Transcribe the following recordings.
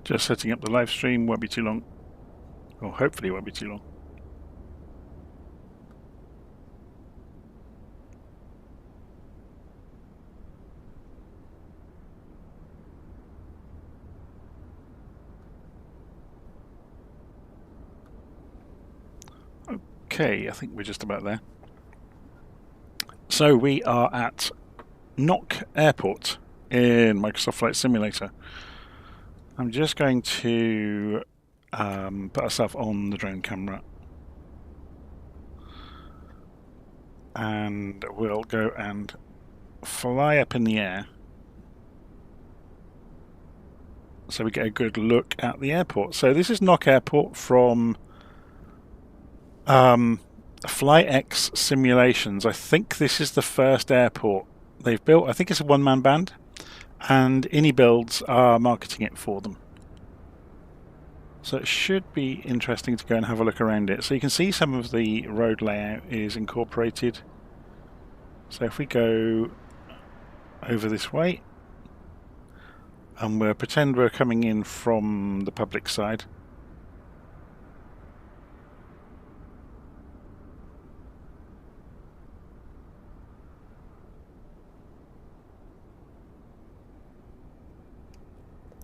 Just setting up the live stream, won't be too long. Or hopefully it won't be too long. Okay, I think we're just about there. So we are at Knock Airport in Microsoft Flight Simulator. I'm just going to put ourselves on the drone camera. And we'll go and fly up in the air. So we get a good look at the airport. So this is Knock Airport from FlyX Simulations. I think this is the first airport they've built. I think it's a one-man band, and InnyBuilds are marketing it for them. So it should be interesting to go and have a look around it. So you can see some of the road layout is incorporated. So if we go over this way, and we'll pretend we're coming in from the public side.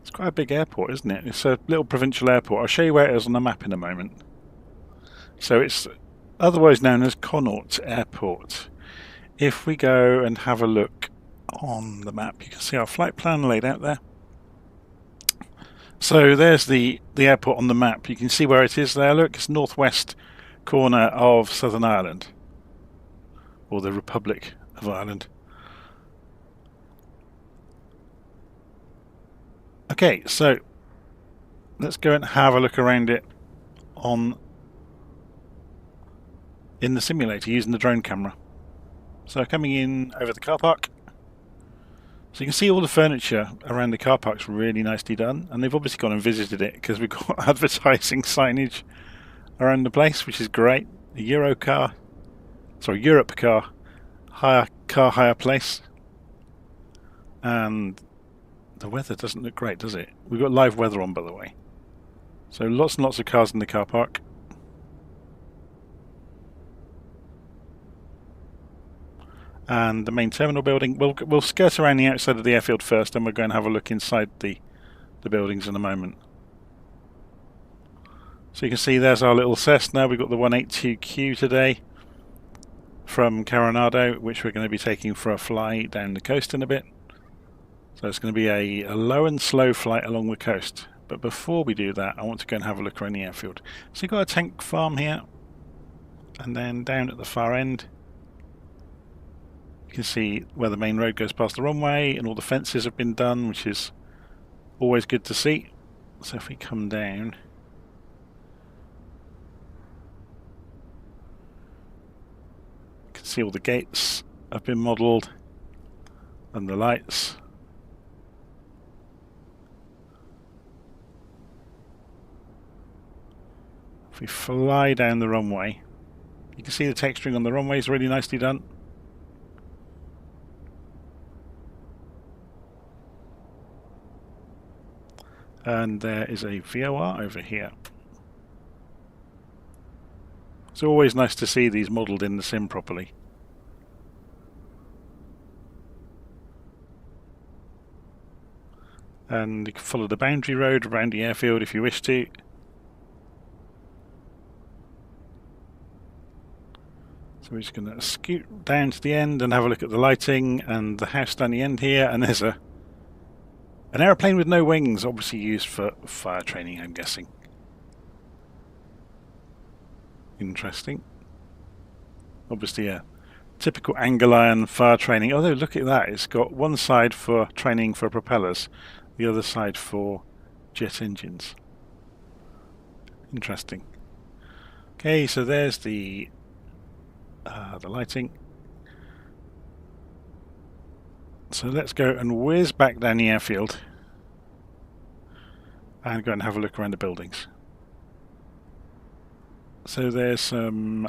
It's quite a big airport, isn't it? It's a little provincial airport. I'll show you where it is on the map in a moment. So it's otherwise known as Connaught Airport. If we go and have a look on the map, you can see our flight plan laid out there. So there's the airport on the map. You can see where it is there. Look, it's northwest corner of Southern Ireland, or the Republic of Ireland. Okay, so let's go and have a look around it in the simulator using the drone camera. So coming in over the car park. So you can see all the furniture around the car park's really nicely done, and they've obviously gone and visited it because we've got advertising signage around the place, which is great. A Europe car hire place, and the weather doesn't look great, does it? We've got live weather on, by the way. So lots and lots of cars in the car park. And the main terminal building. We'll skirt around the outside of the airfield first, and we'll go and have a look inside the buildings in a moment. So you can see there's our little Cessna. We've got the 182Q today from Carenado, which we're going to be taking for a fly down the coast in a bit. So it's going to be a low and slow flight along the coast. But before we do that, I want to go and have a look around the airfield. So you've got a tank farm here, and then down at the far end you can see where the main road goes past the runway, and all the fences have been done, which is always good to see. So if we come down, you can see all the gates have been modelled and the lights. If we fly down the runway, you can see the texturing on the runway is really nicely done. And there is a VOR over here. It's always nice to see these modelled in the sim properly. And you can follow the boundary road around the airfield if you wish to. So we're just going to scoot down to the end and have a look at the lighting and the house down the end here, and there's an aeroplane with no wings, obviously used for fire training, I'm guessing. Interesting. Obviously a typical angle iron fire training, although look at that, it's got one side for training for propellers, the other side for jet engines. Interesting. Okay, so there's the lighting. So let's go and whiz back down the airfield and go and have a look around the buildings. So there's some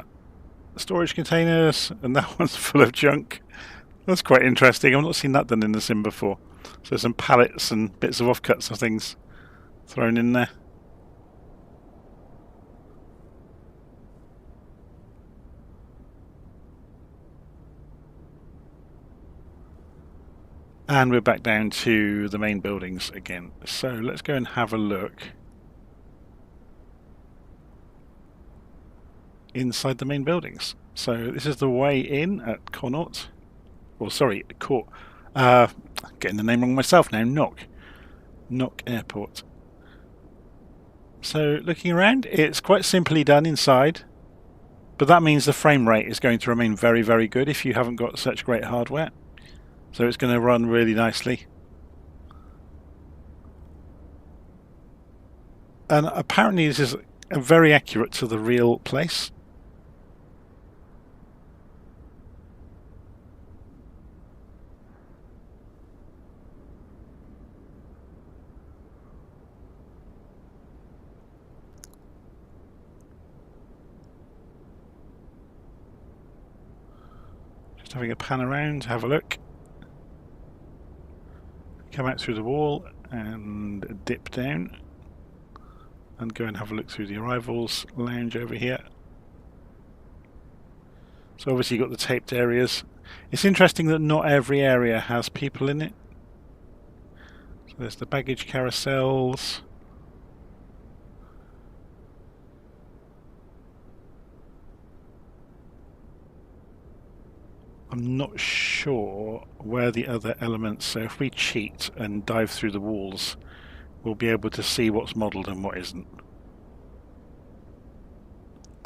storage containers, and that one's full of junk. That's quite interesting. I've not seen that done in the sim before. So some pallets and bits of offcuts of things thrown in there. And we're back down to the main buildings again. So let's go and have a look inside the main buildings. So this is the way in at Connaught. Well, sorry, Cork. Getting the name wrong myself now. Knock Airport. So looking around, it's quite simply done inside. But that means the frame rate is going to remain very, very good if you haven't got such great hardware. So it's going to run really nicely. And apparently this is very accurate to the real place. Just having a pan around, have a look. Come out through the wall and dip down and go and have a look through the arrivals lounge over here. So obviously you've got the taped areas. It's interesting that not every area has people in it. So there's the baggage carousels. I'm not sure where the other elements, so if we cheat and dive through the walls, we'll be able to see what's modelled and what isn't.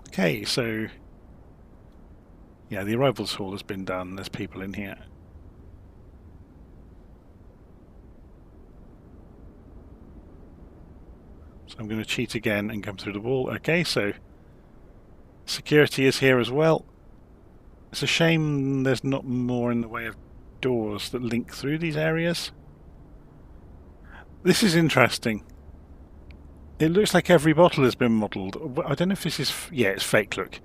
Okay, so yeah, the arrivals hall has been done, there's people in here. So I'm going to cheat again and come through the wall. Okay, so security is here as well. It's a shame there's not more in the way of doors that link through these areas. This is interesting. It looks like every bottle has been modelled. I don't know if this is... yeah, it's fake look.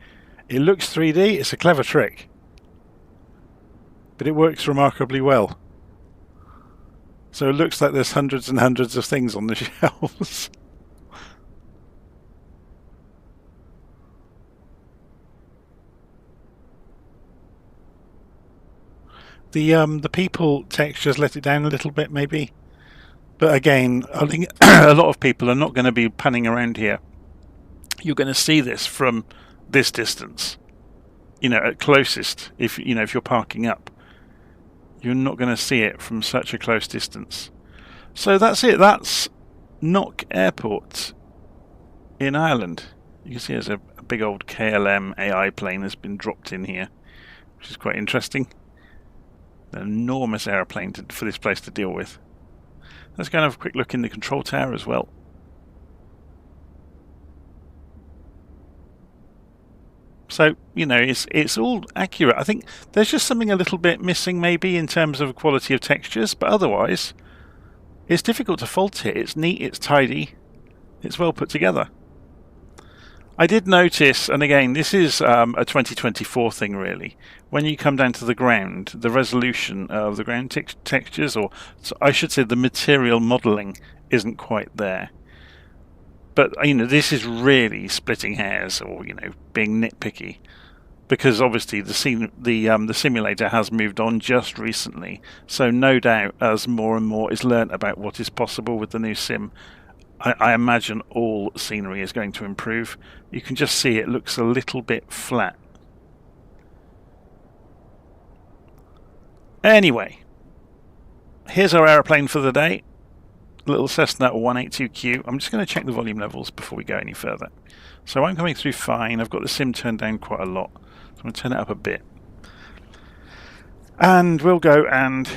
It looks 3D, it's a clever trick. But it works remarkably well. So it looks like there's hundreds and hundreds of things on the shelves. The people textures let it down a little bit maybe, but again I think a lot of people are not going to be panning around here. You're going to see this from this distance, you know, at closest. If you know, if you're parking up, you're not going to see it from such a close distance. So that's it. That's Knock Airport in Ireland. You can see there's a big old KLM AI plane has been dropped in here, which is quite interesting. An enormous aeroplane for this place to deal with. Let's go and have a quick look in the control tower as well. So, you know, it's all accurate. I think there's just something a little bit missing maybe in terms of quality of textures, but otherwise it's difficult to fault it. It's neat, it's tidy, it's well put together. I did notice, and again, this is a 2024 thing really, when you come down to the ground, the resolution of the ground textures, or I should say the material modelling, isn't quite there. But, you know, this is really splitting hairs, or, you know, being nitpicky, because obviously the simulator has moved on just recently, so no doubt as more and more is learnt about what is possible with the new sim, I imagine all scenery is going to improve. You can just see it looks a little bit flat. Anyway, here's our aeroplane for the day. Little Cessna 182Q. I'm just going to check the volume levels before we go any further. So I'm coming through fine. I've got the sim turned down quite a lot. So I'm going to turn it up a bit. And we'll go and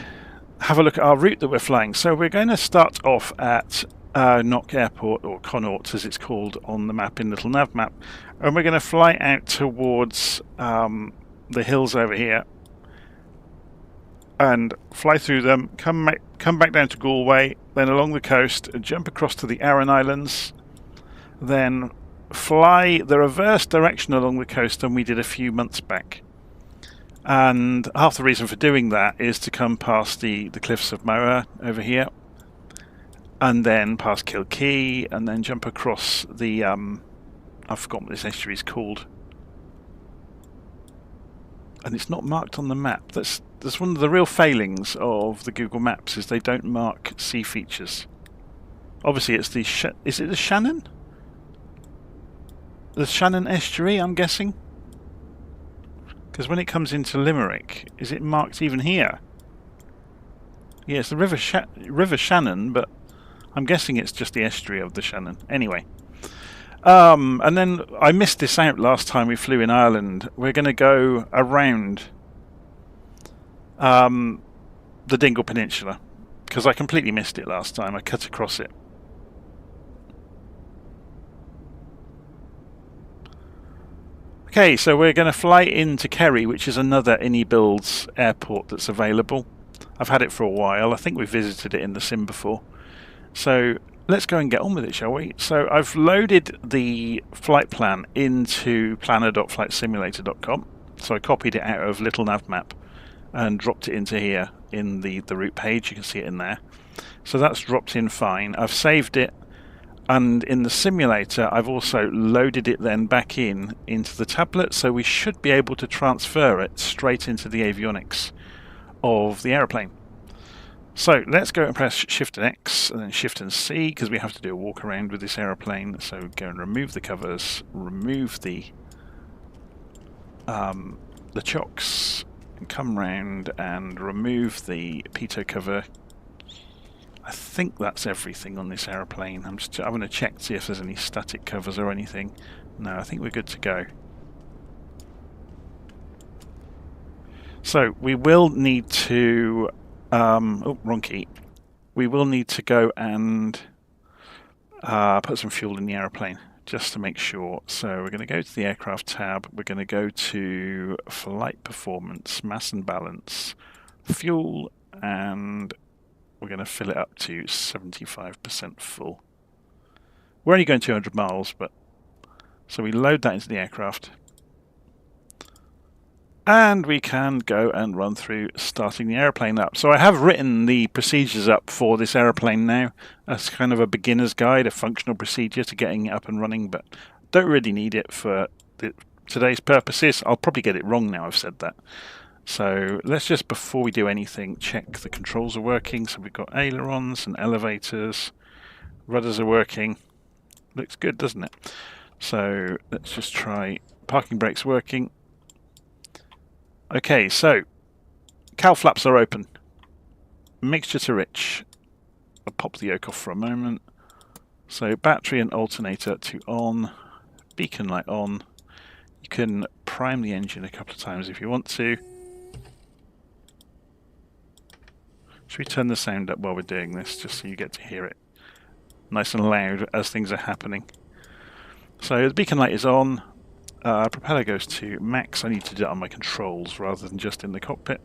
have a look at our route that we're flying. So we're going to start off at Knock Airport, or Connaught as it's called on the map in LittleNavMap, and we're going to fly out towards the hills over here and fly through them, come back down to Galway, then along the coast, jump across to the Aran Islands, then fly the reverse direction along the coast than we did a few months back. And half the reason for doing that is to come past the cliffs of Moher over here, and then past Kilkee, and then jump across the I've forgotten what this estuary is called, and it's not marked on the map. That's one of the real failings of the Google Maps, is they don't mark sea features. Obviously it's the is it the Shannon? The Shannon estuary, I'm guessing, because when it comes into Limerick, is it marked even here? Yeah, it's the River Shannon, but I'm guessing it's just the estuary of the Shannon. Anyway, and then I missed this out last time we flew in Ireland. We're going to go around the Dingle Peninsula, because I completely missed it last time. I cut across it. Okay, so we're going to fly into Kerry, which is another InnyBuilds airport that's available. I've had it for a while. I think we visited it in the sim before. So let's go and get on with it, shall we? So I've loaded the flight plan into planner.flightsimulator.com. So I copied it out of LittleNavMap and dropped it into here in the route page. You can see it in there. So that's dropped in fine. I've saved it. And in the simulator, I've also loaded it then back into the tablet, so we should be able to transfer it straight into the avionics of the aeroplane. So let's go and press Shift and X and then Shift and C, because we have to do a walk around with this aeroplane. So go and remove the covers, remove the chocks, and come round and remove the pitot cover. I think that's everything on this aeroplane. I'm going to check to see if there's any static covers or anything. No, I think we're good to go. So we will need to oh, wrong key. We will need to go and put some fuel in the aeroplane just to make sure. So we're going to go to the aircraft tab. We're going to go to flight performance, mass and balance, fuel, and we're going to fill it up to 75% full. We're only going 200 miles, but so we load that into the aircraft. And we can go and run through starting the airplane up. So I have written the procedures up for this airplane now as kind of a beginner's guide, a functional procedure to getting it up and running, but don't really need it for today's purposes. I'll probably get it wrong now I've said that. So let's just, before we do anything, check the controls are working. So we've got ailerons and elevators, rudders are working. Looks good, doesn't it? So let's just try parking brakes working. Okay, so cowl flaps are open. Mixture to rich. I'll pop the yoke off for a moment. So battery and alternator to on. Beacon light on. You can prime the engine a couple of times if you want to. Should we turn the sound up while we're doing this, just so you get to hear it nice and loud as things are happening? So the beacon light is on. Propeller goes to max. I need to do it on my controls rather than just in the cockpit.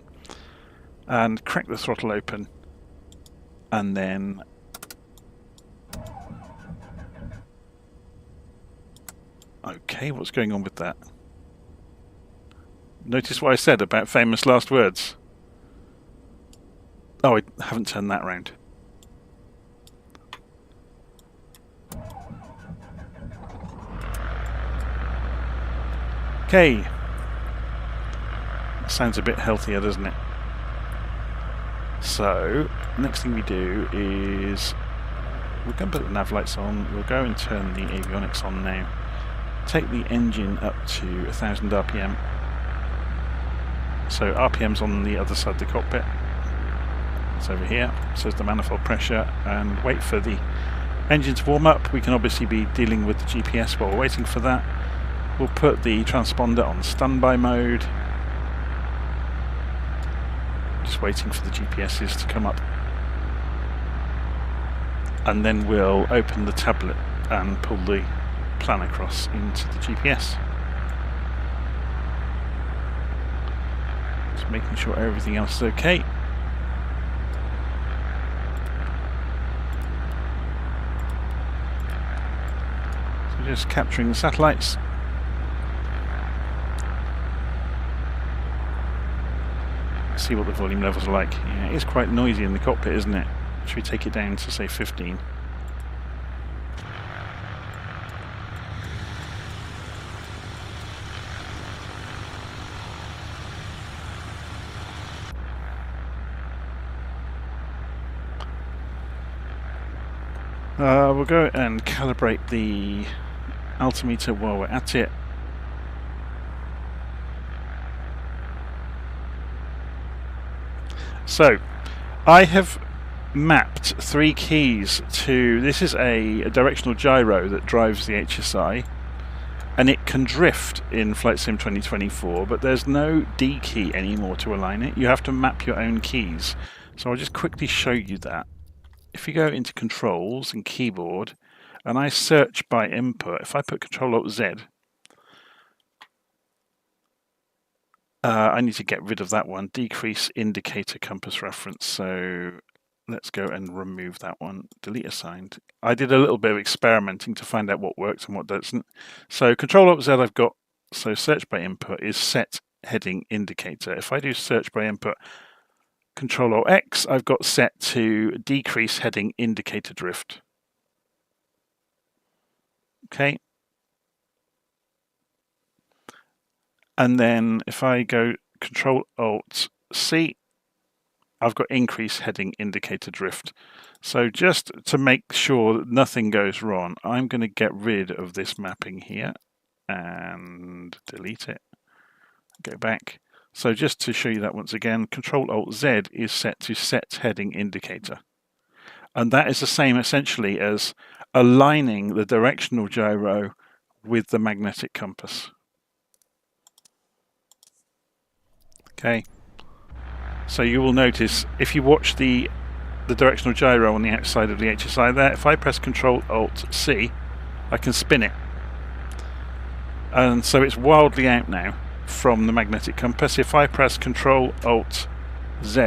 And crack the throttle open. And then okay, what's going on with that? Notice what I said about famous last words. Oh, I haven't turned that round. Okay. Sounds a bit healthier, doesn't it? So, next thing we do is we're going to put the nav lights on. We'll go and turn the avionics on now. Take the engine up to 1000 RPM. So RPM's on the other side of the cockpit. It's over here. So the manifold pressure, and wait for the engine to warm up. We can obviously be dealing with the GPS while we're waiting for that. We'll put the transponder on standby mode. Just waiting for the GPSs to come up. And then we'll open the tablet and pull the plan across into the GPS. Just making sure everything else is okay. So just capturing the satellites. See what the volume levels are like. Yeah, it is quite noisy in the cockpit, isn't it? Should we take it down to say 15? We'll go and calibrate the altimeter while we're at it. So, I have mapped 3 keys to, this is a directional gyro that drives the HSI, and it can drift in Flight Sim 2024, but there's no D key anymore to align it. You have to map your own keys. So I'll just quickly show you that. If you go into controls and keyboard, and I search by input, if I put Control-Alt-Z, I need to get rid of that one, decrease indicator compass reference. So let's go and remove that one, delete assigned. I did a little bit of experimenting to find out what works and what doesn't. So Control-Alt-Z I've got, so search by input is set heading indicator. If I do search by input, Control-Alt-X, I've got set to decrease heading indicator drift. Okay. And then if I go Control-Alt-C, I've got increase heading indicator drift. So just to make sure that nothing goes wrong, I'm going to get rid of this mapping here and delete it. Go back. So just to show you that once again, Control-Alt-Z is set to set heading indicator. And that is the same essentially as aligning the directional gyro with the magnetic compass. Okay. So you will notice if you watch the directional gyro on the outside of the HSI there, if I press Control-Alt-C, I can spin it. And so it's wildly out now from the magnetic compass. If I press Control-Alt-Z,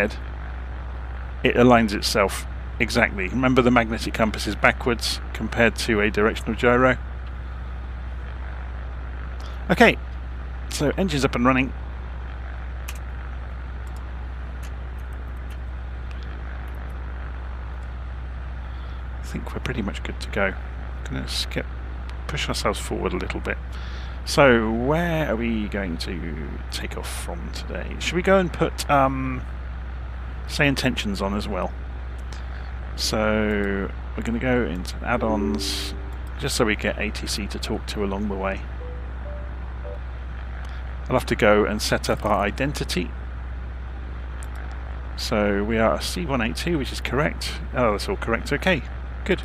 it aligns itself exactly. Remember, the magnetic compass is backwards compared to a directional gyro. Okay, so engine's up and running. I think we're pretty much good to go. Going to push ourselves forward a little bit. So where are we going to take off from today? Should we go and put say intentions on as well? So we're going to go into add-ons just so we get ATC to talk to along the way. I'll have to go and set up our identity. So we are a C182, which is correct. Oh, that's all correct. Okay, good.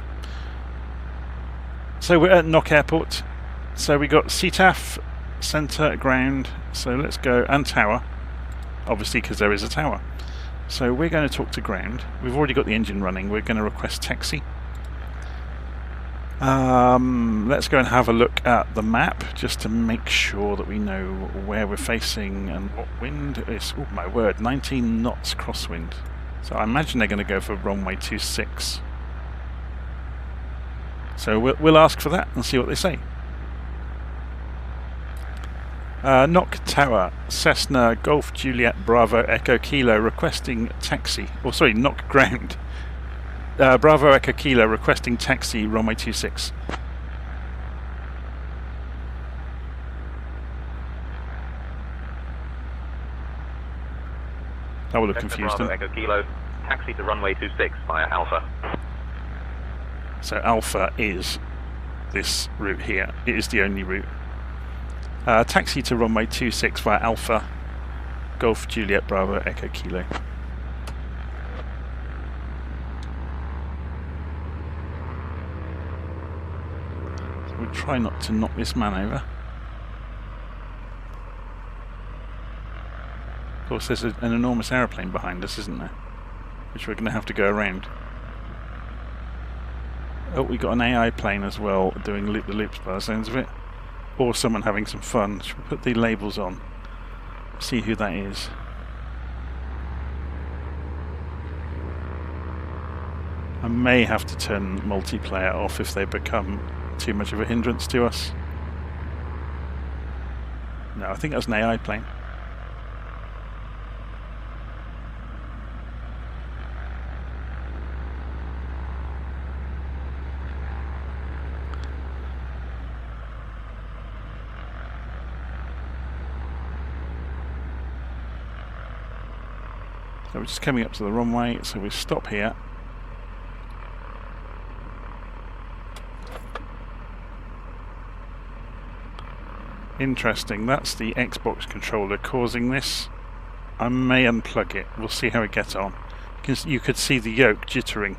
So we're at Knock Airport. So we got CTAF, centre, ground. So let's go, and tower, obviously because there is a tower. So we're going to talk to ground. We've already got the engine running. We're going to request taxi. Let's go and have a look at the map just to make sure that we know where we're facing and what wind is. Oh my word, 19 knots crosswind. So I imagine they're going to go for runway 26. So we'll ask for that and see what they say. Knock Tower, Cessna, Golf Juliet Bravo Echo Kilo requesting taxi. Oh, sorry, Knock Ground. Bravo Echo Kilo requesting taxi, runway 26. That would have confused them. Bravo Echo Kilo, taxi to runway 26 via Alpha. So Alpha is this route here. It is the only route. Taxi to runway 26 via Alpha, Golf Juliet Bravo Echo Kilo. So we'll try not to knock this man over. Of course, there's an enormous aeroplane behind us, isn't there? Which we're going to have to go around. Oh, we got an AI plane as well, doing loop-the-loops by the sounds of it. Or someone having some fun. Should we put the labels on? See who that is. I may have to turn multiplayer off if they become too much of a hindrance to us. No, I think that's an AI plane. So we're just coming up to the runway, so we stop here. Interesting, that's the Xbox controller causing this. I may unplug it, we'll see how we get on. Because you could see the yoke jittering.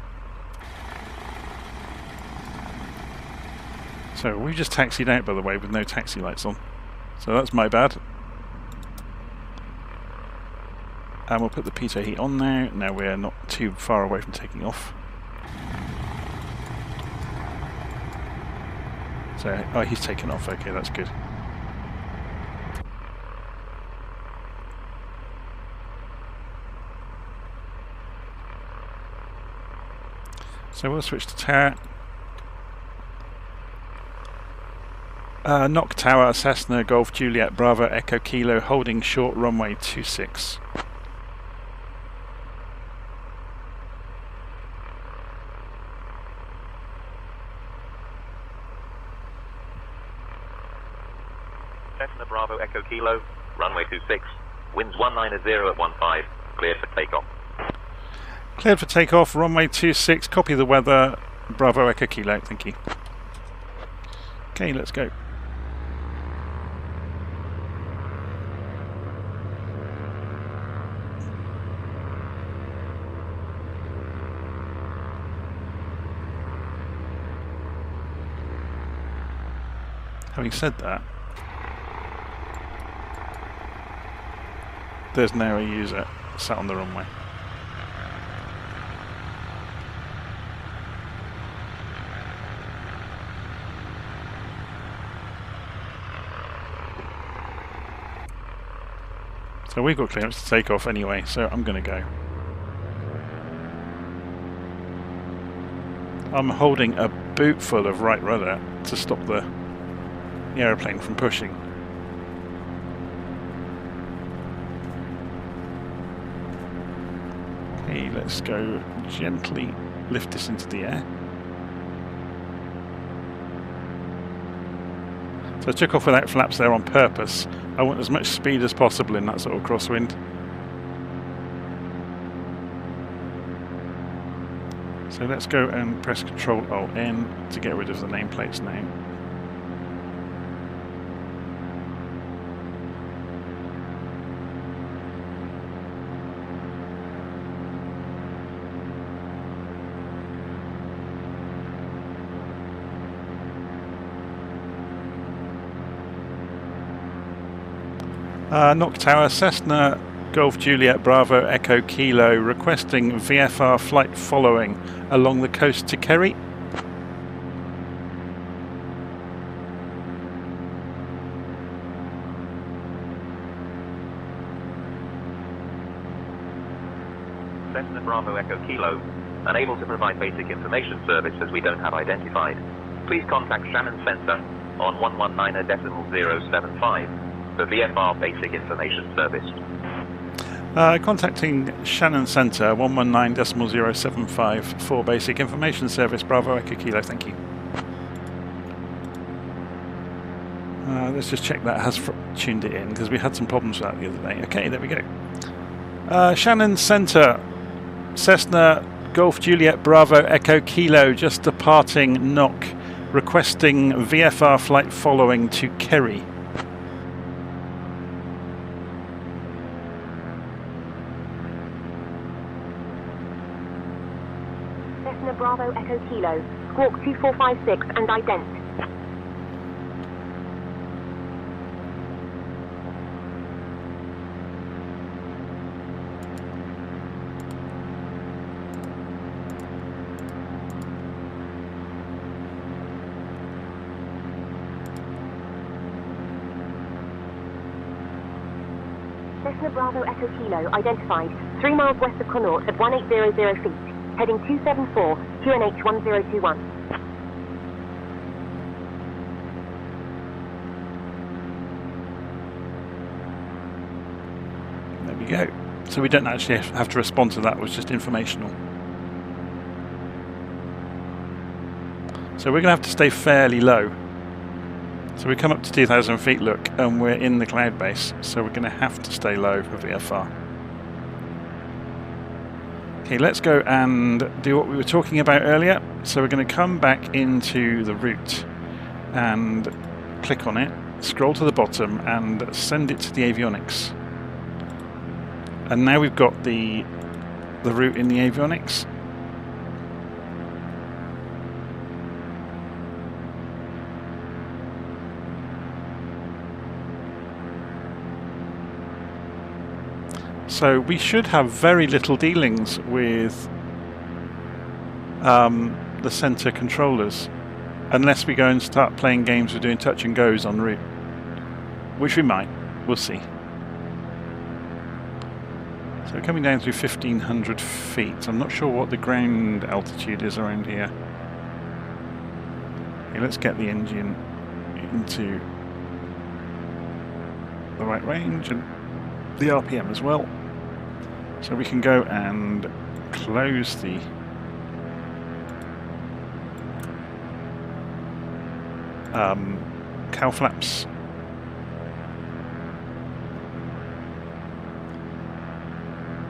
So we just taxied out, by the way, with no taxi lights on. So that's my bad. And we'll put the pitot heat on now. Now we're not too far away from taking off. So, oh, he's taken off. Okay, that's good. So we'll switch to tower. Knock Tower, Cessna, Golf, Juliet, Bravo, Echo, Kilo, holding short runway 26. Cessna, Bravo, Echo, Kilo, runway 26, winds 190 at 15, cleared for takeoff. Cleared for takeoff, runway 26, copy the weather, Bravo, Echo, Kilo, thank you. Okay, let's go. Having said that, there's now a user sat on the runway. So we've got clearance to take off anyway, so I'm going to go. I'm holding a boot full of right rudder to stop the aeroplane from pushing. Okay, let's go gently lift this into the air. So I took off without flaps there on purpose. I want as much speed as possible in that sort of crosswind. So let's go and press Ctrl Alt N to get rid of the nameplates now. Knock Tower, Cessna, Golf Juliet, Bravo, Echo, Kilo, requesting VFR flight following along the coast to Kerry. Cessna, Bravo, Echo, Kilo, unable to provide basic information service as we don't have identified. Please contact Shannon Center on 119.075. for VFR Basic Information Service. Contacting Shannon Center 119.075 for Basic Information Service, Bravo Echo Kilo, thank you. Let's just check that has tuned it in because we had some problems with that the other day. Okay, there we go. Shannon Center, Cessna, Golf Juliet, Bravo Echo Kilo, just departing knock, requesting VFR flight following to Kerry. Bravo Echo Kilo, squawk 2456 and ident. Cessna Bravo Echo Kilo identified 3 miles west of Connaught at 1800 feet. Heading 274, QNH 1021. There we go. So we don't actually have to respond to that, it was just informational. So we're going to have to stay fairly low. So we come up to 2,000 feet, look, and we're in the cloud base, so we're going to have to stay low for VFR. Okay, let's go and do what we were talking about earlier. So we're going to come back into the route and click on it, scroll to the bottom and send it to the avionics. And now we've got the route in the avionics. So we should have very little dealings with the centre controllers, unless we go and start playing games with doing touch and goes en route, which we might. We'll see. So we're coming down through 1,500 feet. I'm not sure what the ground altitude is around here. Okay, let's get the engine into the right range and the RPM as well. So we can go and close the cowl flaps.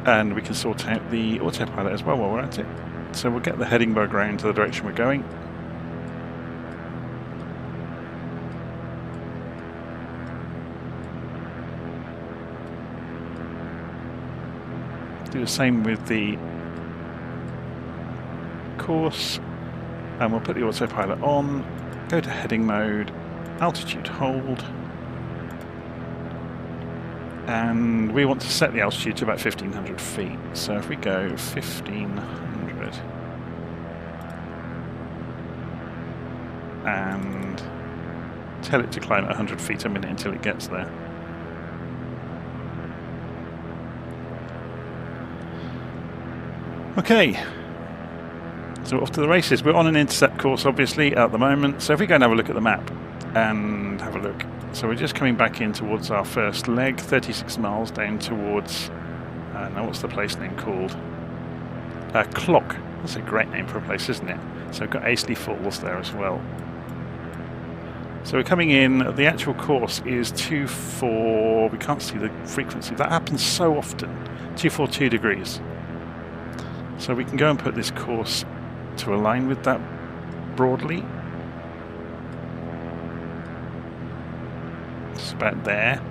And we can sort out the autopilot as well while we're at it. So we'll get the heading bug round to the direction we're going. Do the same with the course, and we'll put the autopilot on, go to heading mode, altitude hold, and we want to set the altitude to about 1,500 feet. So if we go 1,500 and tell it to climb at 100 feet a minute until it gets there. Okay, so off to the races. We're on an intercept course obviously at the moment, so if we go and have a look at the map and have a look. So we're just coming back in towards our first leg, 36 miles down towards, now what's the place name called? Clock. That's a great name for a place, isn't it? So we've got Aisley Falls there as well. So we're coming in, the actual course is 24, we can't see the frequency, that happens so often, 242 degrees. So we can go and put this course to align with that broadly. It's about there.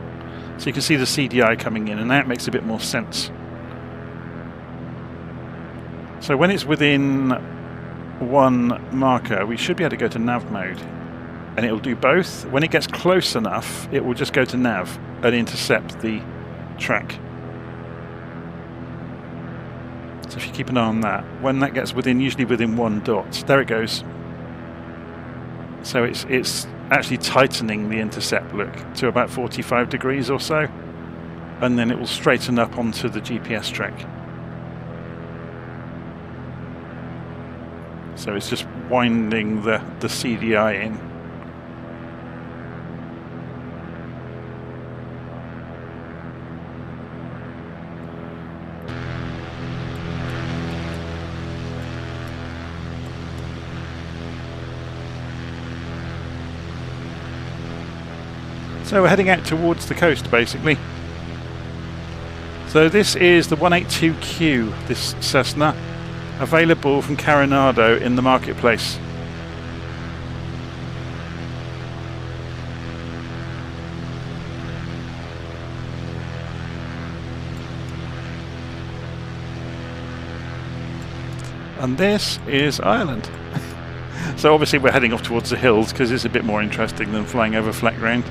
So you can see the CDI coming in, and that makes a bit more sense. So when it's within one marker, we should be able to go to nav mode. And it will do both. When it gets close enough, it will just go to nav and intercept the track. So if you keep an eye on that, when that gets within, usually within 1 dot, there it goes. So it's actually tightening the intercept look to about 45 degrees or so, and then it will straighten up onto the GPS track. So it's just winding the CDI in. So we're heading out towards the coast basically. So this is the 182Q, this Cessna, available from Carenado in the marketplace. And this is Ireland. So obviously we're heading off towards the hills because it's a bit more interesting than flying over flat ground.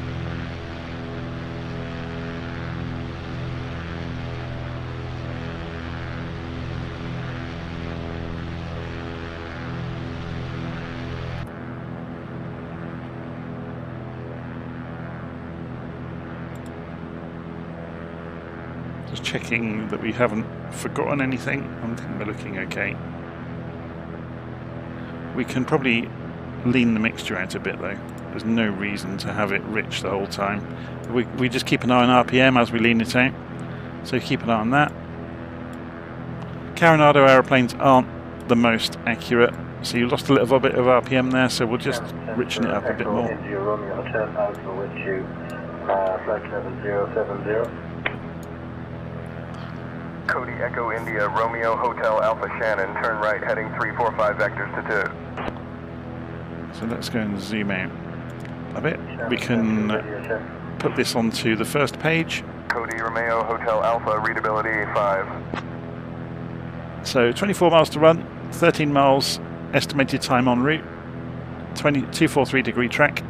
Just checking that we haven't forgotten anything. I think we're looking okay. We can probably lean the mixture out a bit though. There's no reason to have it rich the whole time. We just keep an eye on RPM as we lean it out. So keep an eye on that. Carenado aeroplanes aren't the most accurate, so you lost a little bit of RPM there, so we'll just richen it up a bit more. Cody Echo India Romeo Hotel Alpha Shannon, turn right heading 345 vectors to 2. So let's go and zoom out a bit. We can put this onto the first page. Cody Romeo Hotel Alpha, readability 5. So 24 miles to run, 13 miles estimated time en route, 243 degree track.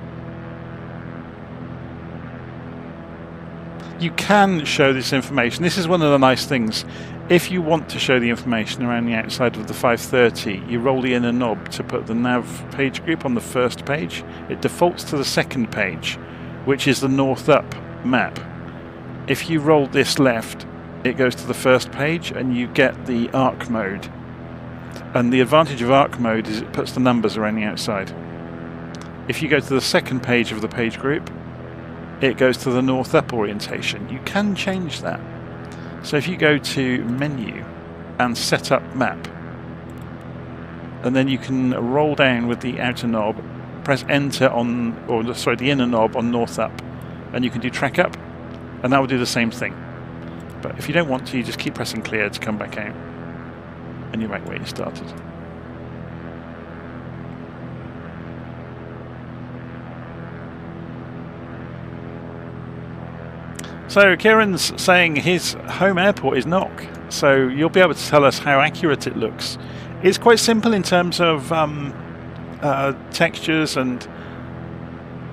You can show this information. This is one of the nice things. If you want to show the information around the outside of the 530, you roll the inner knob to put the nav page group on the first page. It defaults to the second page, which is the north up map. If you roll this left, it goes to the first page and you get the arc mode. And the advantage of arc mode is it puts the numbers around the outside. If you go to the second page of the page group, it goes to the north up orientation. You can change that. So if you go to menu and set up map, and then you can roll down with the outer knob, press enter on, or sorry, the inner knob on north up, and you can do track up, and that will do the same thing. But if you don't want to, you just keep pressing clear to come back out, and you're back where you started. So Kieran's saying his home airport is Knock, so you'll be able to tell us how accurate it looks. It's quite simple in terms of textures and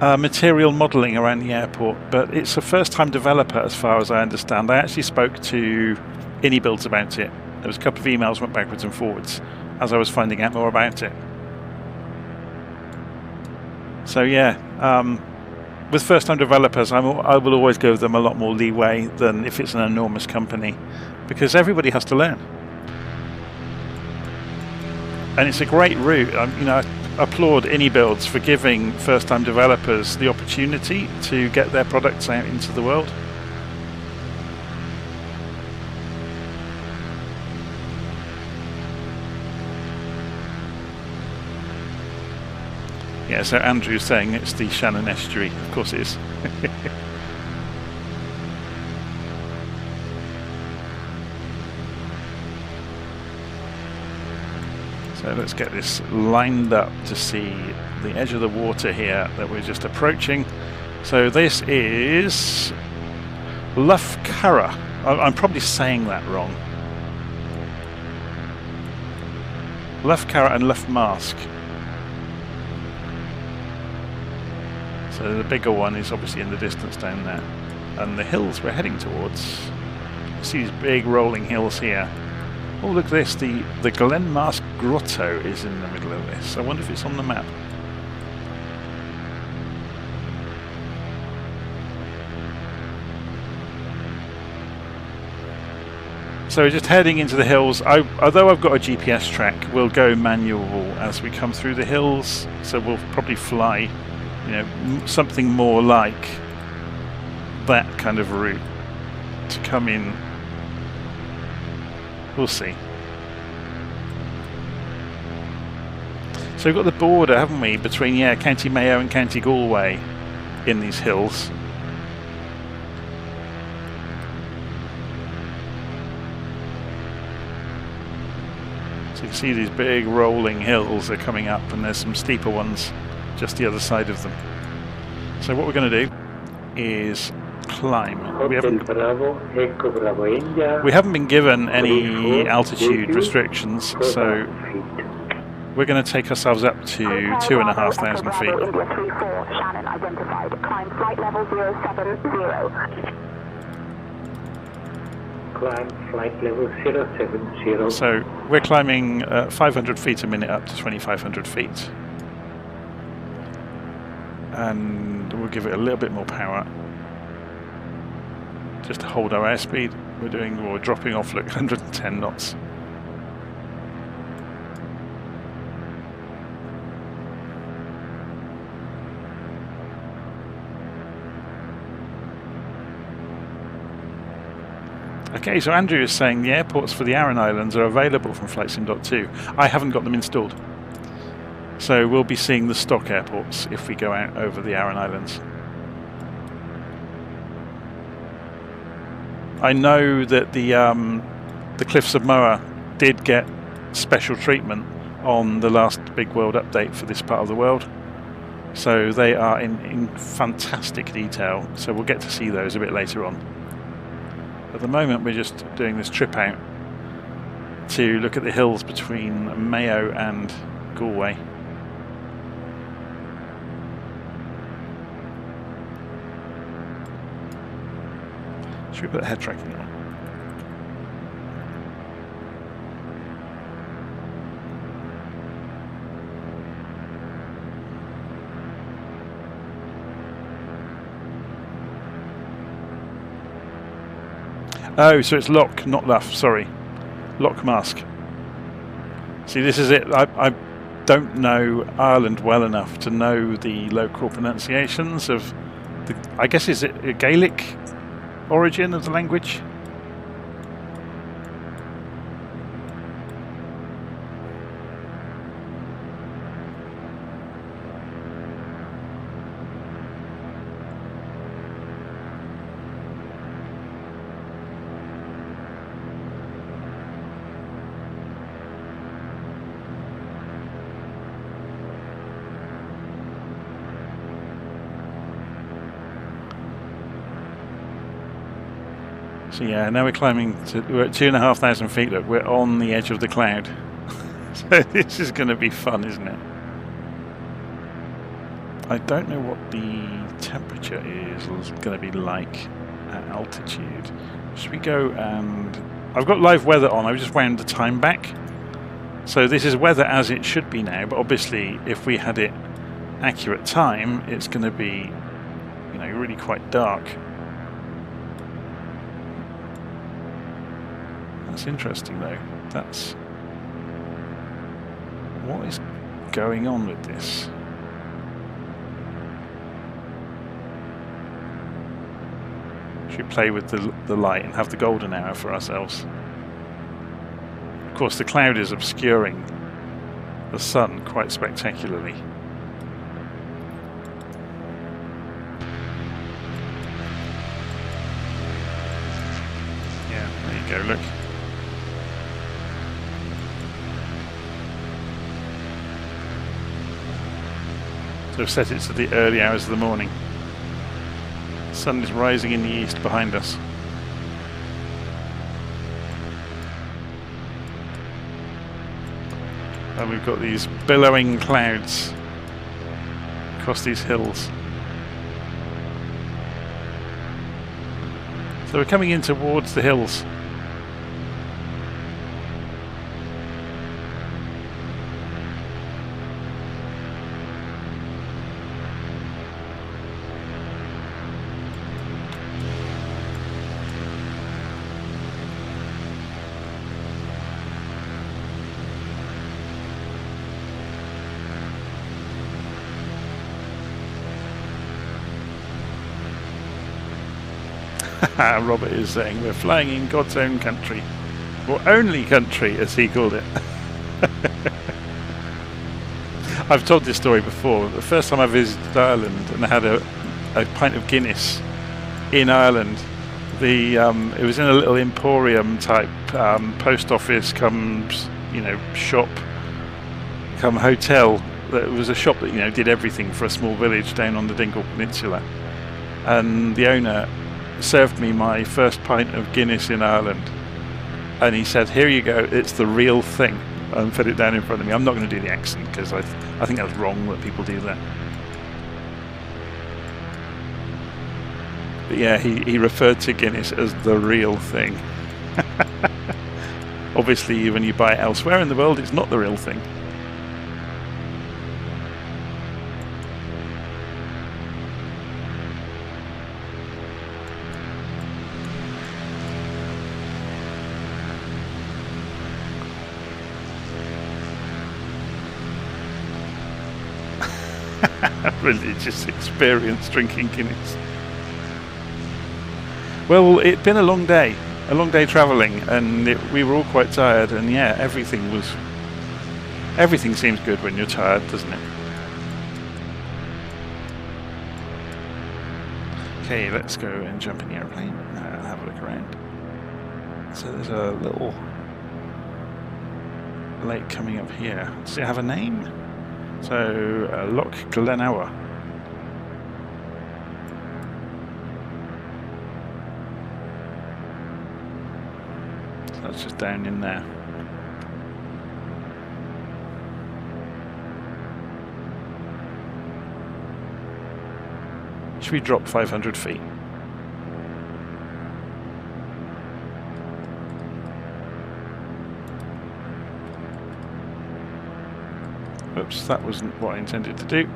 material modelling around the airport, but it's a first-time developer as far as I understand. I actually spoke to InnyBuilds about it. There was a couple of emails went backwards and forwards as I was finding out more about it. So yeah, with first-time developers, I will always give them a lot more leeway than if it's an enormous company, because everybody has to learn. And it's a great route. You know, I applaud InnyBuilds for giving first-time developers the opportunity to get their products out into the world. Yeah, so Andrew's saying it's the Shannon Estuary. Of course it is. So let's get this lined up to see the edge of the water here that we're just approaching. So this is Loughcarra. I'm probably saying that wrong. Loughcarra and Loughmask. So the bigger one is obviously in the distance down there. And the hills we're heading towards, you see these big rolling hills here. Oh, look at this, the Glenmask Grotto is in the middle of this. I wonder if it's on the map. So we're just heading into the hills. Although I've got a GPS track, we'll go manual as we come through the hills. So we'll probably fly, you know, something more like that kind of route to come in. We'll see. So we've got the border, haven't we, between County Mayo and County Galway in these hills. So you can see these big rolling hills are coming up, and there's some steeper ones just the other side of them. So what we're going to do is climb. We haven't been given any altitude restrictions, so we're going to take ourselves up to 2,500 feet. India 34, Shannon identified. Climb flight level 070. Climb flight level 070. So we're climbing 500 feet a minute up to 2,500 feet. And we'll give it a little bit more power. Just to hold our airspeed. We're dropping off, look, 110 knots. Okay, so Andrew is saying the airports for the Aran Islands are available from FlightSim.2. I haven't got them installed. So we'll be seeing the stock airports if we go out over the Aran Islands. I know that the the Cliffs of Moher did get special treatment on the last big world update for this part of the world. So they are in fantastic detail, so we'll get to see those a bit later on. At the moment we're just doing this trip out to look at the hills between Mayo and Galway. Should we put head tracking on? Oh, so it's lock, not luff, sorry. Lock mask. See, this is it. I don't know Ireland well enough to know the local pronunciations of the, I guess, is it a Gaelic origin of the language? So yeah, now we're climbing to, we're at 2,500 feet. Look, we're on the edge of the cloud. So this is going to be fun, isn't it? I don't know what the temperature is going to be like at altitude. Should we go and... I've got live weather on, I've just wound the time back. So this is weather as it should be now, but obviously if we had it accurate time, it's going to be, you know, really quite dark. That's interesting though. That's... what is going on with this? Should we play with the light and have the golden hour for ourselves? Of course the cloud is obscuring the sun quite spectacularly. Yeah, there you go, look. So I've set it to the early hours of the morning. The sun is rising in the east behind us. And we've got these billowing clouds across these hills. So we're coming in towards the hills. Robert is saying we're flying in God's own country, or only country as he called it. I've told this story before. The first time I visited Ireland and I had a pint of Guinness in Ireland, it was in a little emporium type post office comes, you know, shop come hotel. It was a shop that, you know, did everything for a small village down on the Dingle Peninsula, and the owner served me my first pint of Guinness in Ireland, and he said, "Here you go, it's the real thing," and put it down in front of me. I'm not going to do the accent because I think that's wrong that people do that. But yeah, he referred to Guinness as the real thing. Obviously, when you buy it elsewhere in the world, it's not the real thing. Religious experience drinking Guinness. Well, it'd been a long day travelling, and we were all quite tired, and yeah, everything seems good when you're tired, doesn't it? Okay, let's go and jump in the airplane and have a look around. So there's a little lake coming up here. Does it have a name? So Loch Glenhour. So that's just down in there. Should we drop 500 feet? Oops, that wasn't what I intended to do.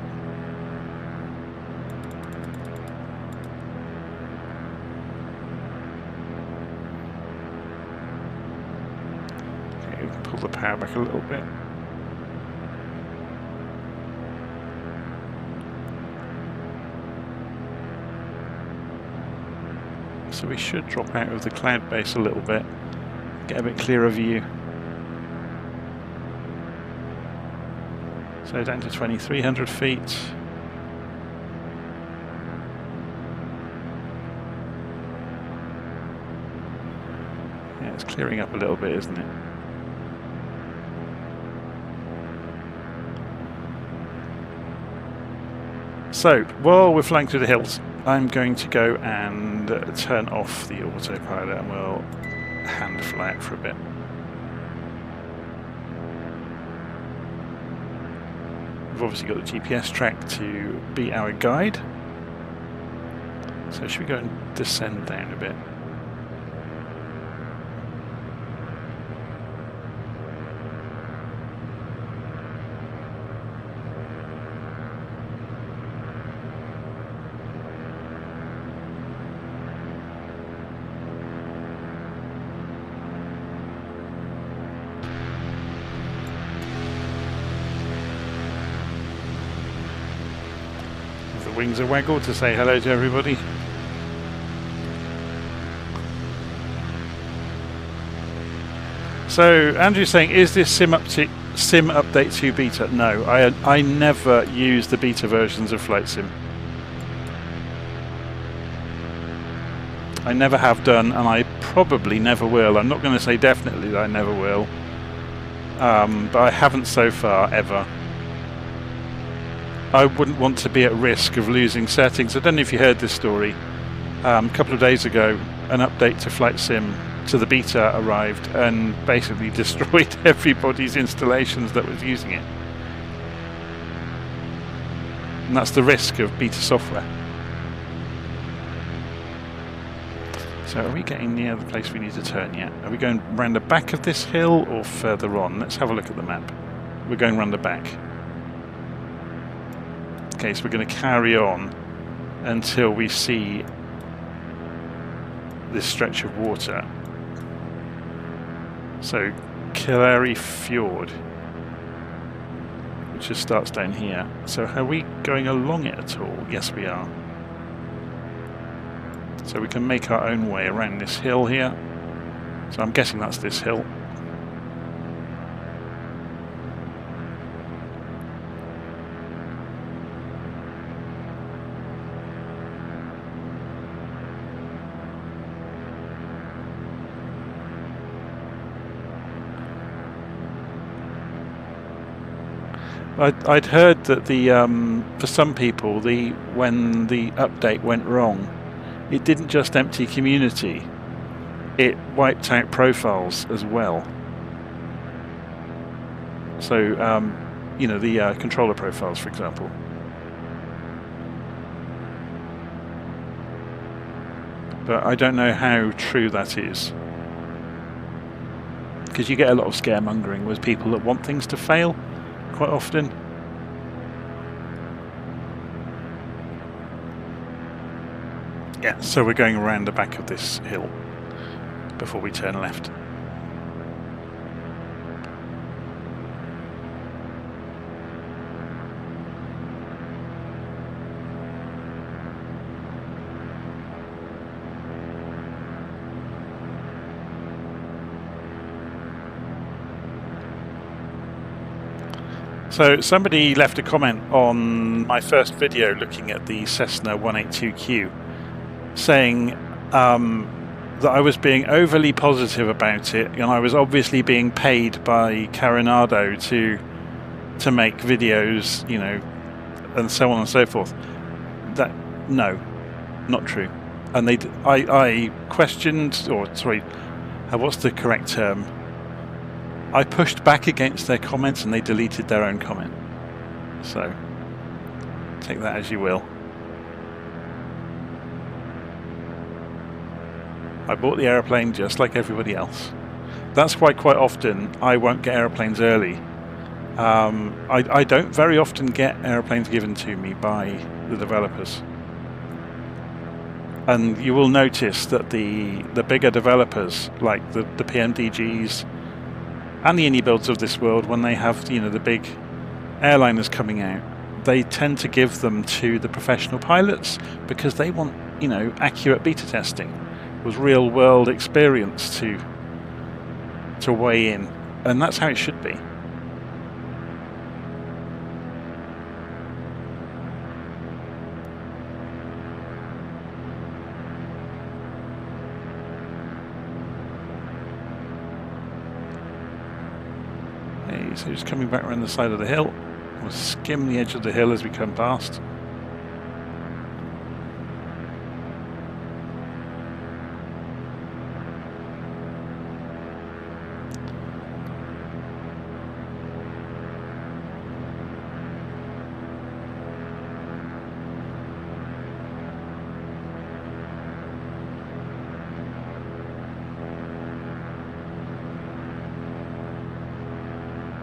Okay, we can pull the power back a little bit. So we should drop out of the cloud base a little bit, get a bit clearer view. So down to 2,300 feet. Yeah, it's clearing up a little bit, isn't it? So, while we're flying through the hills, I'm going to go and turn off the autopilot and we'll hand fly it for a bit. We've obviously got the GPS track to be our guide. So should we go and descend down a bit? Wings a waggle to say hello to everybody. So Andrew's saying, is this Sim Update 2 beta? No, I never use the beta versions of Flight Sim. I never have done, and I probably never will. I'm not going to say definitely that I never will, but I haven't so far ever. I wouldn't want to be at risk of losing settings. I don't know if you heard this story. A couple of days ago, an update to Flight Sim to the beta arrived and basically destroyed everybody's installations that was using it. And that's the risk of beta software. So are we getting near the place we need to turn yet? Are we going round the back of this hill or further on? Let's have a look at the map. We're going round the back. Okay, so we're going to carry on until we see this stretch of water. So, Kerry Fjord, which just starts down here. So are we going along it at all? Yes, we are. So we can make our own way around this hill here. So I'm guessing that's this hill. I'd heard that the for some people when the update went wrong, it didn't just empty community, it wiped out profiles as well. So you know, the controller profiles, for example. But I don't know how true that is, because you get a lot of scaremongering with people that want things to fail quite often. Yeah, so we're going around the back of this hill before we turn left. So somebody left a comment on my first video looking at the Cessna 182Q saying that I was being overly positive about it, and I was obviously being paid by Carenado to make videos, you know, and so on and so forth. That, no, not true. And I questioned, or sorry, what's the correct term? I pushed back against their comments and they deleted their own comment. So, take that as you will. I bought the aeroplane just like everybody else. That's why quite often I won't get aeroplanes early. I don't very often get aeroplanes given to me by the developers. And you will notice that the bigger developers, like the PMDGs and the indie builds of this world, when they have, you know, the big airliners coming out, they tend to give them to the professional pilots because they want, you know, accurate beta testing with real world experience to weigh in, and that's how it should be. Okay, so just coming back around the side of the hill. We'll skim the edge of the hill as we come past.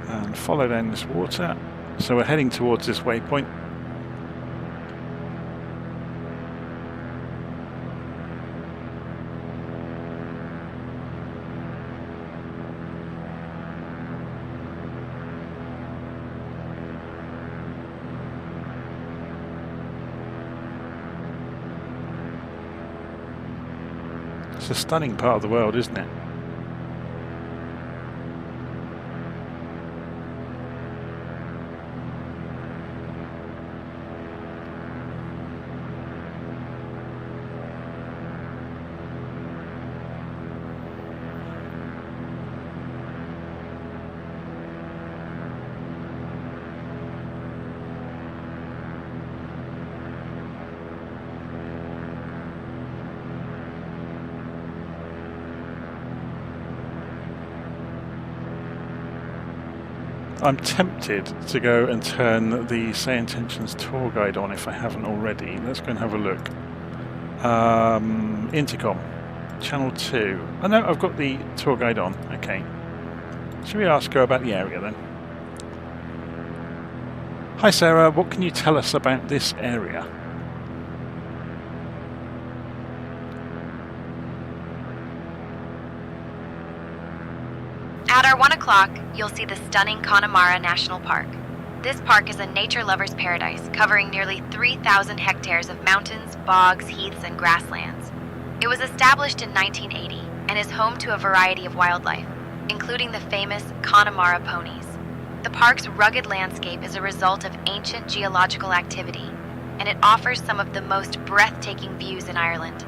And follow down this water. So we're heading towards this waypoint. It's a stunning part of the world, isn't it? I'm tempted to go and turn the Say Intentions tour guide on if I haven't already. Let's go and have a look. Intercom, channel 2. Oh no, I've got the tour guide on. Okay. Should we ask her about the area then? Hi Sarah, what can you tell us about this area? At our 1 o'clock, you'll see the stunning Connemara National Park. This park is a nature lover's paradise, covering nearly 3,000 hectares of mountains, bogs, heaths, and grasslands. It was established in 1980 and is home to a variety of wildlife, including the famous Connemara ponies. The park's rugged landscape is a result of ancient geological activity, and it offers some of the most breathtaking views in Ireland.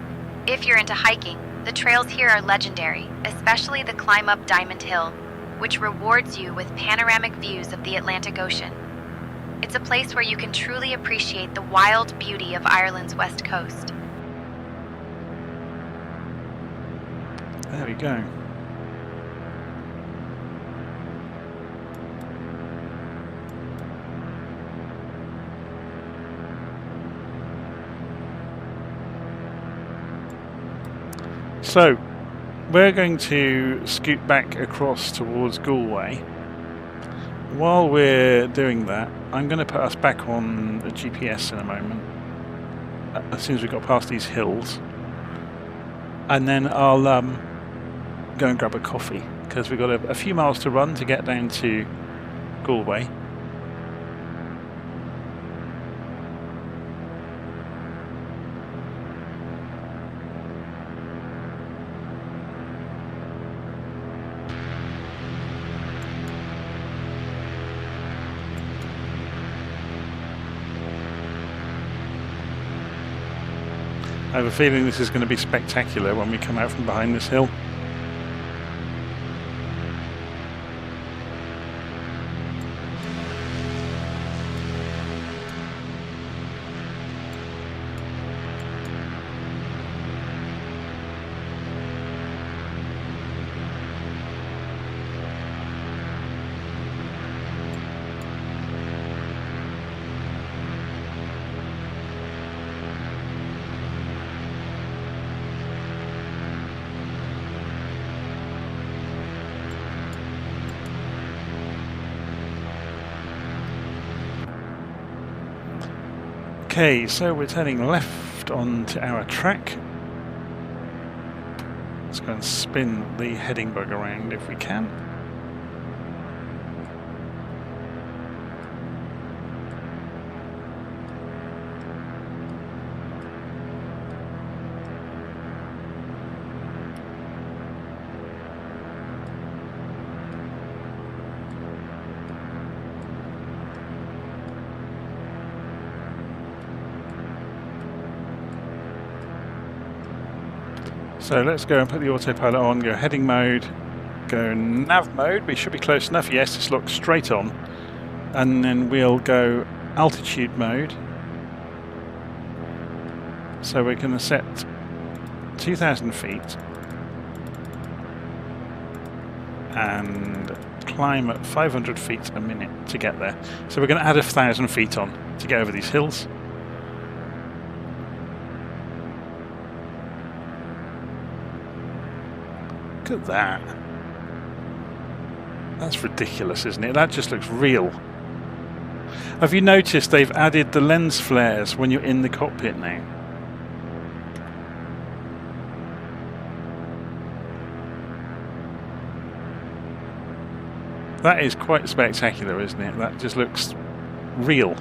If you're into hiking, the trails here are legendary, especially the climb up Diamond Hill, which rewards you with panoramic views of the Atlantic Ocean. It's a place where you can truly appreciate the wild beauty of Ireland's west coast. There we go. So, we're going to scoot back across towards Galway. While we're doing that, I'm going to put us back on the GPS in a moment, as soon as we got past these hills. And then I'll go and grab a coffee, because we've got a few miles to run to get down to Galway. I have a feeling this is going to be spectacular when we come out from behind this hill. Okay, so we're turning left onto our track. Let's go and spin the heading bug around if we can. So let's go and put the autopilot on, go heading mode, go nav mode. We should be close enough. Yes, it's locked straight on. And then we'll go altitude mode. So we're going to set 2,000 feet and climb at 500 feet a minute to get there. So we're going to add 1,000 feet on to get over these hills. Look at that. That's ridiculous, isn't it? That just looks real. Have you noticed they've added the lens flares when you're in the cockpit now? That is quite spectacular, isn't it? That just looks real.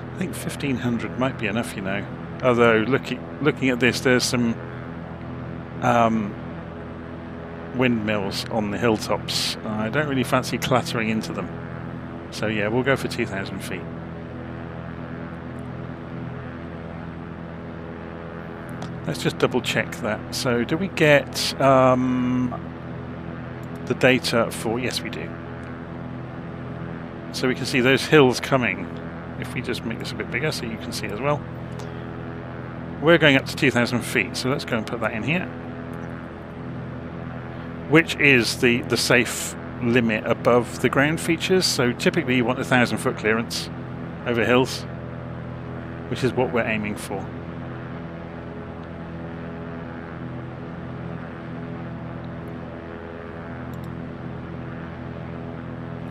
I think 1,500 might be enough, you know. Although looking at this, there's some windmills on the hilltops. I don't really fancy clattering into them. So yeah, we'll go for 2,000 feet. Let's just double check that. So do we get the data for... Yes, we do. So we can see those hills coming. If we just make this a bit bigger so you can see as well. We're going up to 2,000 feet, so let's go and put that in here. Which is the safe limit above the ground features. So typically you want 1,000 foot clearance over hills, which is what we're aiming for.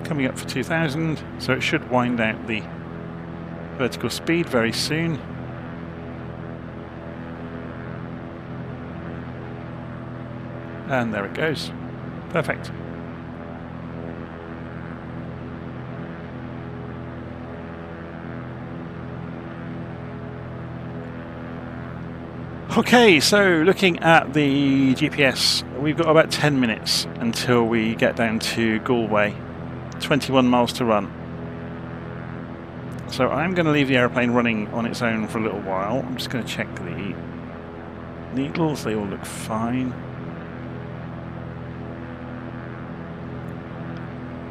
Coming up for 2,000, so it should wind out the vertical speed very soon. And there it goes. Perfect. Okay, so looking at the GPS, we've got about 10 minutes until we get down to Galway. 21 miles to run. So I'm going to leave the aeroplane running on its own for a little while. I'm just going to check the needles, they all look fine.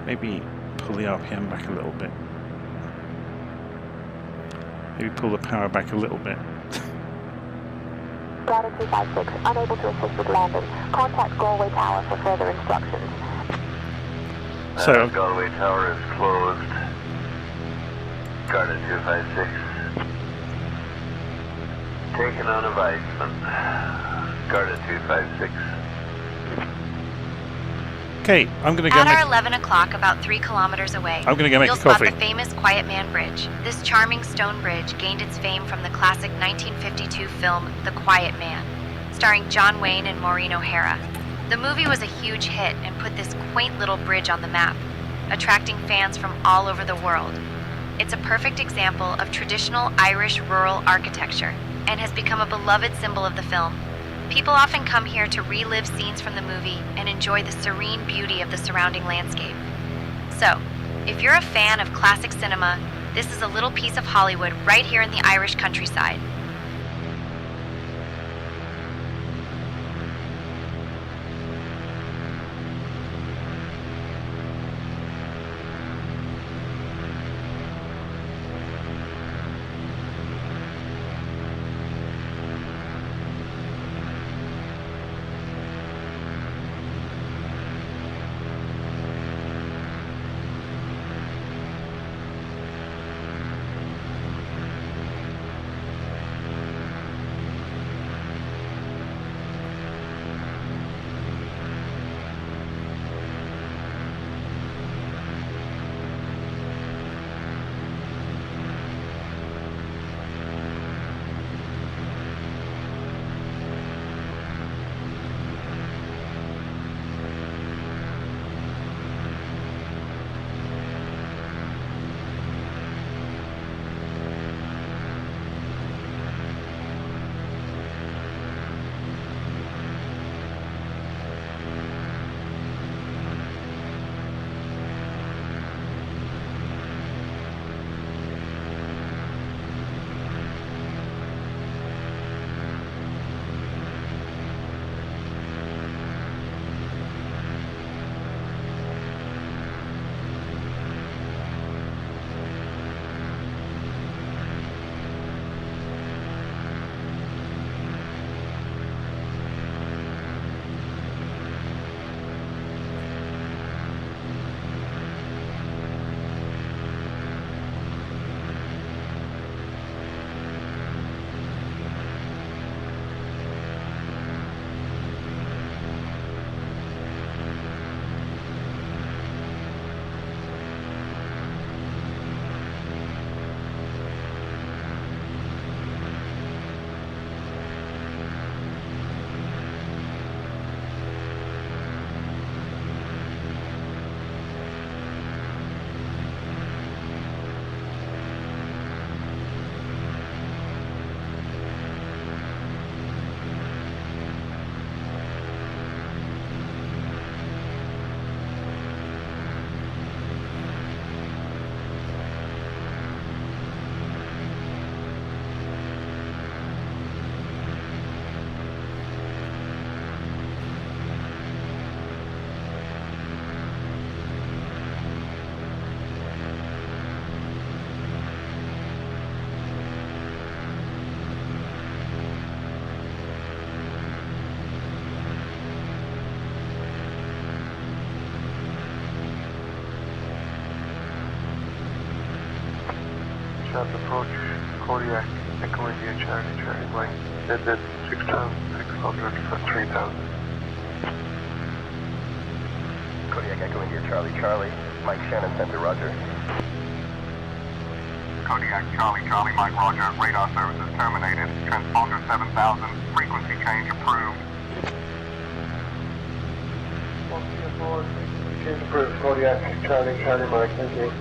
Maybe pull the RPM back a little bit. Maybe pull the power back a little bit. Data 256, unable to assist with landing. Contact Galway Tower for further instructions. So Galway Tower is closed. Garda 256. Taken on advisement. Garda 256. okay, I'm going to go At our 11 o'clock, about 3 kilometers away, I'm going to go make you'll a coffee. spot the famous Quiet Man Bridge. This charming stone bridge gained its fame from the classic 1952 film The Quiet Man, starring John Wayne and Maureen O'Hara. The movie was a huge hit and put this quaint little bridge on the map, attracting fans from all over the world. It's a perfect example of traditional Irish rural architecture and has become a beloved symbol of the film. People often come here to relive scenes from the movie and enjoy the serene beauty of the surrounding landscape. So, if you're a fan of classic cinema, this is a little piece of Hollywood right here in the Irish countryside. Approach Kodiak, Echo India, Charlie Mike, then 6,600 for 3,000. Kodiak, Echo India, Charlie, Mike Shannon Center, roger. Kodiak, Charlie, Mike, roger, radar services terminated, transponder 7,000, frequency change approved. Frequency change approved, Kodiak, Charlie, Mike, thank you.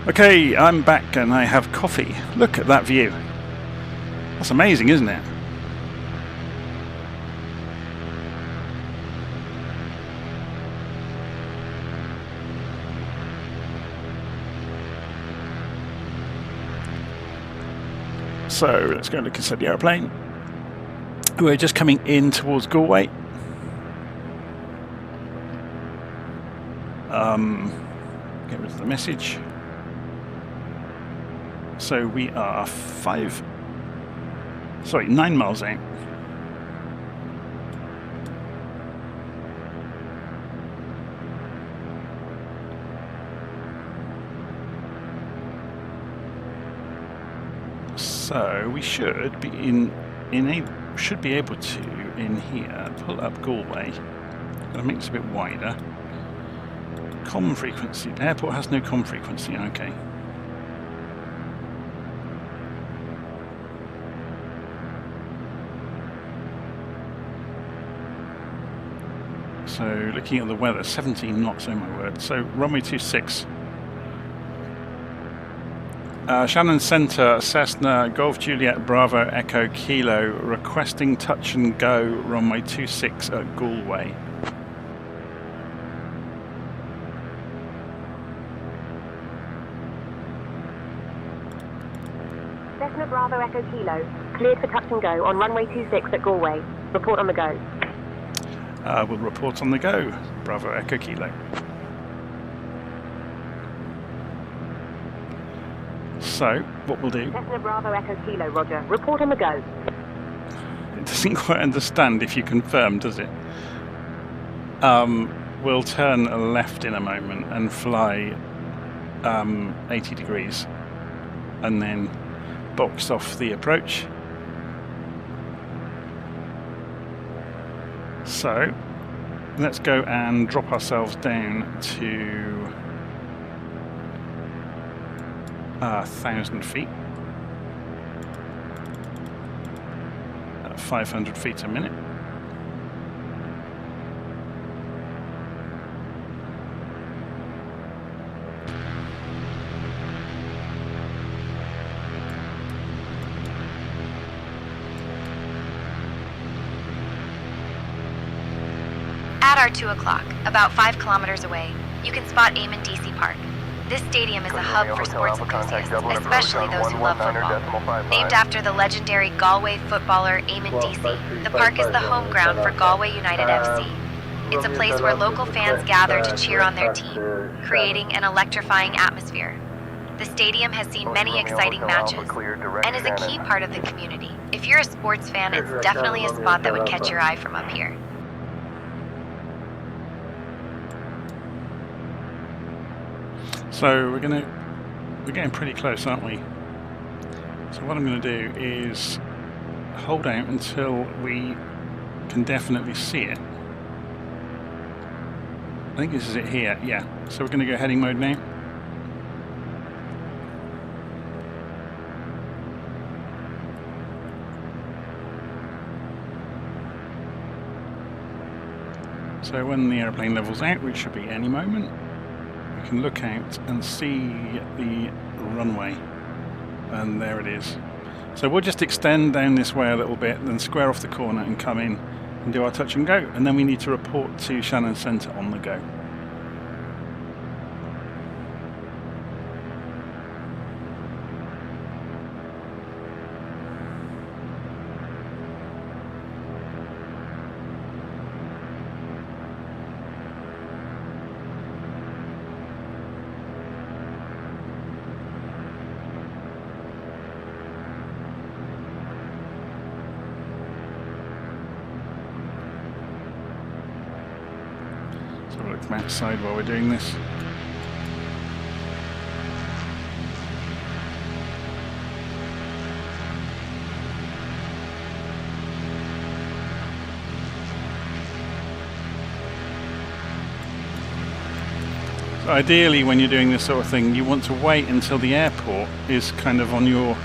Okay, I'm back and I have coffee. Look at that view. That's amazing, isn't it? So let's go and look inside the aeroplane. We're just coming in towards Galway. Get rid of the message. So we are 9 miles out. So we should be should be able to in here pull up Galway. Gonna make this a bit wider. Comm frequency. Airport has no comm frequency. Okay. So looking at the weather, 17 knots, oh my word. So runway 26. Shannon Center, Cessna, Golf Juliet, Bravo, Echo, Kilo, requesting touch and go, runway 26 at Galway. Cessna, Bravo, Echo, Kilo, cleared for touch and go on runway 26 at Galway. Report on the go. We'll report on the go, Bravo, Echo, Kilo. So, what we'll do... Cessna, Bravo, Echo, Kilo, roger. Report on the go. It doesn't quite understand if you confirm, does it? We'll turn left in a moment and fly 80 degrees. And then box off the approach. So, let's go and drop ourselves down to 1,000 feet at 500 feet a minute. At our 2 o'clock, about 5 kilometers away, you can spot Eamon DC Park. This stadium is a hub for sports enthusiasts, especially those who love football. Named after the legendary Galway footballer Eamon DC, the park is the home ground for Galway United FC. It's a place where local fans gather to cheer on their team, creating an electrifying atmosphere. The stadium has seen many exciting matches and is a key part of the community. If you're a sports fan, it's definitely a spot that would catch your eye from up here. So we're getting pretty close, aren't we? So what I'm going to do is hold out until we can definitely see it. I think this is it here, yeah. So we're going to go heading mode now. So when the airplane levels out, which should be any moment, we can look out and see the runway, and there it is. So we'll just extend down this way a little bit, then square off the corner and come in and do our touch and go, and then we need to report to Shannon Center on the go. Look map side while we're doing this. So ideally, when you're doing this sort of thing, you want to wait until the airport is kind of on your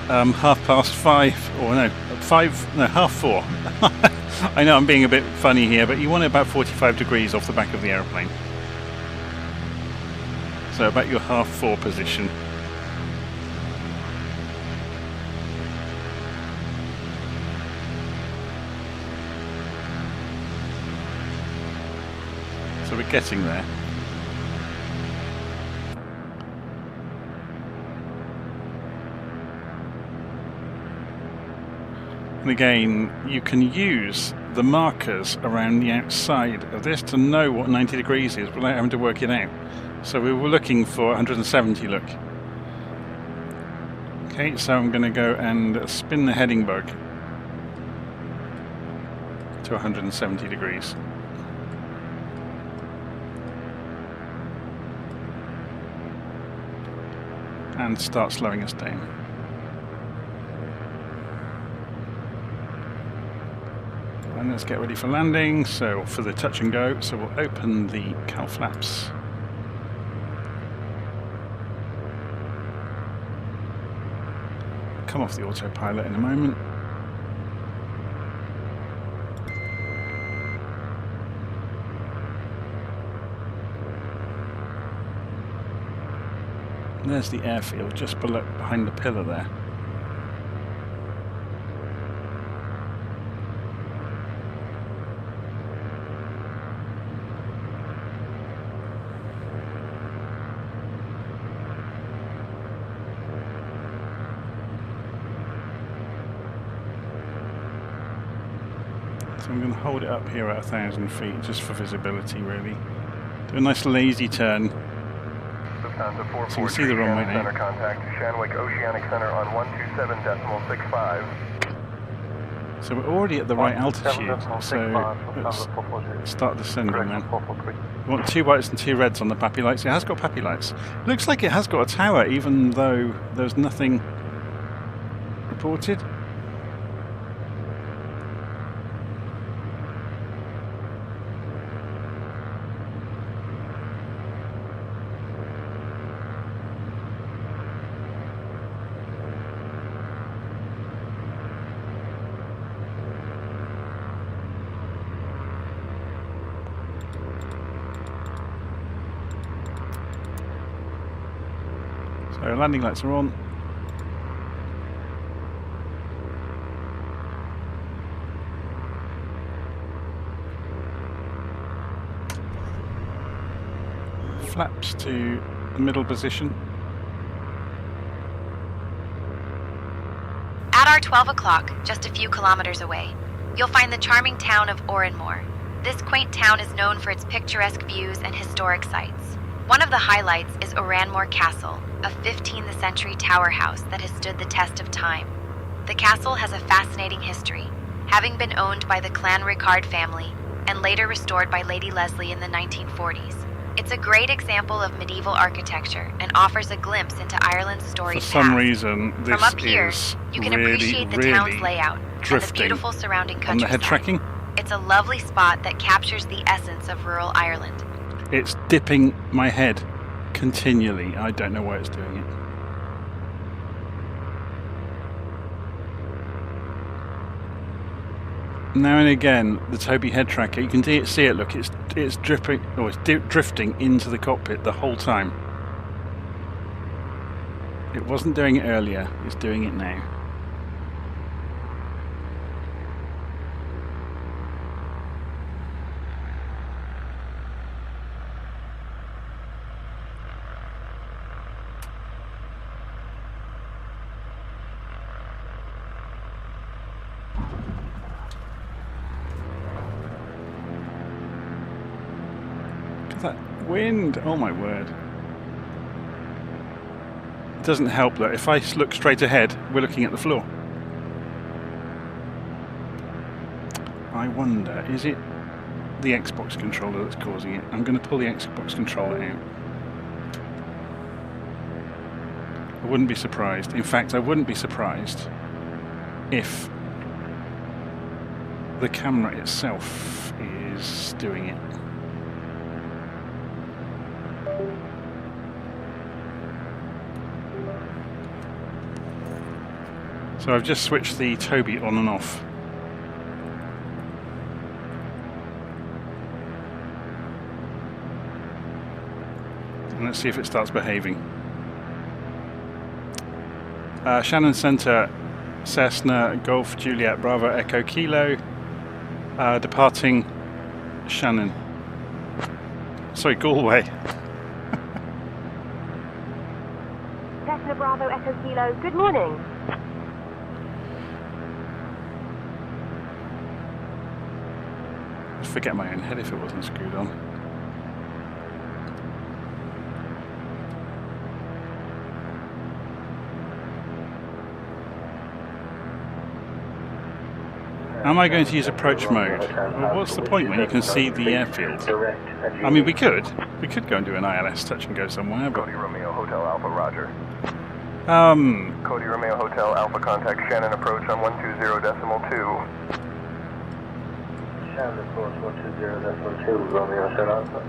5:30, or no, 4:30. I know I'm being a bit funny here, but you want it about 45 degrees off the back of the aeroplane. So about your 4:30 position. So we're getting there. And again, you can use the markers around the outside of this to know what 90 degrees is without having to work it out. So we were looking for 170, look. Okay, so I'm going to go and spin the heading bug to 170 degrees. And start slowing us down. And let's get ready for landing, so for the touch and go. So we'll open the cowl flaps. Come off the autopilot in a moment. And there's the airfield just behind the pillar there. So I'm going to hold it up here at 1,000 feet just for visibility, really. Do a nice lazy turn. So you can see the runway now. Center contact Shanwick Oceanic Center on 127.65. So we're already at the right altitude, so let's start descending then. We want 2 whites and 2 reds on the PAPI lights. It has got PAPI lights. Looks like it has got a tower, even though there's nothing reported. So landing lights are on. Flaps to the middle position. At our 12 o'clock, just a few kilometers away, you'll find the charming town of Moher. This quaint town is known for its picturesque views and historic sites. One of the highlights is Aran Castle, a 15th century tower house that has stood the test of time. The castle has a fascinating history, having been owned by the Clan Ricard family and later restored by Lady Leslie in the 1940s. It's a great example of medieval architecture and offers a glimpse into Ireland's storied past. For some reason, this From up here, is you can really, appreciate the really town's layout and the beautiful surrounding on the countryside. head tracking. It's a lovely spot that captures the essence of rural Ireland. It's dipping my head continually. I don't know why it's doing it. Now and again, the Tobii head tracker, you can see it. Look, it's dripping, or it's drifting into the cockpit the whole time. It wasn't doing it earlier. It's doing it now. That wind, oh my word. It doesn't help that if I look straight ahead, we're looking at the floor. I wonder, is it the Xbox controller that's causing it? I'm going to pull the Xbox controller out. I wouldn't be surprised. In fact, I wouldn't be surprised if the camera itself is doing it. So I've just switched the Tobii on and off. And let's see if it starts behaving. Shannon Center, Cessna, Golf, Juliet, Bravo, Echo, Kilo. Departing Shannon. Sorry, Galway. Cessna, Bravo, Echo, Kilo. Good morning. I'd forget my own head if it wasn't screwed on. Am I going to use approach mode? Well, what's the point when you can see the airfield? I mean, we could go and do an ILS touch and go somewhere, but... Cody Romeo Hotel Alpha, Roger. Cody Romeo Hotel Alpha, contact Shannon approach on 120.2. Shannon approach 120.2, Romeo, Sir Alpha.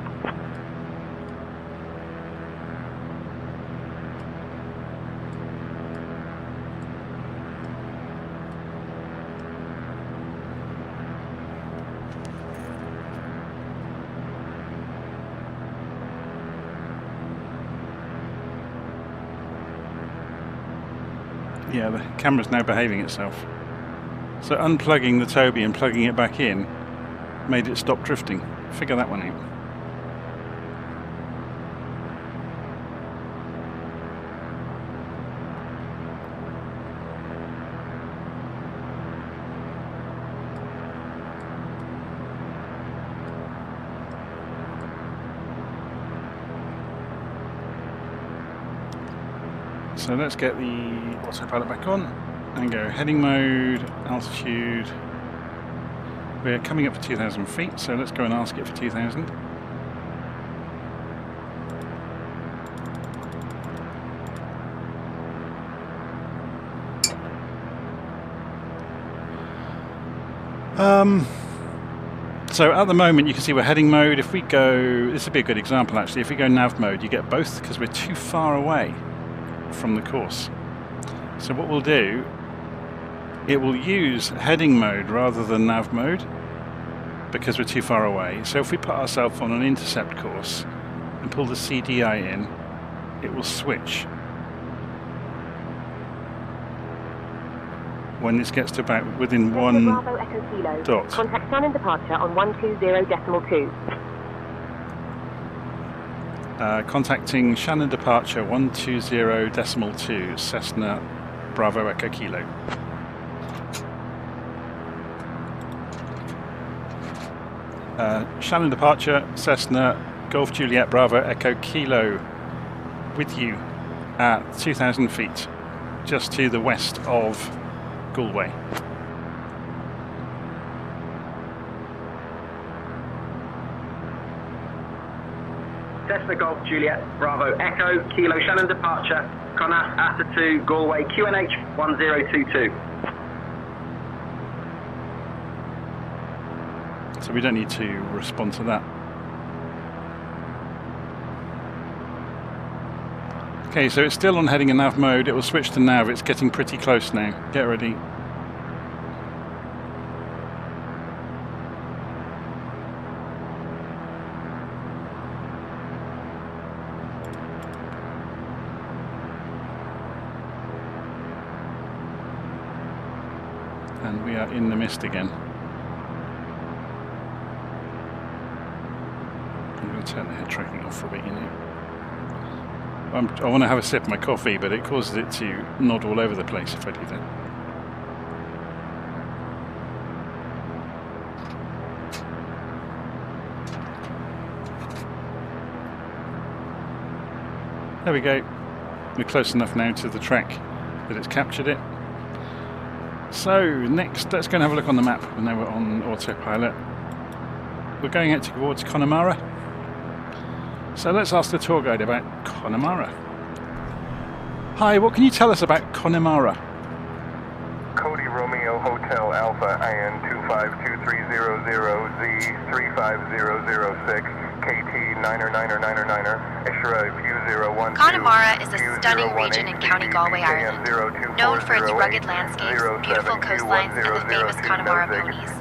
Yeah, the camera's now behaving itself. So unplugging the Tobii and plugging it back in made it stop drifting. Figure that one out. So let's get the autopilot back on and go heading mode, altitude. We're coming up for 2,000 feet, so let's go and ask it for 2,000. So at the moment you can see we're heading mode. If we go, this would be a good example actually, if we go nav mode you get both because we're too far away from the course. So what we'll do, it will use heading mode rather than nav mode because we're too far away. So if we put ourselves on an intercept course and pull the CDI in, it will switch when this gets to about within one Bravo Echo Kilo. dot. Contact Shannon departure on 120.2. Contacting Shannon departure 120.2 Cessna Bravo Echo Kilo. Shannon departure Cessna Golf Juliet Bravo Echo Kilo with you at 2,000 feet just to the west of Galway. Cessna Golf Juliet Bravo Echo Kilo Shannon departure Connacht Attitude Galway QNH 1022. So we don't need to respond to that. Okay, so it's still on heading in nav mode. It will switch to nav. It's getting pretty close now. Get ready. And we are in the mist again. I'm going to turn the head tracking off for a bit, you know. I want to have a sip of my coffee, but it causes it to nod all over the place if I do that. There we go. We're close enough now to the track that it's captured it. So next, let's go and have a look on the map. Now we're on autopilot. We're going out towards Connemara. So let's ask the tour guide about Connemara. Hi, what can you tell us about Connemara? Cody Romeo Hotel Alpha IN 252300Z35006 KT 9er Ishra View 01. Connemara is a stunning region in County Galway, Ireland, known for its rugged landscapes, beautiful coastlines, and the famous Connemara ponies.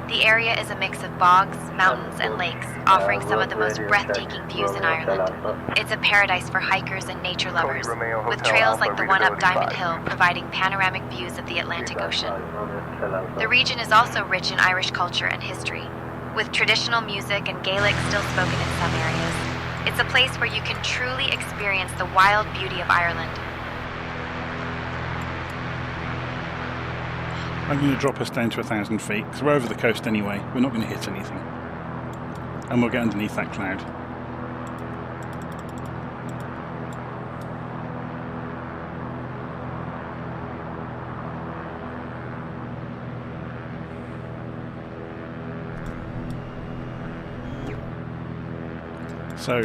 The area is a mix of bogs, mountains, and lakes, offering some of the most breathtaking views in Ireland. It's a paradise for hikers and nature lovers, with trails like the one up Diamond Hill providing panoramic views of the Atlantic Ocean. The region is also rich in Irish culture and history, with traditional music and Gaelic still spoken in some areas. It's a place where you can truly experience the wild beauty of Ireland. I'm going to drop us down to 1,000 feet, because we're over the coast anyway. We're not going to hit anything. And we'll get underneath that cloud. So,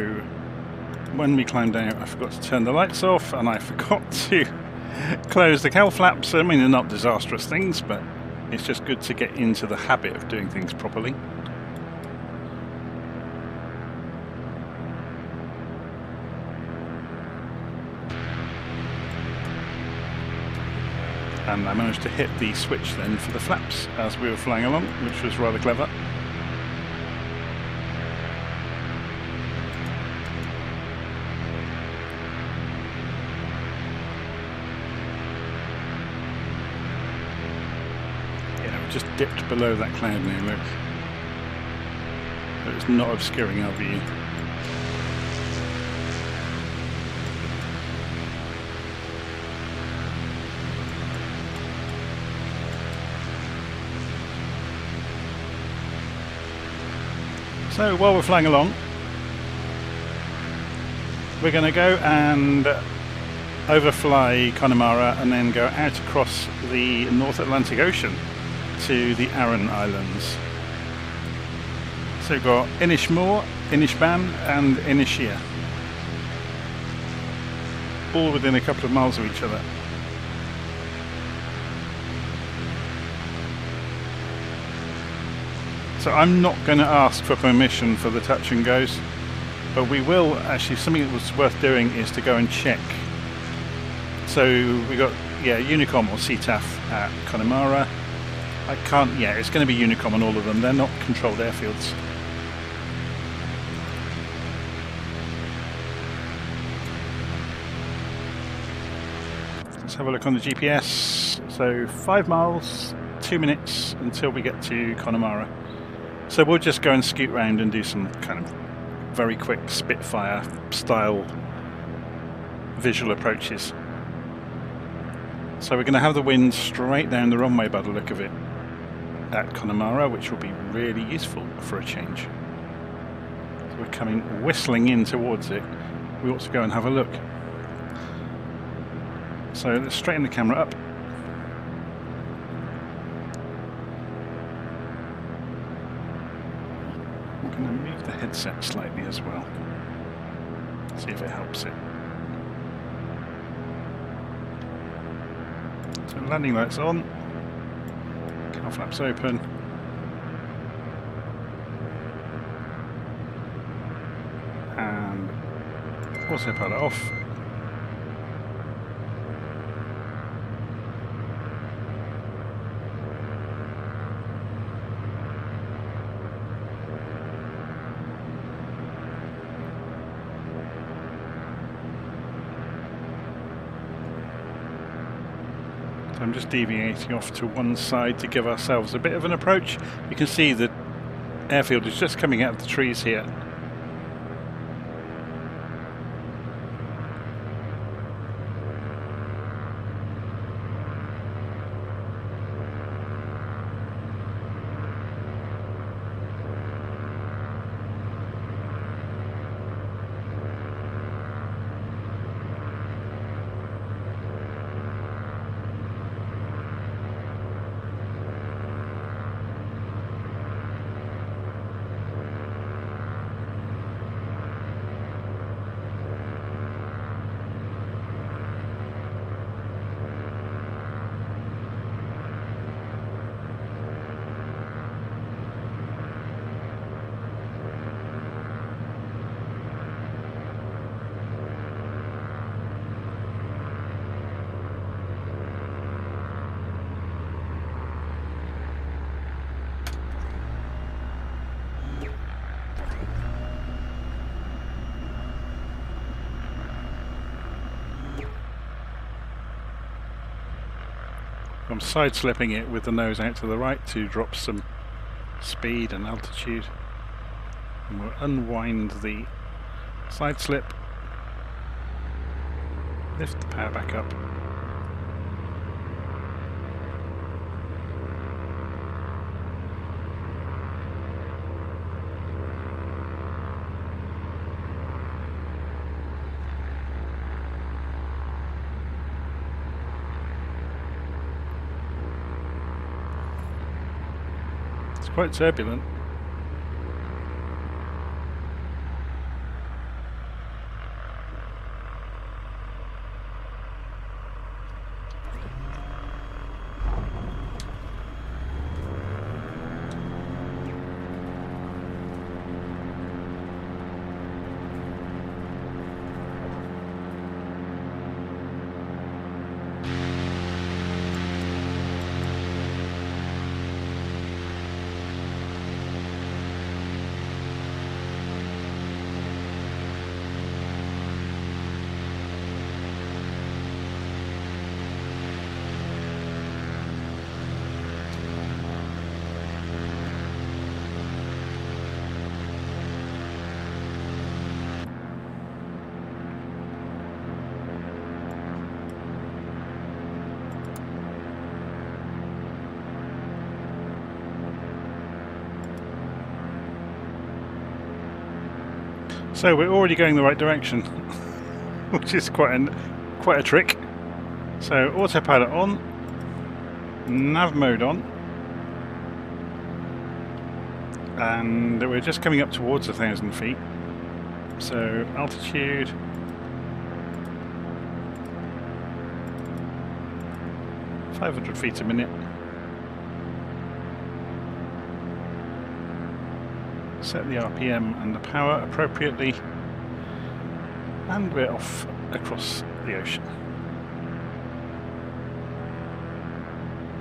when we climbed out, I forgot to turn the lights off, and I forgot to close the cowl flaps. I mean, they're not disastrous things, but It's just good to get into the habit of doing things properly. And I managed to hit the switch then for the flaps as we were flying along, which was rather clever. Yeah, we just dipped below that cloud now, look. But it's not obscuring our view. So while we're flying along, we're going to go and overfly Connemara and then go out across the North Atlantic Ocean to the Aran Islands. So we've got Inishmore, Inishban and Inishia, all within a couple of miles of each other. So I'm not going to ask for permission for the touch and goes, but we will actually, something that was worth doing is to go and check. So we got, yeah, Unicom or CTAF at Connemara. I can't, yeah, it's going to be Unicom on all of them. They're not controlled airfields. Let's have a look on the GPS. So 5 miles, 2 minutes until we get to Connemara. So we'll just go and scoot round and do some kind of very quick Spitfire style visual approaches. So we're going to have the wind straight down the runway by the look of it at Connemara, which will be really useful for a change. So we're coming whistling in towards it. We ought to go and have a look. So let's straighten the camera up. I'm going to move the headset slightly as well. See if it helps it. So landing lights on. Car flaps open. And autopilot off. I'm just deviating off to one side to give ourselves a bit of an approach. You can see the airfield is just coming out of the trees here. I'm side slipping it with the nose out to the right to drop some speed and altitude, and we'll unwind the side slip, lift the power back up. Quite turbulent. So we're already going the right direction, which is quite a trick. So autopilot on, nav mode on, and we're just coming up towards 1,000 feet. So altitude, (500 feet a minute). Set the RPM and the power appropriately, and we're off across the ocean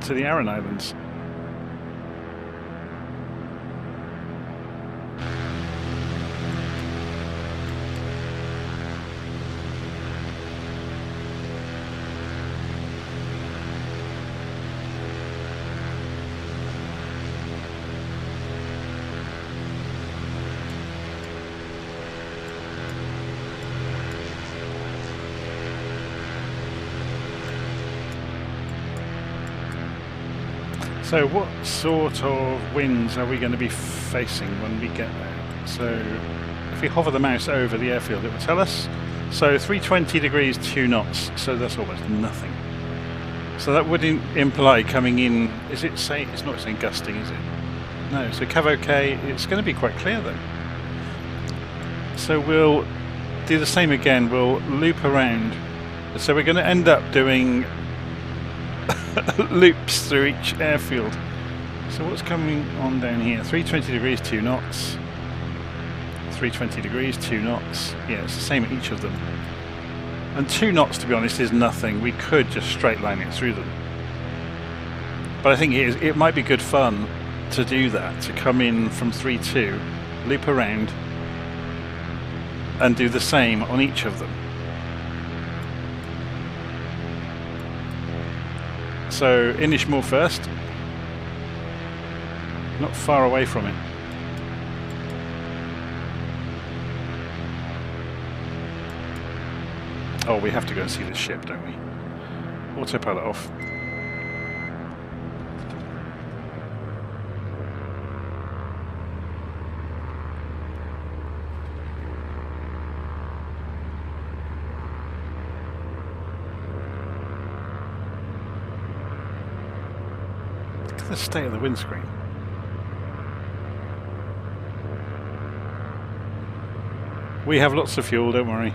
to the Aran Islands. So what sort of winds are we going to be facing when we get there? So if we hover the mouse over the airfield, it will tell us. So 320 degrees, 2 knots, so that's almost nothing. So that would imply coming in, is it saying, it's not saying gusting, is it? No, so Cav OK, it's going to be quite clear then. So we'll do the same again, we'll loop around. So we're going to end up doing loops through each airfield. So what's coming on down here? 320 degrees, 2 knots. 320 degrees, 2 knots. Yeah, it's the same at each of them. And 2 knots, to be honest, is nothing. We could just straight line it through them. But I think it might be good fun to do that, to come in from 3.2, loop around, and do the same on each of them. So Inishmore first, not far away from it. Oh, we have to go and see this ship, don't we? Autopilot off. The state of the windscreen. We have lots of fuel, don't worry.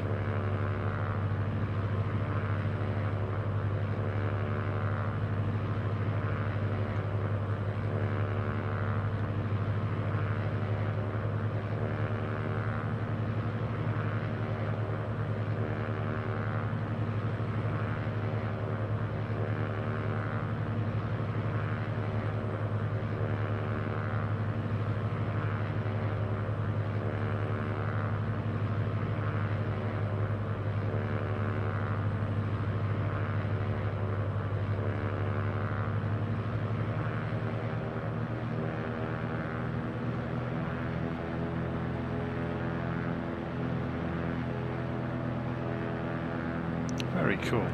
Very cool.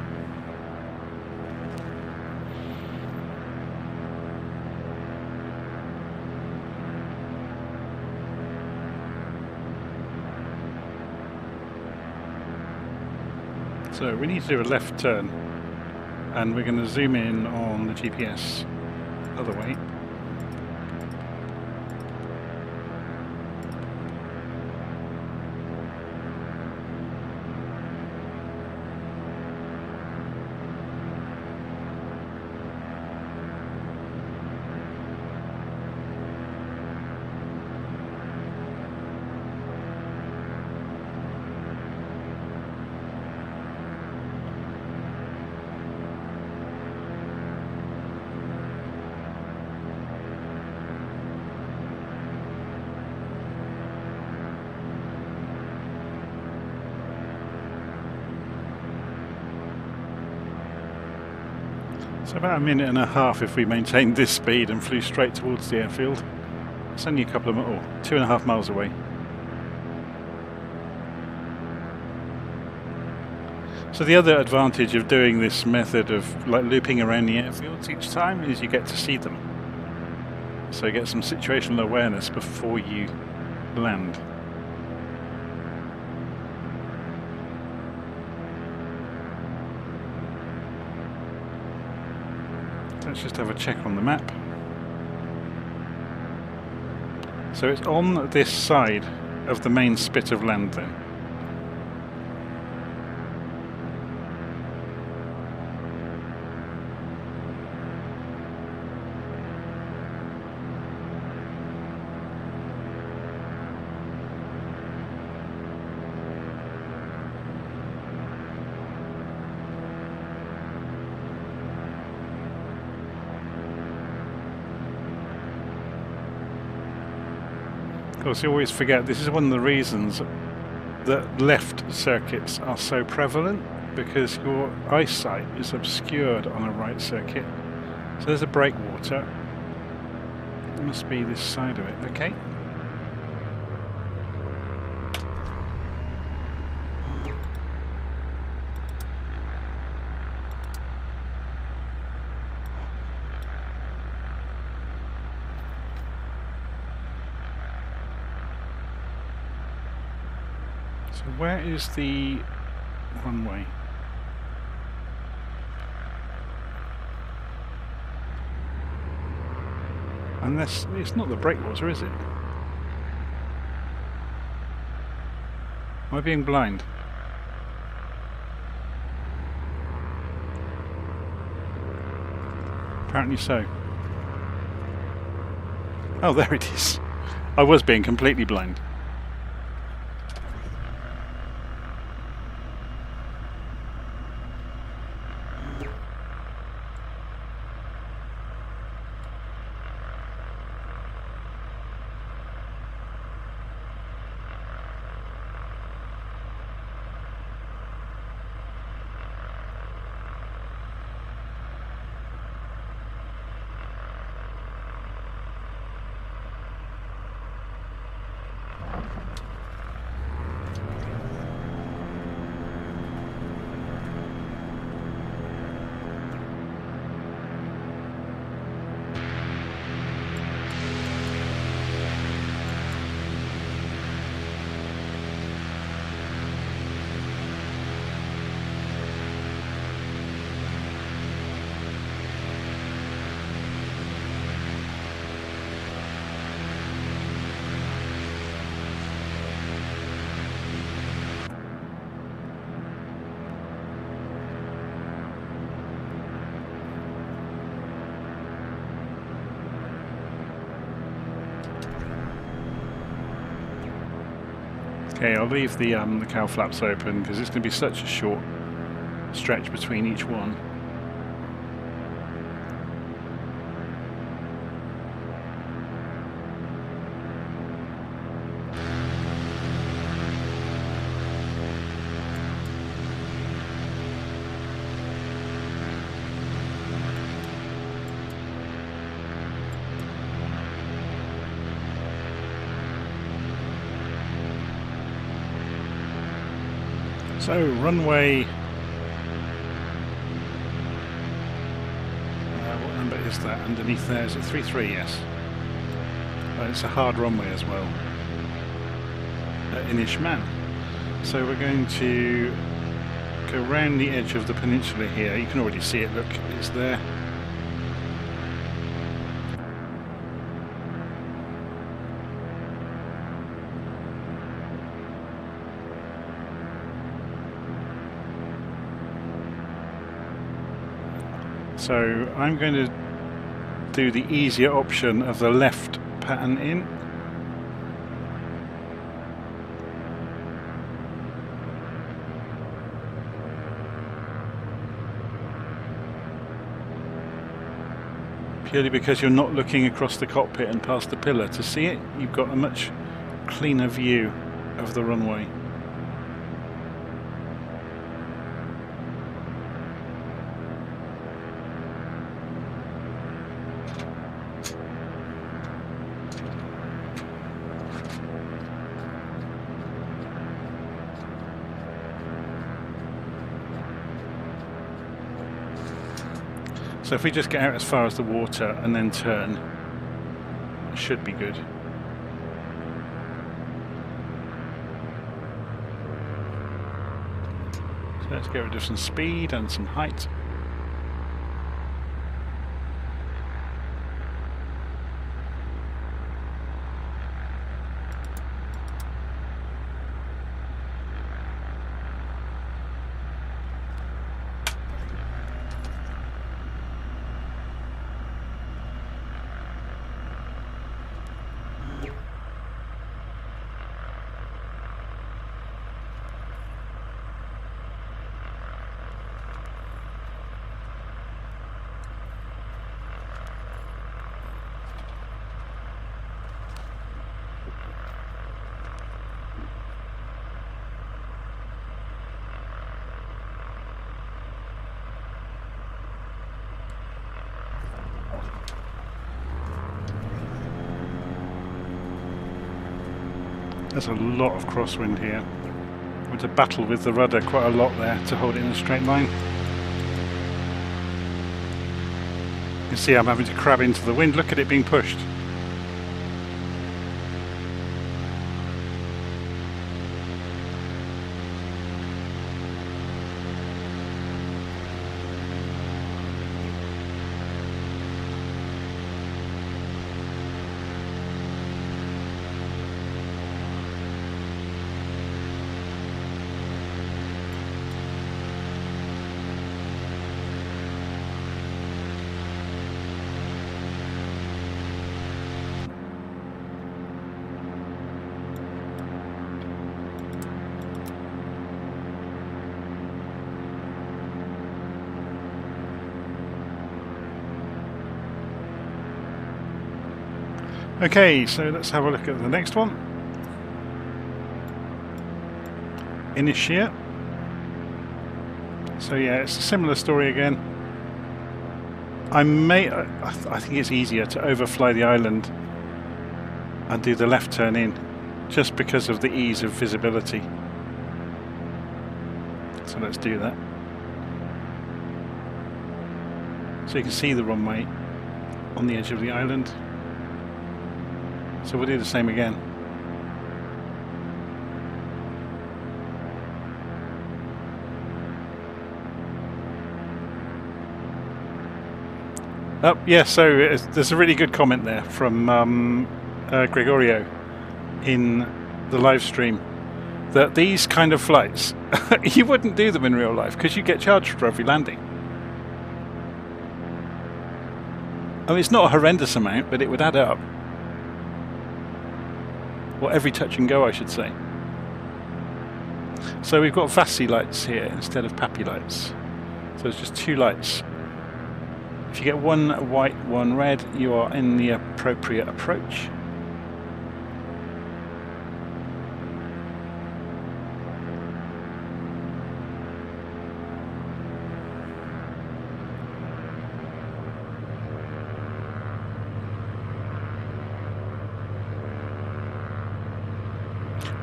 So we need to do a left turn, and we're going to zoom in on the GPS other way. So about a minute and a half if we maintained this speed and flew straight towards the airfield. It's only a couple of, 2.5 miles away. So the other advantage of doing this method of like looping around the airfields each time is you get to see them. So you get some situational awareness before you land. Let's just have a check on the map. So it's on this side of the main spit of land then. Of course, you always forget this is one of the reasons that left circuits are so prevalent, because your eyesight is obscured on a right circuit. So there's a breakwater. It must be this side of it, okay? So where is the runway? Unless it's not the breakwater, is it? Am I being blind? Apparently so. Oh, there it is. I was being completely blind. Okay, I'll leave the cowl flaps open because it's going to be such a short stretch between each one. So, runway, what number is that underneath there? Is it 33? Yes. It's a hard runway as well. In Ishman. So we're going to go round the edge of the peninsula here. You can already see it, look, it's there. So I'm going to do the easier option of the left pattern in. Purely because you're not looking across the cockpit and past the pillar to see it, you've got a much cleaner view of the runway. So if we just get out as far as the water and then turn, it should be good. So let's get rid of some speed and some height. There's a lot of crosswind here. We had to battle with the rudder quite a lot there to hold it in a straight line. You can see I'm having to crab into the wind. Look at it being pushed. Okay, so let's have a look at the next one. Inishia. So yeah, it's a similar story again. I think it's easier to overfly the island and do the left turn in, just because of the ease of visibility. So let's do that. So you can see the runway on the edge of the island. So we'll do the same again. Yeah, so there's a really good comment there from Gregorio in the live stream that these kind of flights, you wouldn't do them in real life because you get charged for every landing. I mean, it's not a horrendous amount, but it would add up. Or every touch and go, I should say. So we've got VASI lights here instead of PAPI lights. So it's just two lights. If you get one white, one red, you are in the appropriate approach.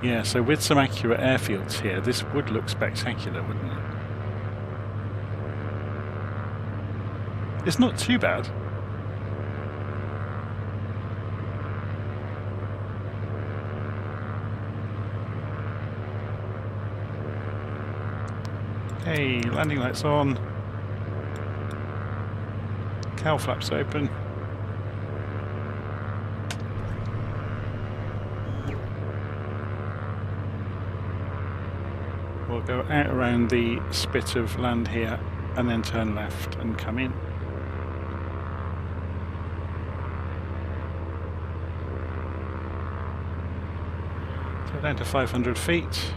Yeah, so with some accurate airfields here, this would look spectacular, wouldn't it? It's not too bad. Okay, landing lights on. Cowl flaps open. We'll go out around the spit of land here and then turn left and come in. So down to 500 feet.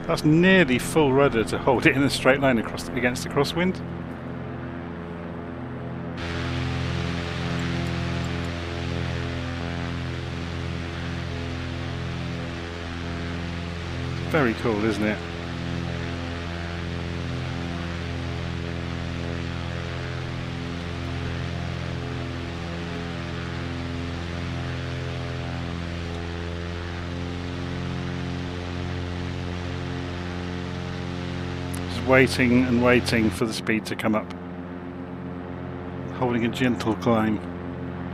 That's nearly full rudder to hold it in a straight line across against the crosswind. Very cool, isn't it? Waiting and waiting for the speed to come up, holding a gentle climb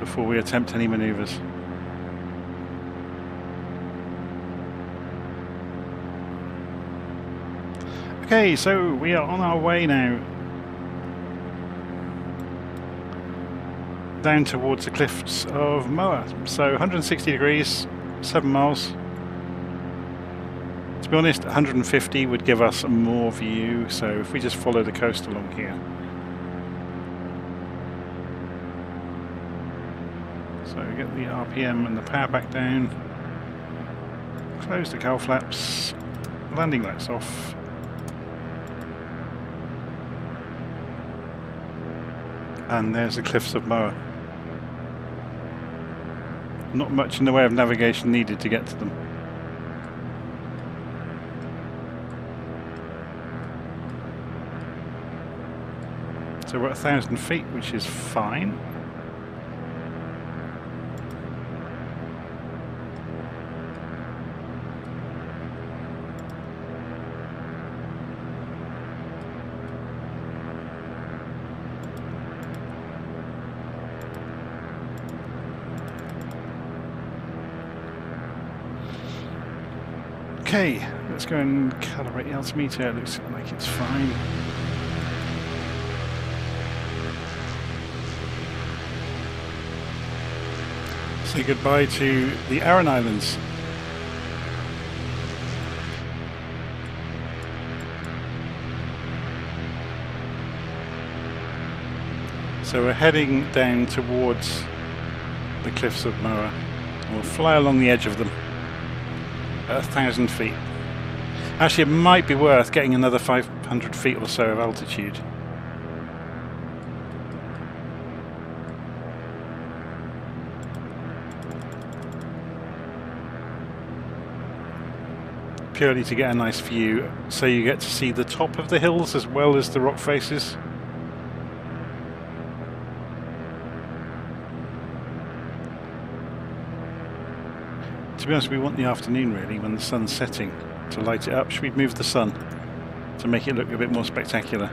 before we attempt any maneuvers. Okay, so we are on our way now. down towards the cliffs of Moher. So 160 degrees, 7 miles. To be honest, 150 would give us more view, so if we just follow the coast along here. So we get the RPM and the power back down. Close the cowl flaps. Landing lights off. And there's the cliffs of Moher. Not much in the way of navigation needed to get to them. So we're at 1,000 feet, which is fine. Okay, let's go and calibrate the altimeter. It looks like it's fine. Say goodbye to the Aran Islands. So we're heading down towards the cliffs of Moher. We'll fly along the edge of them at 1,000 feet. Actually, it might be worth getting another 500 feet or so of altitude. Purely to get a nice view, so you get to see the top of the hills as well as the rock faces. To be honest, we want the afternoon really, when the sun's setting, to light it up. Should we move the sun to make it look a bit more spectacular?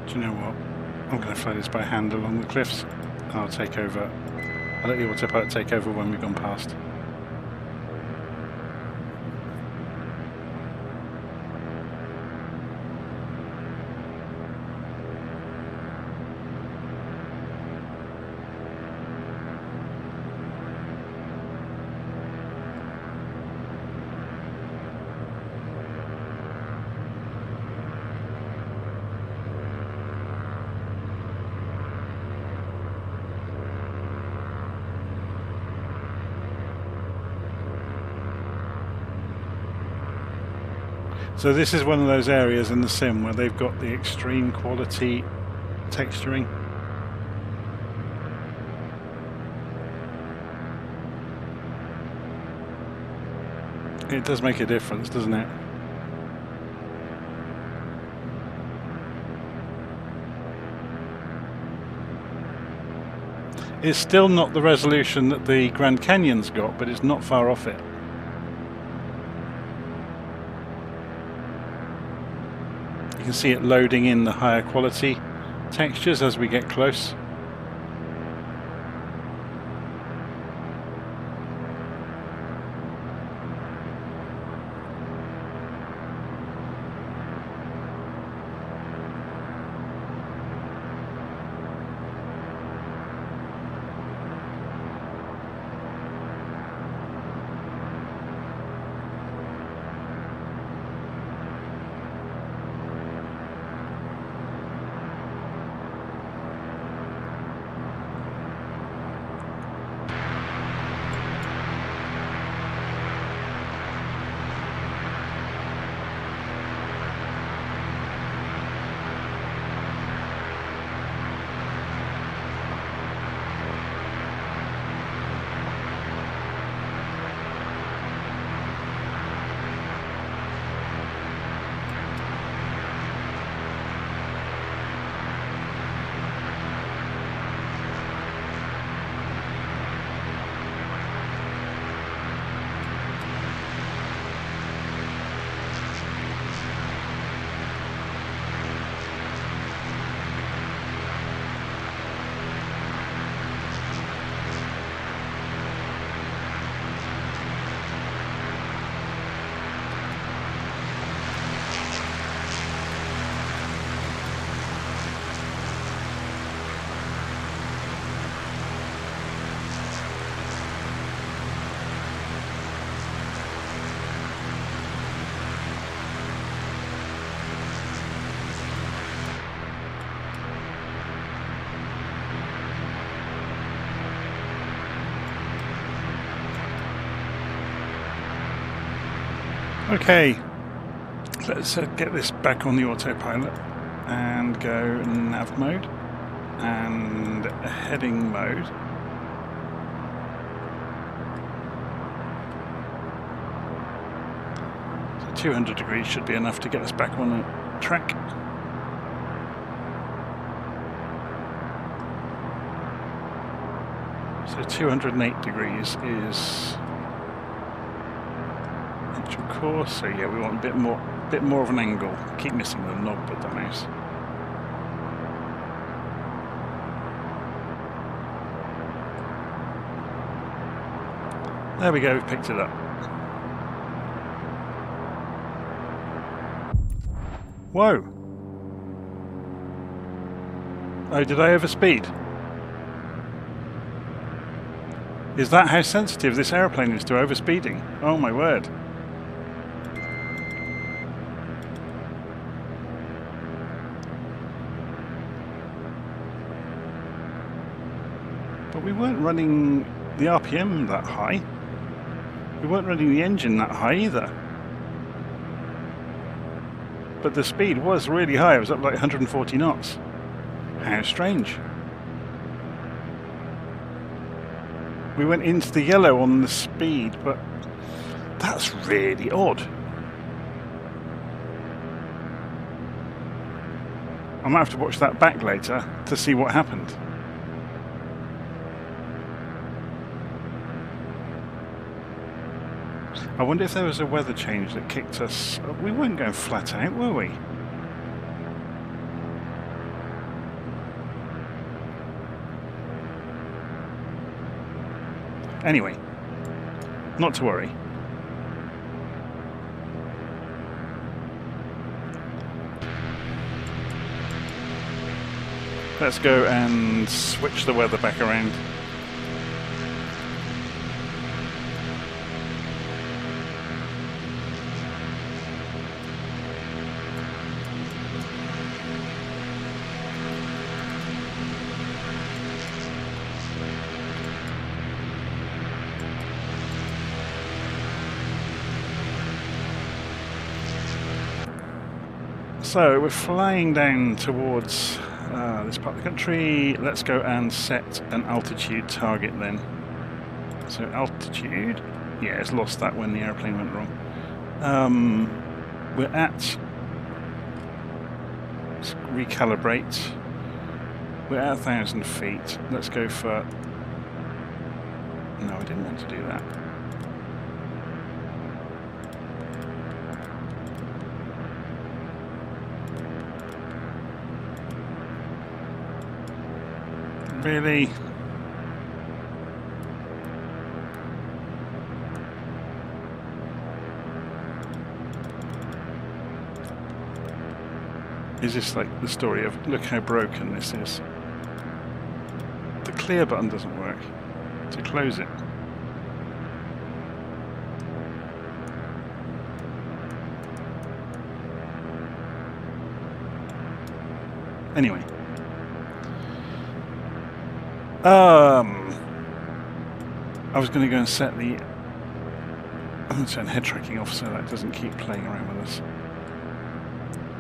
Do you know what? I'm going to fly this by hand along the cliffs. I'll take over. I'll let the autopilot take over when we've gone past. So this is one of those areas in the sim where they've got the extreme quality texturing. It does make a difference, doesn't it? It's still not the resolution that the Grand Canyon's got, but it's not far off it. You can see it loading in the higher quality textures as we get close. Okay, let's get this back on the autopilot and go nav mode and heading mode. So 200 degrees should be enough to get us back on the track. So 208 degrees is actual course. So yeah, we want a bit more of an angle. Keep missing the knob with the mouse. There we go. We've picked it up. Whoa! Oh, did I overspeed? Is that how sensitive this airplane is to overspeeding? Oh my word. But we weren't running the RPM that high. We weren't running the engine that high either. But the speed was really high. It was up like 140 knots. How strange. We went into the yellow on the speed, but that's really odd. I might have to watch that back later to see what happened. I wonder if there was a weather change that kicked us. We weren't going flat out, were we? Anyway, not to worry. Let's go and switch the weather back around. So we're flying down towards this part of the country. Let's go and set an altitude target then. So altitude, yeah, it's lost that when the airplane went wrong. We're at, let's recalibrate. We're at 1,000 feet. Let's go for, no, I didn't want to do that. Really? Is this like the story of look how broken this is? The clear button doesn't work to close it. Anyway. I was going to go and set the... I'm going to turn head tracking off so that doesn't keep playing around with us.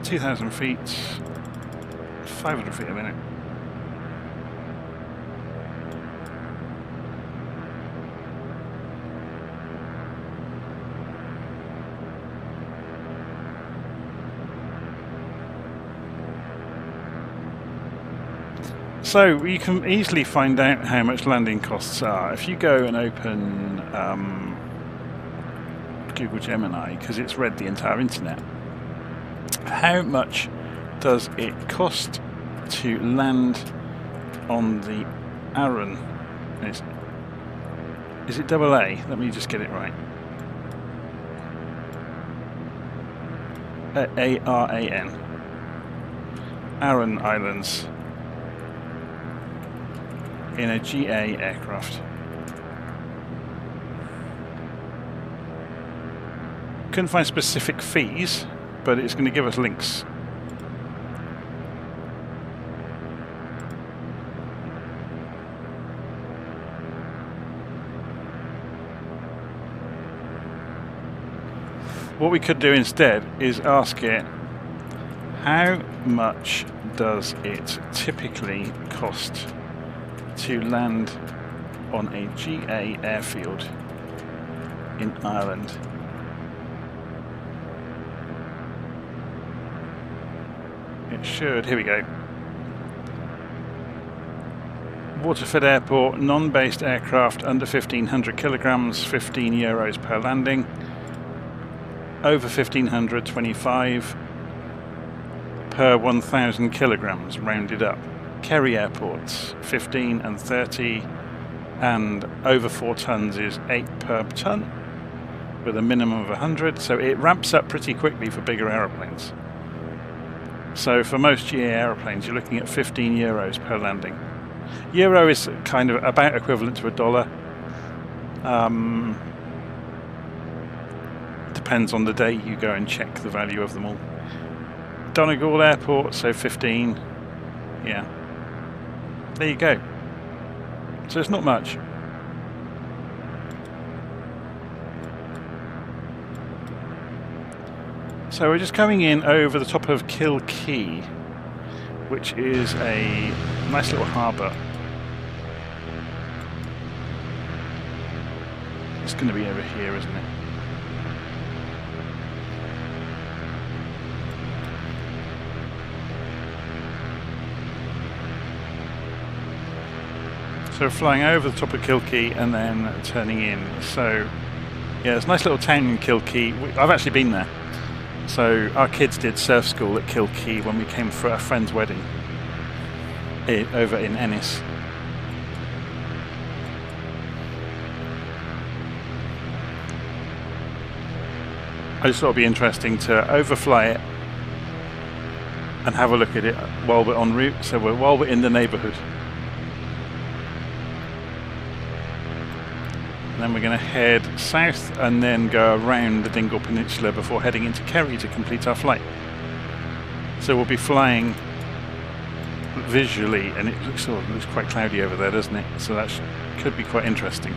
2,000 feet, 500 feet a minute. So you can easily find out how much landing costs are if you go and open Google Gemini, because it's read the entire internet. How much does it cost to land on the Aran? Is it double A? Let me just get it right. A-R-A-N. Aran Islands. In a GA aircraft. Couldn't find specific fees, but it's going to give us links. What we could do instead is ask it, how much does it typically cost to land on a GA airfield in Ireland? It should, here we go. Waterford Airport, non-based aircraft under 1500 kilograms, €15 per landing. Over 1500, 25 per 1000 kilograms, rounded up. Kerry Airports, 15 and 30, and over 4 tons is 8 per ton, with a minimum of 100, so it ramps up pretty quickly for bigger aeroplanes. So for most GA aeroplanes, you're looking at €15 per landing. Euro is kind of about equivalent to $1. Depends on the day you go and check the value of them all. Donegal Airport, so 15. Yeah. There you go. So it's not much. So we're just coming in over the top of Kilkee, which is a nice little harbour. It's going to be over here, isn't it? So we're flying over the top of Kilkee and then turning in. So yeah, it's a nice little town in Kilkee. I've actually been there. So our kids did surf school at Kilkee when we came for a friend's wedding over in Ennis. I just thought it'd be interesting to overfly it and have a look at it while we're en route, so while we're in the neighbourhood. And then we're going to head south and then go around the Dingle Peninsula before heading into Kerry to complete our flight. So we'll be flying visually, and it looks quite cloudy over there, doesn't it? So that could be quite interesting.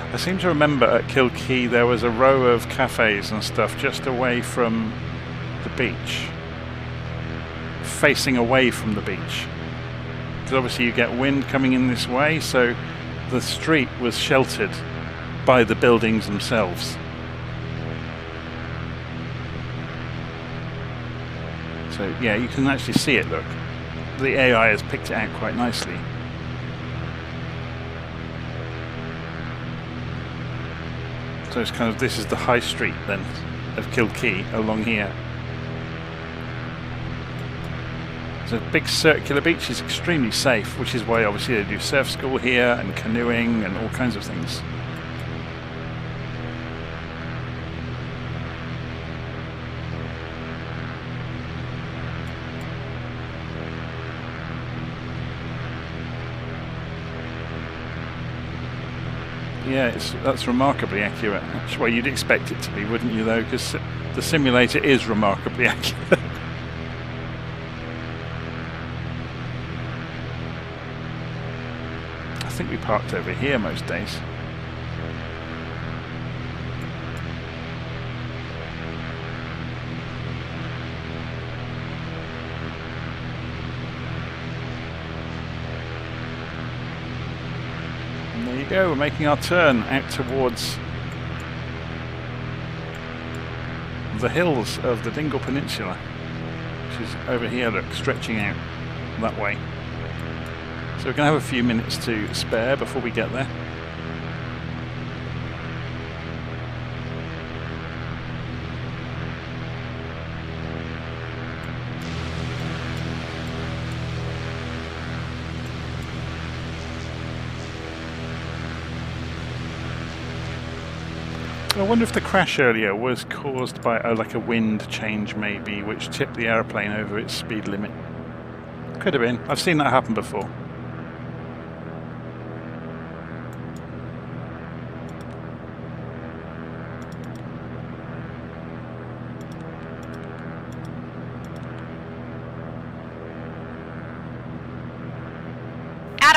I seem to remember at Kilkee there was a row of cafes and stuff just away from the beach, facing away from the beach, because obviously you get wind coming in this way, so the street was sheltered by the buildings themselves. So yeah, you can actually see it, look. The AI has picked it out quite nicely. So it's kind of, this is the high street then of Kilkee along here. It's a big circular beach, it's extremely safe, which is why obviously they do surf school here and canoeing and all kinds of things. Yeah, that's remarkably accurate. That's why you'd expect it to be, wouldn't you, though? Because the simulator is remarkably accurate. I think we parked over here most days. There you go, we're making our turn out towards the hills of the Dingle Peninsula, which is over here, look, stretching out that way. So we're going to have a few minutes to spare before we get there. I wonder if the crash earlier was caused by like a wind change maybe, which tipped the aeroplane over its speed limit. Could have been. I've seen that happen before.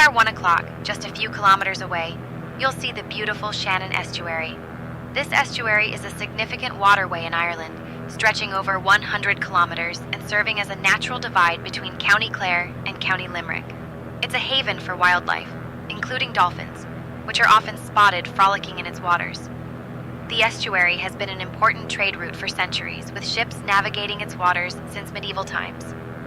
are 1 o'clock, just a few kilometers away, you'll see the beautiful Shannon Estuary. This estuary is a significant waterway in Ireland, stretching over 100 kilometers and serving as a natural divide between County Clare and County Limerick. It's a haven for wildlife, including dolphins, which are often spotted frolicking in its waters. The estuary has been an important trade route for centuries, with ships navigating its waters since medieval times.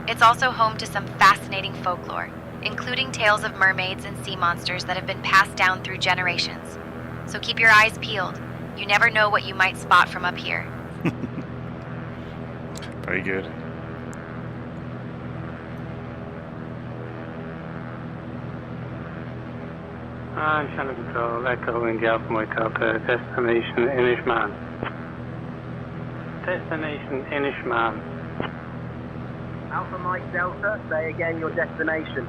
It's also home to some fascinating folklore, including tales of mermaids and sea monsters that have been passed down through generations. So keep your eyes peeled. You never know what you might spot from up here. Very good. Channel Control, Echo India Alpha Mike Alpha, destination Inishman. Destination Inishman. Alpha Mike Delta, say again your destination.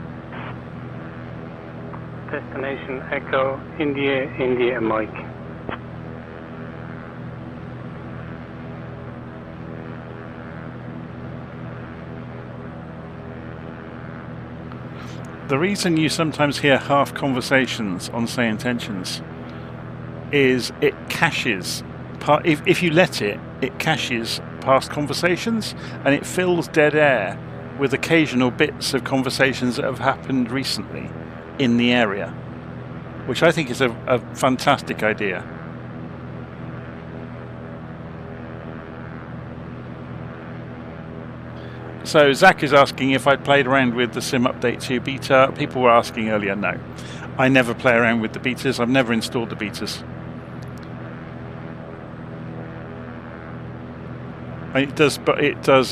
Destination Echo India India Mike. The reason you sometimes hear half conversations on Say Intentions is it caches. If you let it, it caches past conversations and it fills dead air with occasional bits of conversations that have happened recently in the area, which I think is a fantastic idea. So Zach is asking if I'd played around with the Sim Update 2 beta. People were asking earlier. No, I never play around with the betas. I've never installed the betas. It does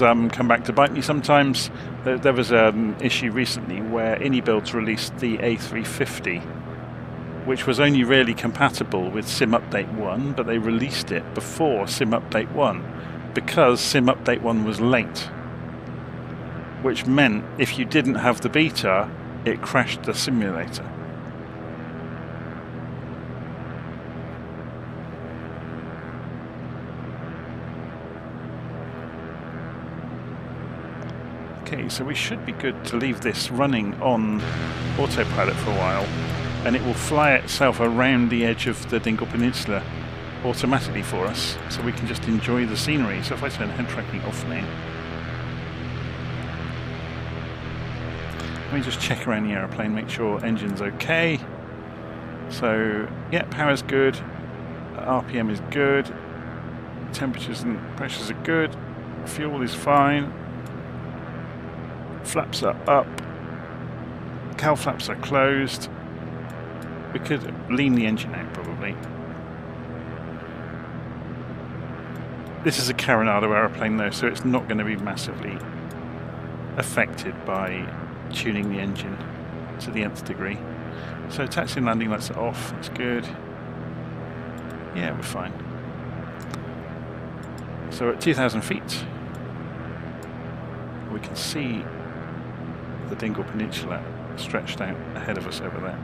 come back to bite me sometimes. There was an issue recently where InnyBuilds released the A350, which was only really compatible with Sim Update 1, but they released it before Sim Update 1 because Sim Update 1 was late. Which meant if you didn't have the beta, it crashed the simulator. Okay, so we should be good to leave this running on autopilot for a while, and it will fly itself around the edge of the Dingle Peninsula automatically for us, so we can just enjoy the scenery. So if I turn head tracking off now, let me just check around the aeroplane, make sure engine's okay. So, yeah, power's good, RPM is good, temperatures and pressures are good, fuel is fine, flaps are up, cowl flaps are closed. We could lean the engine out probably. This is a Carenado aeroplane though, so it's not going to be massively affected by tuning the engine to the nth degree. So taxi and landing lights are off, that's good. Yeah, we're fine. So we're at 2,000 feet. We can see the Dingle Peninsula stretched out ahead of us over there.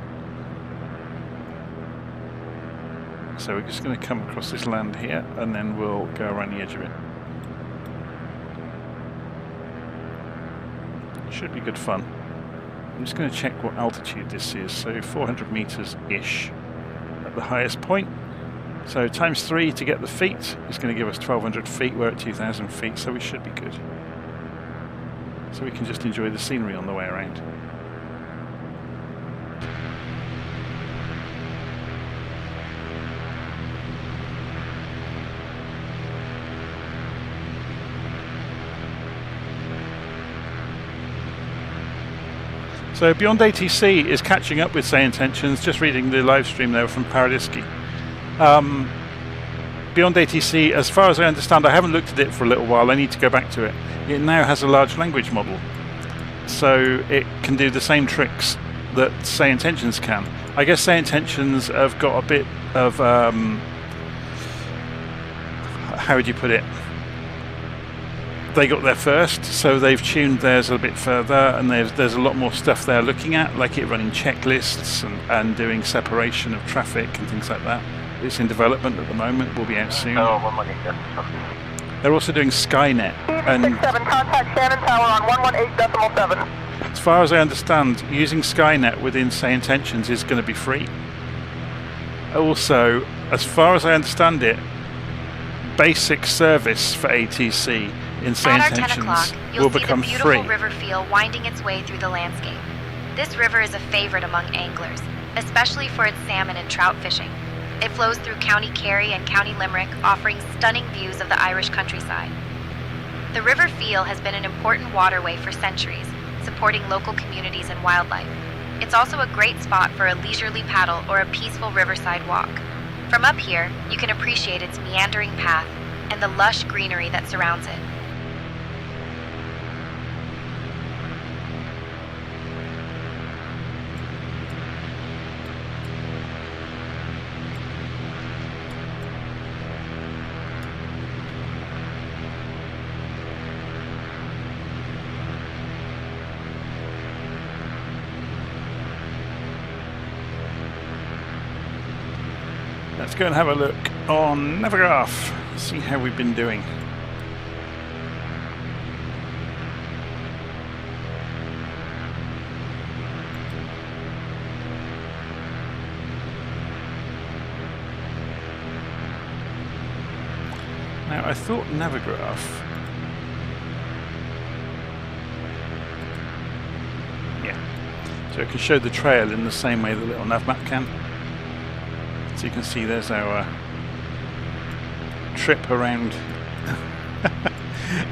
So we're just going to come across this land here and then we'll go around the edge of it. Should be good fun. I'm just going to check what altitude this is. So 400 meters-ish at the highest point. So times 3 to get the feet is going to give us 1,200 feet. We're at 2,000 feet, so we should be good. So we can just enjoy the scenery on the way around. So Beyond ATC is catching up with Say Intentions, just reading the live stream there from Paradiski. Beyond ATC, as far as I understand, I haven't looked at it for a little while, I need to go back to it. It now has a large language model, so it can do the same tricks that Say Intentions can. I guess Say Intentions have got a bit of, how would you put it? They got there first, so they've tuned theirs a bit further, and there's a lot more stuff they're looking at, like it running checklists and doing separation of traffic and things like that. It's in development at the moment, will be out soon. They're also doing Skynet. And 67, contact Shannon Tower on 118.7. as far as I understand, using Skynet within Say Intentions is going to be free. Also, as far as I understand it, basic service for ATC in Say At our 10 Intentions o'clock, will you'll see the become beautiful free. river feel winding its way through the landscape. This river is a favorite among anglers, especially for its salmon and trout fishing. It flows through County Kerry and County Limerick, offering stunning views of the Irish countryside. The river feel has been an important waterway for centuries, supporting local communities and wildlife. It's also a great spot for a leisurely paddle or a peaceful riverside walk. From up here, you can appreciate its meandering path and the lush greenery that surrounds it. Let's go and have a look on Navigraph, see how we've been doing. Now, I thought Navigraph... Yeah, so it can show the trail in the same way the LittleNavMap can. So you can see there's our trip around.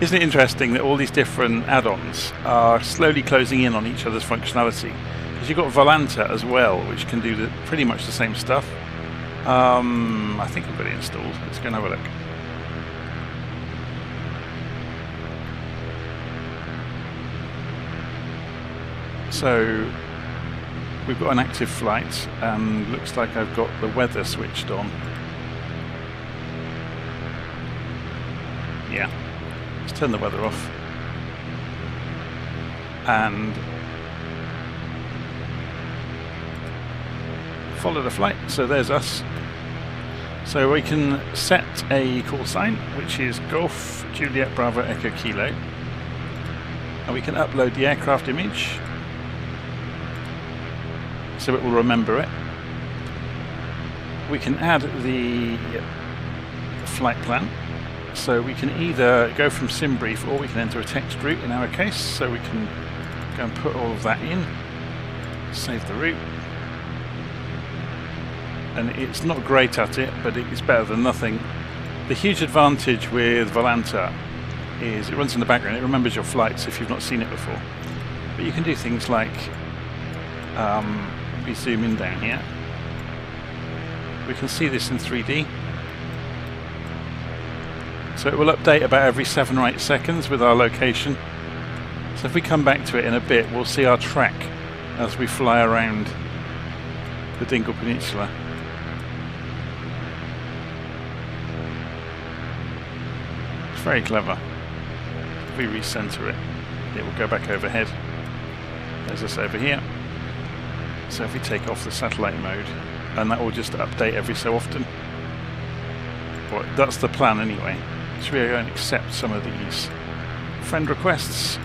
Isn't it interesting that all these different add-ons are slowly closing in on each other's functionality? Because you've got Volanta as well, which can do pretty much the same stuff. I think I've got it installed. Let's go and have a look. So we've got an active flight, and looks like I've got the weather switched on. Yeah, let's turn the weather off. And follow the flight, so there's us. So we can set a call sign, which is Golf Juliet Bravo Echo Kilo. And we can upload the aircraft image, so it will remember it. We can add the flight plan, so we can either go from Simbrief or we can enter a text route in our case, so we can go and put all of that in, save the route. And it's not great at it, but it's better than nothing. The huge advantage with Volanta is it runs in the background, it remembers your flights if you've not seen it before. But you can do things like we zoom in down here, we can see this in 3D, so it will update about every 7 or 8 seconds with our location. So if we come back to it in a bit, we'll see our track as we fly around the Dingle Peninsula. It's very clever. If we recenter it, it will go back overhead. There's us over here. So if we take off the satellite mode, and that will just update every so often. Well, that's the plan anyway. Should we go and accept some of these friend requests?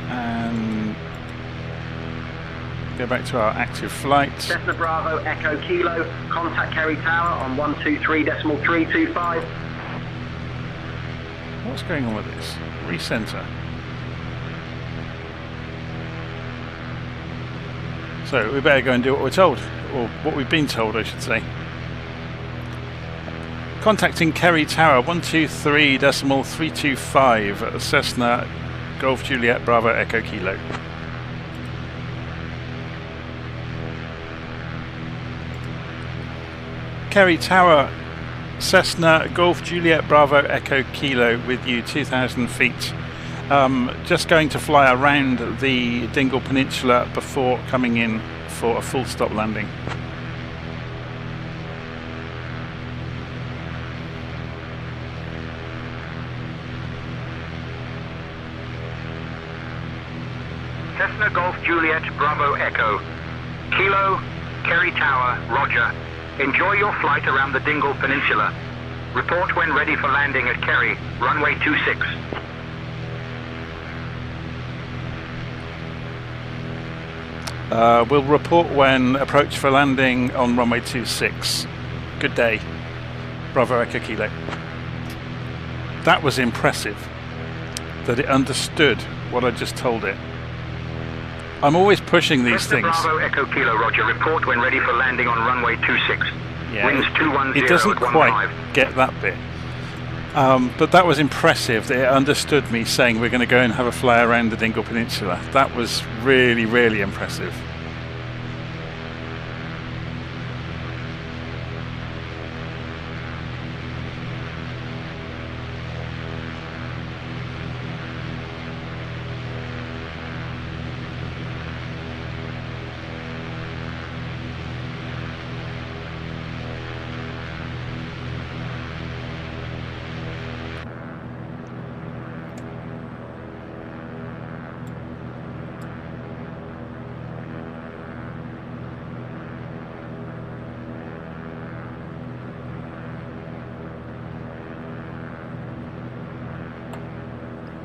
And go back to our active flight. Cessna Bravo Echo Kilo, contact Kerry Tower on 123.325. What's going on with this? Recenter. So we better go and do what we're told, or what we've been told, I should say. Contacting Kerry Tower 123.325 Cessna Golf Juliet Bravo Echo Kilo. Kerry Tower Cessna Golf Juliet Bravo Echo Kilo with you, 2,000 feet. Just going to fly around the Dingle Peninsula before coming in for a full stop landing. Cessna Golf Juliet Bravo Echo Kilo, Kerry Tower, roger. Enjoy your flight around the Dingle Peninsula. Report when ready for landing at Kerry, runway 26. We'll report when approach for landing on runway 26. Good day. Bravo Echo Kilo. That was impressive, that it understood what I just told it. I'm always pushing these things. Bravo Echo Kilo, Roger. Report when ready for landing on runway 26. Yeah, Winds 210 it doesn't at quite 15. get that bit. But that was impressive that it understood me saying we're going to go and have a fly around the Dingle Peninsula. That was really, really impressive.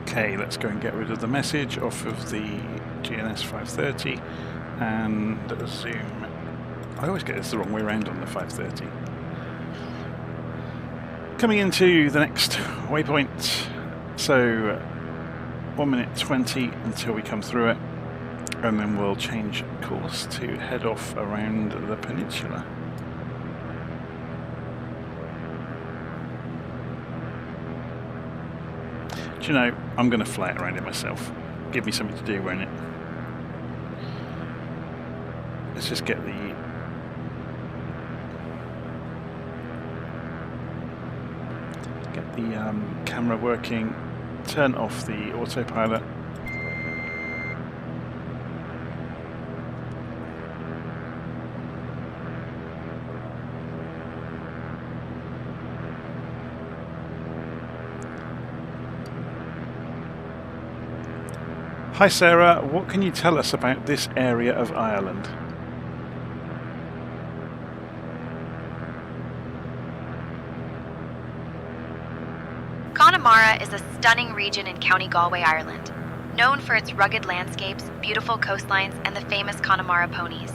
Okay, let's go and get rid of the message off of the GNS 530 and zoom. I always get this the wrong way around on the 530. Coming into the next waypoint, so 1 minute 20 until we come through it, and then we'll change course to head off around the peninsula. Do you know, I'm going to fly it around it myself. Give me something to do, won't it? Let's just get the camera working, turn off the autopilot. Hi Sarah, what can you tell us about this area of Ireland? Connemara is a stunning region in County Galway, Ireland, known for its rugged landscapes, beautiful coastlines, and the famous Connemara ponies.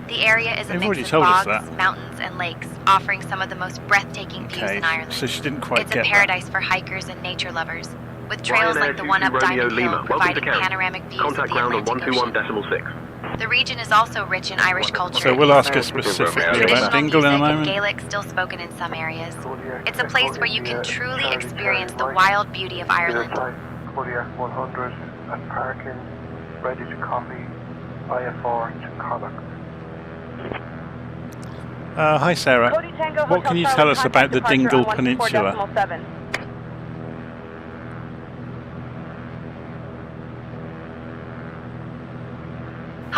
The area is a mix of bogs, mountains, and lakes, offering some of the most breathtaking views in Ireland. So she didn't quite it's a paradise for hikers and nature lovers, with trails like the one up Diamond Hill providing panoramic views of the Atlantic Ocean. The region is also rich in Irish culture. So we'll ask us specifically about Dingle in a moment. Gaelic still spoken in some areas. It's a place where you can truly experience the wild beauty of Ireland. Kodiak 100 at parking, ready to copy, IFR to Cork. Hi Sarah, what can you tell us about the Dingle Peninsula?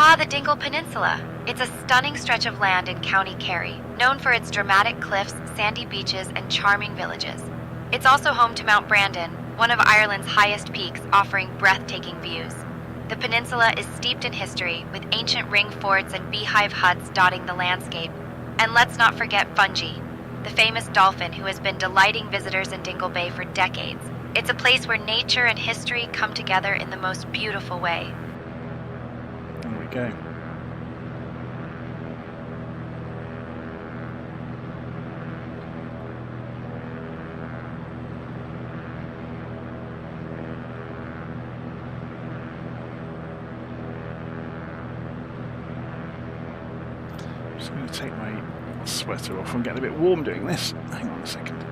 Ah, the Dingle Peninsula. It's a stunning stretch of land in County Kerry, known for its dramatic cliffs, sandy beaches, and charming villages. It's also home to Mount Brandon, one of Ireland's highest peaks, offering breathtaking views. The peninsula is steeped in history, with ancient ring forts and beehive huts dotting the landscape. And let's not forget Fungi, the famous dolphin who has been delighting visitors in Dingle Bay for decades. It's a place where nature and history come together in the most beautiful way. There we go. I'm just going to take my sweater off. I'm getting a bit warm doing this. Hang on a second.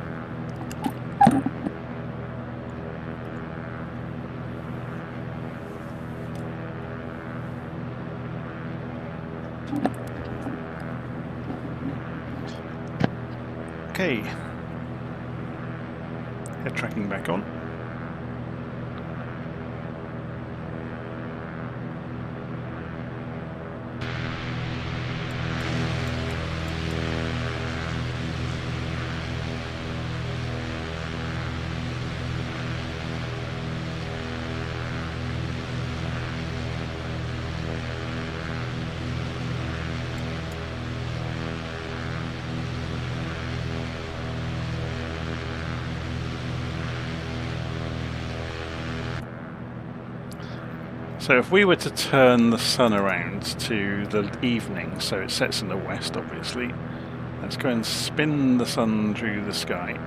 Okay, head tracking back on. So if we were to turn the sun around to the evening, so it sets in the west obviously, let's go and spin the sun through the sky.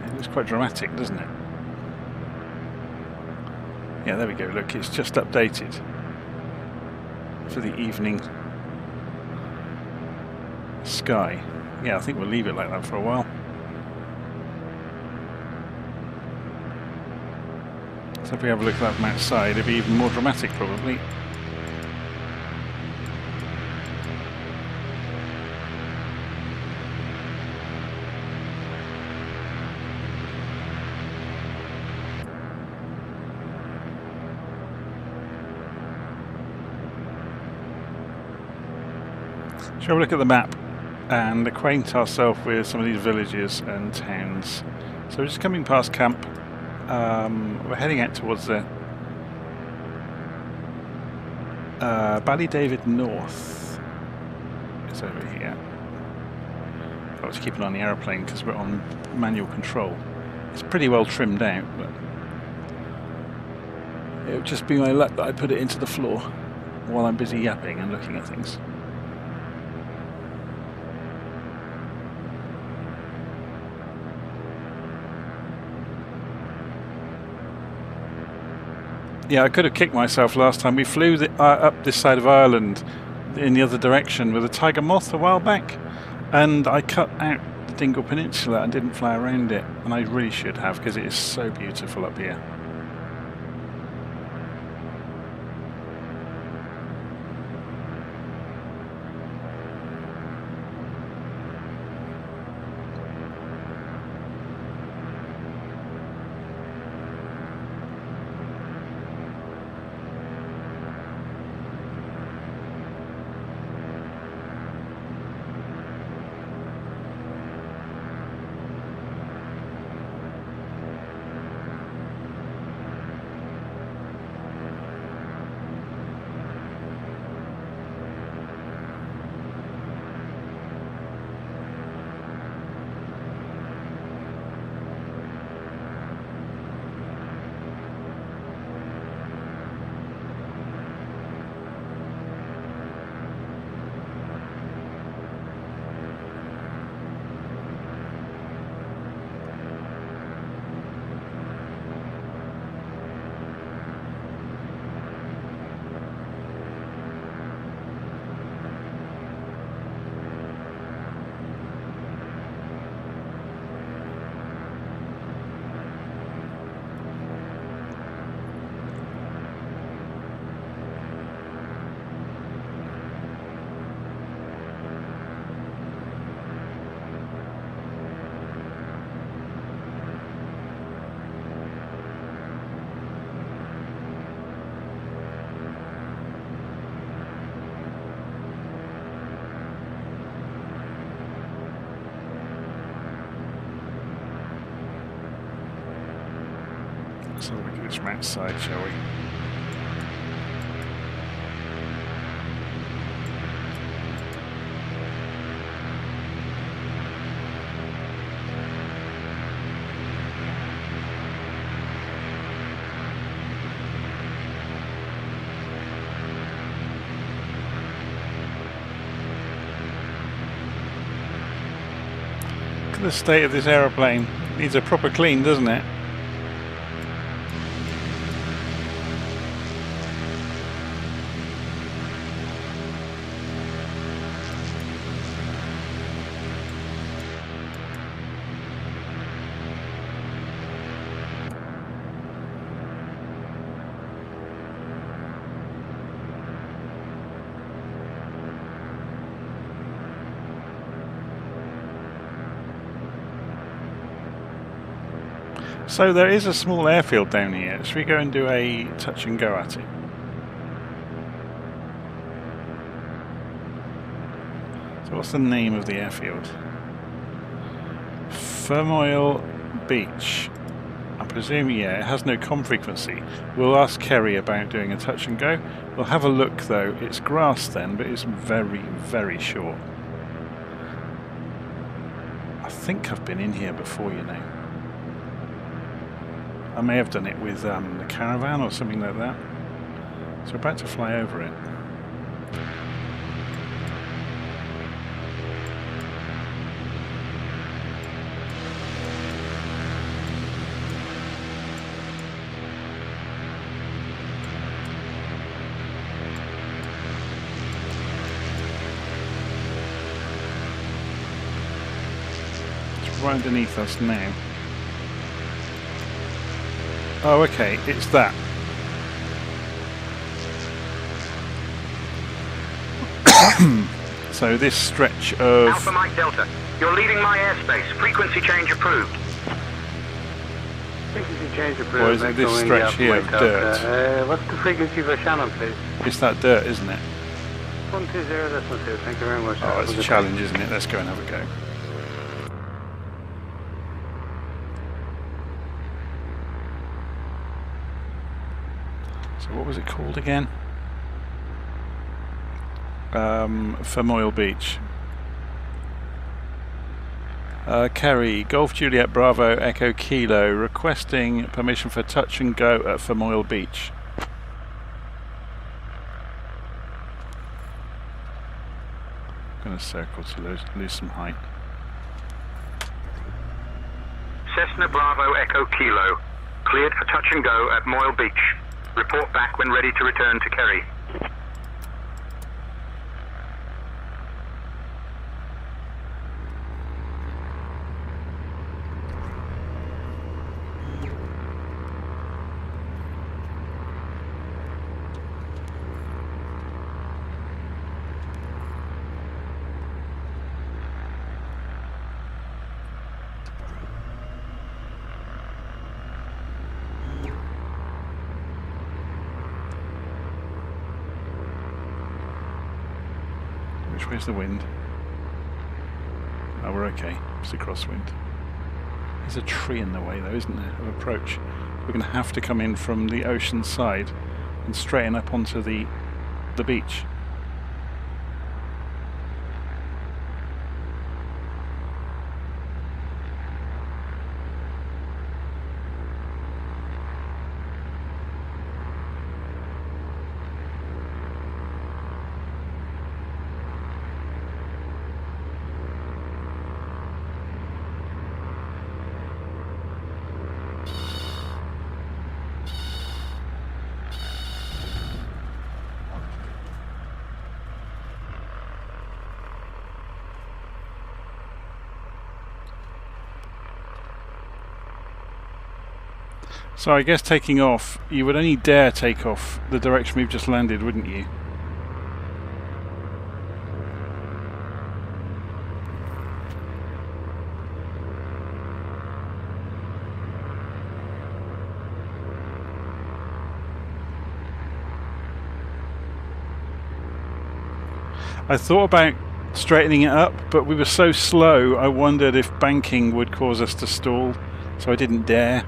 It looks quite dramatic, doesn't it? Yeah, there we go, look, it's just updated for the evening sky. Yeah, I think we'll leave it like that for a while. So if we have a look at that from outside, it'll be even more dramatic probably. Shall we have a look at the map and acquaint ourselves with some of these villages and towns. So we're just coming past camp. We're heading out towards the Ballydavid North. It's over here. I was keeping on the aeroplane because we're on manual control. It's pretty well trimmed out, but it would just be my luck that I put it into the floor while I'm busy yapping and looking at things. Yeah, I could have kicked myself last time. We flew up this side of Ireland in the other direction with a tiger moth a while back, and I cut out the Dingle Peninsula and didn't fly around it, and I really should have because it is so beautiful up here. Let's have a look at this from outside, shall we? Look at the state of this aeroplane. It needs a proper clean, doesn't it? So there is a small airfield down here. Should we go and do a touch and go at it? So what's the name of the airfield? Fermoil Beach. I presume, yeah, it has no comm frequency. We'll ask Kerry about doing a touch and go. We'll have a look though. It's grass then, but it's very, very short. I think I've been in here before, you know. I may have done it with the caravan or something like that. So we're about to fly over it. Right underneath us now. Oh, okay, it's that. So this stretch of... Alpha Mike Delta, you're leaving my airspace. Frequency change approved. Frequency change approved. Or is it this stretch here of dirt? What's the frequency for Shannon, please? It's that dirt, isn't it? 120.2, thank you very much. Oh, it's a challenge, isn't it? Let's go and have a go. What was it called again? Fermoil Beach. Kerry, Golf Juliet Bravo Echo Kilo, requesting permission for touch and go at Fermoil Beach. I'm going to circle to lose some height. Cessna Bravo Echo Kilo, cleared for touch and go at Moyle Beach. Report back when ready to return to Kerry. Where's the wind? Oh, we're okay. It's a crosswind. There's a tree in the way though, isn't there, of approach. We're going to have to come in from the ocean side and straighten up onto the beach. So I guess taking off, you would only dare take off the direction we've just landed, wouldn't you? I thought about straightening it up, but we were so slow I wondered if banking would cause us to stall, so I didn't dare.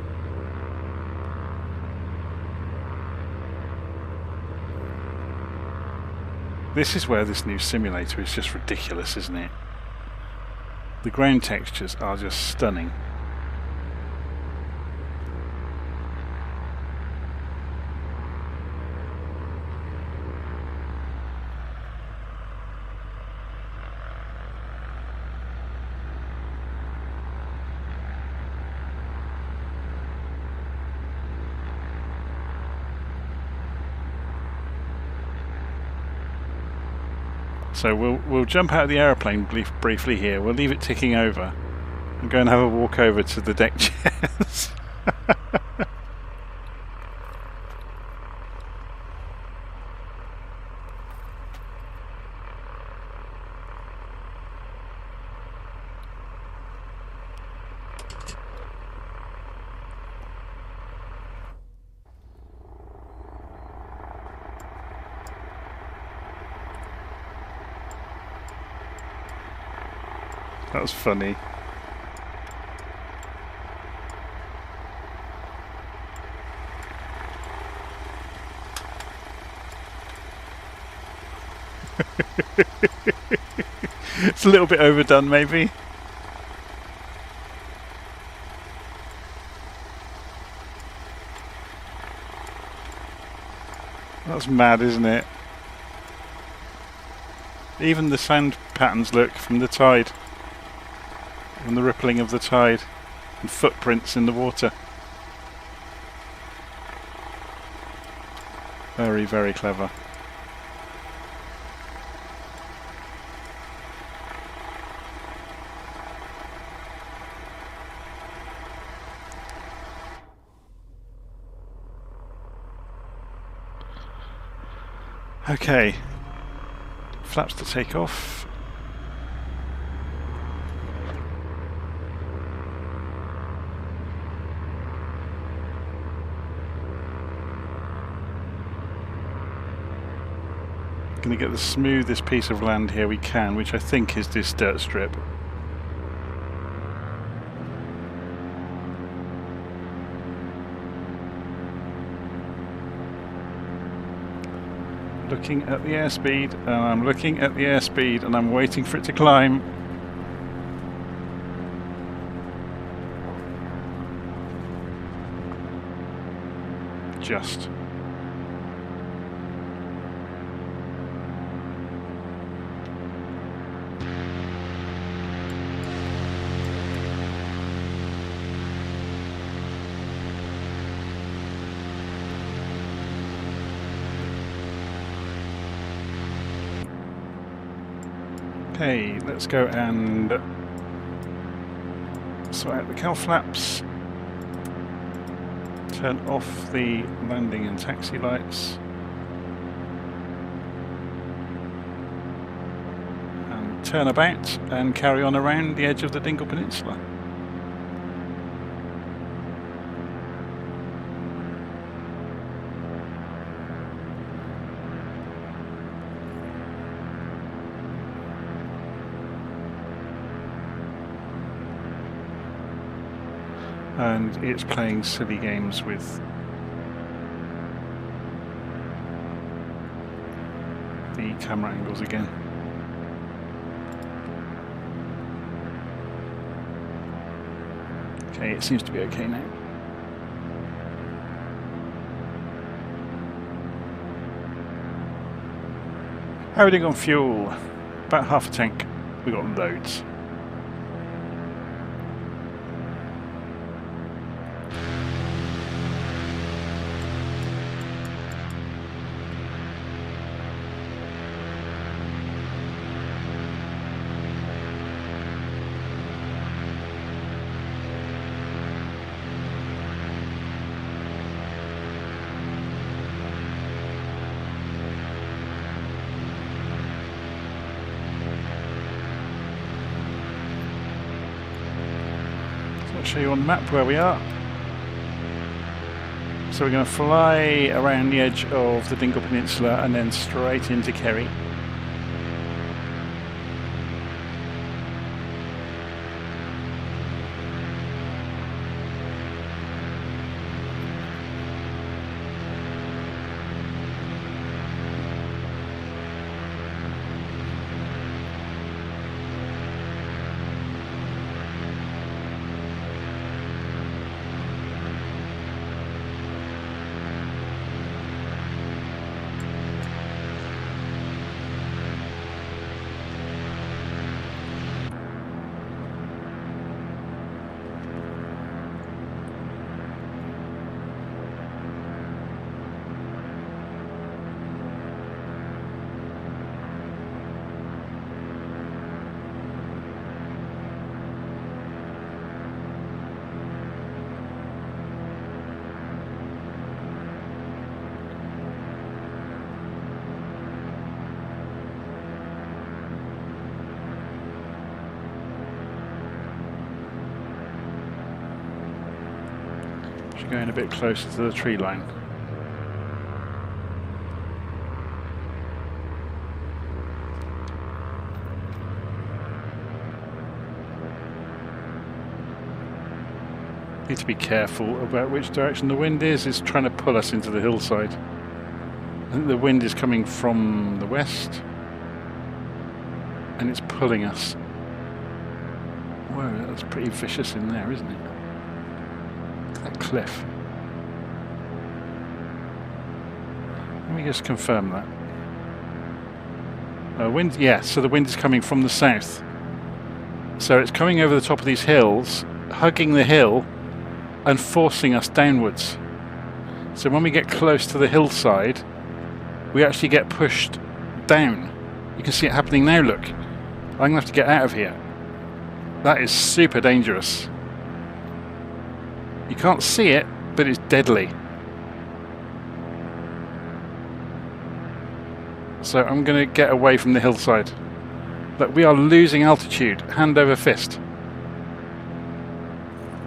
This is where this new simulator is just ridiculous, isn't it? The ground textures are just stunning. So we'll jump out of the aeroplane briefly here. We'll leave it ticking over and go and have a walk over to the deck chairs. That was funny. It's a little bit overdone, maybe. That's mad, isn't it? Even the sand patterns look from the tide, from the rippling of the tide, and footprints in the water. Very, very clever. Okay, flaps to take off. Going to get the smoothest piece of land here we can, which I think is this dirt strip. Looking at the airspeed, and I'm looking at the airspeed, and I'm waiting for it to climb. Just. Okay, let's go and sort out the cowl flaps, turn off the landing and taxi lights, and turn about and carry on around the edge of the Dingle Peninsula. And it's playing silly games with the camera angles again. Okay, it seems to be okay now. How are we doing on fuel? About half a tank. We got loads. Show you on the map where we are. So we're going to fly around the edge of the Dingle Peninsula and then straight into Kerry. Going a bit closer to the tree line. Need to be careful about which direction the wind is. It's trying to pull us into the hillside. I think the wind is coming from the west and it's pulling us. Whoa, that's pretty vicious in there, isn't it? That cliff. Let me just confirm that. Wind, yeah, so the wind is coming from the south. So it's coming over the top of these hills, hugging the hill and forcing us downwards. So when we get close to the hillside, we actually get pushed down. You can see it happening now, look. I'm going to have to get out of here. That is super dangerous. You can't see it, but it's deadly. So I'm going to get away from the hillside. But we are losing altitude, hand over fist.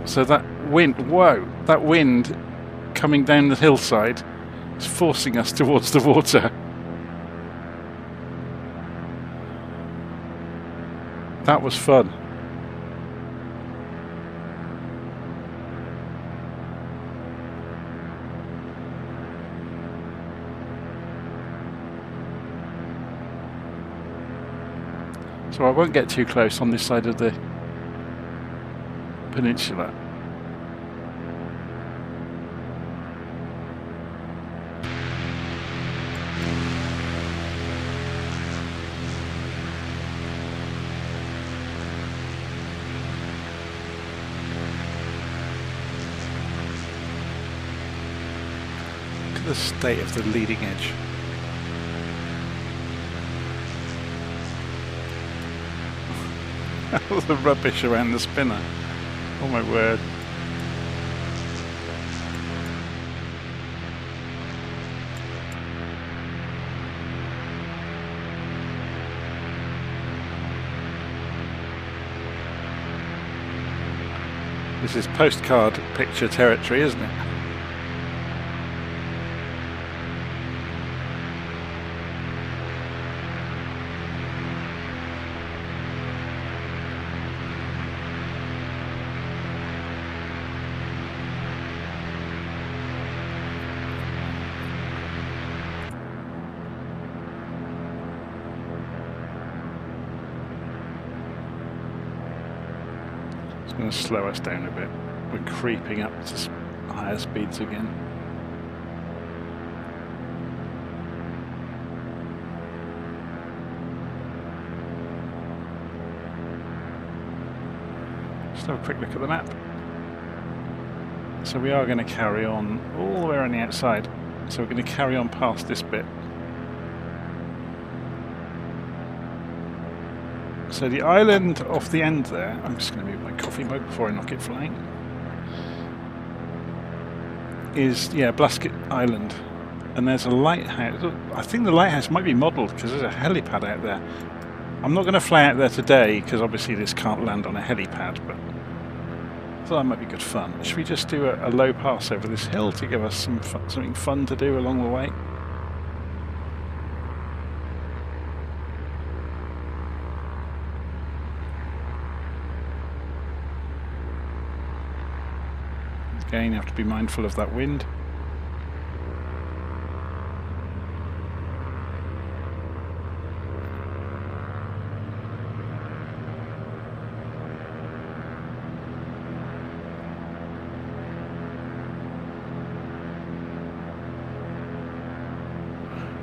So that wind, whoa, that wind coming down the hillside is forcing us towards the water. That was fun. So I won't get too close on this side of the peninsula. Look at the state of the leading edge. All the rubbish around the spinner. Oh my word. This is postcard picture territory, isn't it? Going to slow us down a bit. We're creeping up to higher speeds again. Just have a quick look at the map. So we are going to carry on all the way around the outside. So we're going to carry on past this bit. So the island off the end there, I'm just going to move my coffee mug before I knock it flying, is, yeah, Blasket Island. And there's a lighthouse. I think the lighthouse might be modelled because there's a helipad out there. I'm not going to fly out there today because obviously this can't land on a helipad, but I thought that might be good fun. Should we just do a low pass over this hill to give us something fun to do along the way? Again, you have to be mindful of that wind.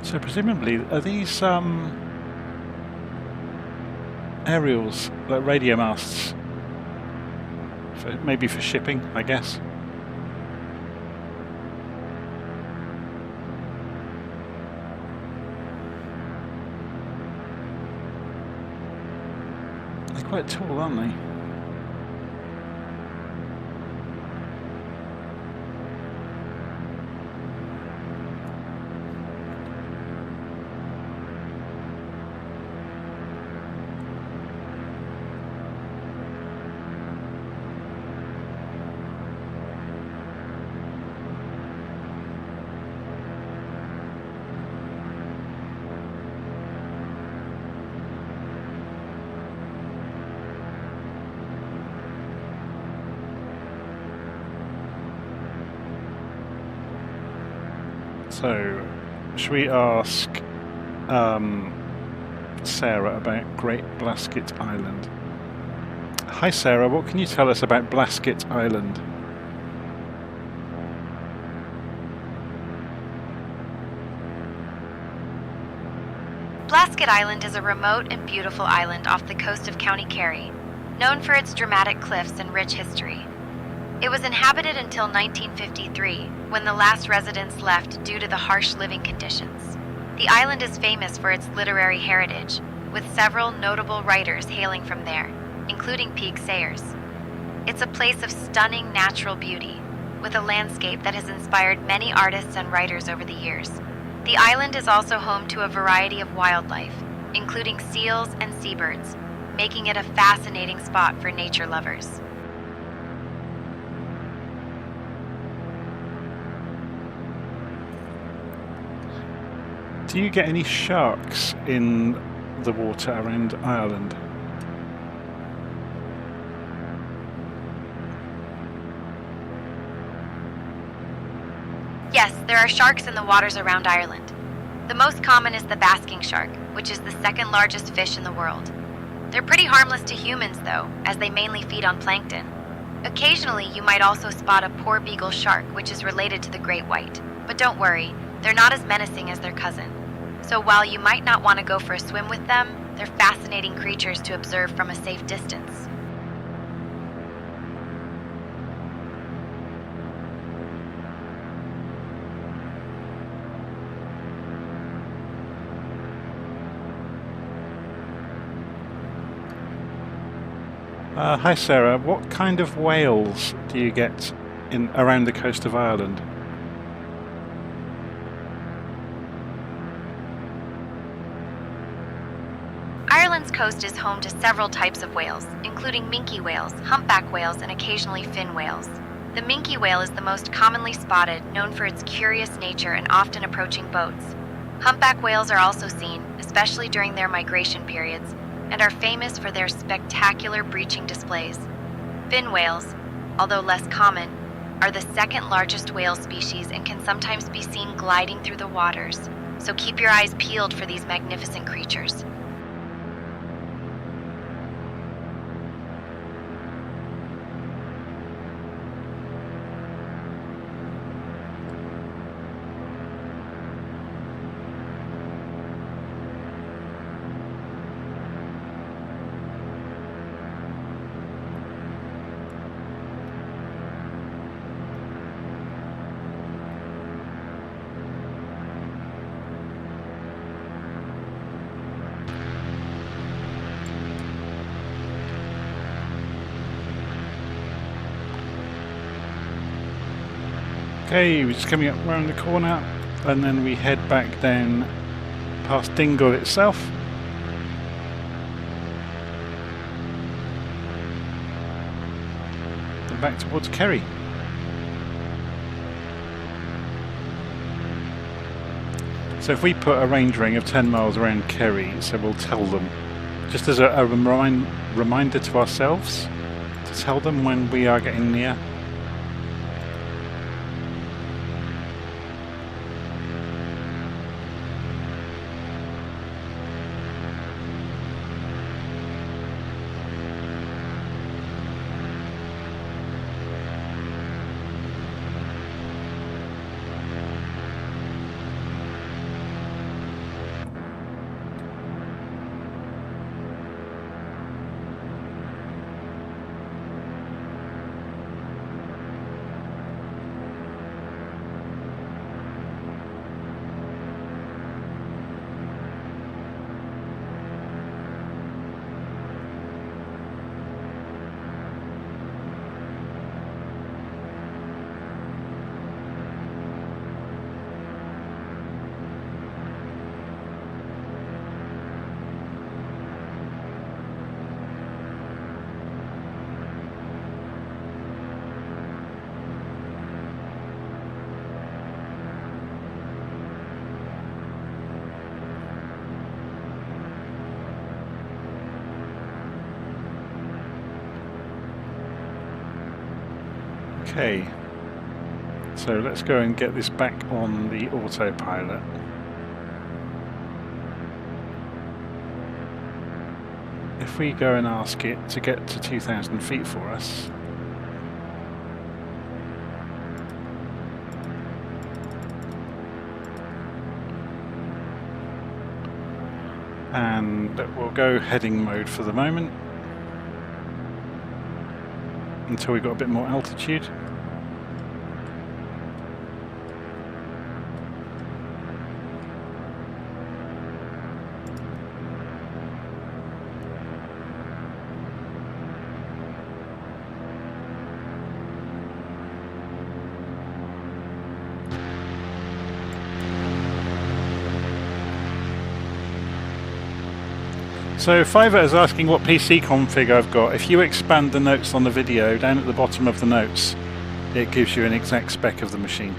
So presumably, are these aerials, like radio masts, maybe for shipping, I guess? Quite tall, aren't they? So, should we ask Sarah about Great Blasket Island? Hi Sarah, what can you tell us about Blasket Island? Blasket Island is a remote and beautiful island off the coast of County Kerry, known for its dramatic cliffs and rich history. It was inhabited until 1953, when the last residents left due to the harsh living conditions. The island is famous for its literary heritage, with several notable writers hailing from there, including Peak Sayers. It's a place of stunning natural beauty, with a landscape that has inspired many artists and writers over the years. The island is also home to a variety of wildlife, including seals and seabirds, making it a fascinating spot for nature lovers. Do you get any sharks in the water around Ireland? Yes, there are sharks in the waters around Ireland. The most common is the basking shark, which is the second largest fish in the world. They're pretty harmless to humans, though, as they mainly feed on plankton. Occasionally, you might also spot a poor beagle shark, which is related to the great white. But don't worry, they're not as menacing as their cousin. So while you might not want to go for a swim with them, they're fascinating creatures to observe from a safe distance. Hi Sarah, what kind of whales do you get in around the coast of Ireland? Ireland's coast is home to several types of whales, including minke whales, humpback whales, and occasionally fin whales. The minke whale is the most commonly spotted, known for its curious nature and often approaching boats. Humpback whales are also seen, especially during their migration periods, and are famous for their spectacular breaching displays. Fin whales, although less common, are the second largest whale species and can sometimes be seen gliding through the waters, so keep your eyes peeled for these magnificent creatures. Okay, we're just coming up round the corner and then we head back down past Dingle itself. And back towards Kerry. So if we put a range ring of 10 miles around Kerry, so we'll tell them, just as a reminder to ourselves, to tell them when we are getting near. Okay, so let's go and get this back on the autopilot. If we go and ask it to get to 2,000 feet for us, And we'll go heading mode for the moment until we've got a bit more altitude. So Fiverr is asking what PC config I've got. If you expand the notes on the video, down at the bottom of the notes, it gives you an exact spec of the machine.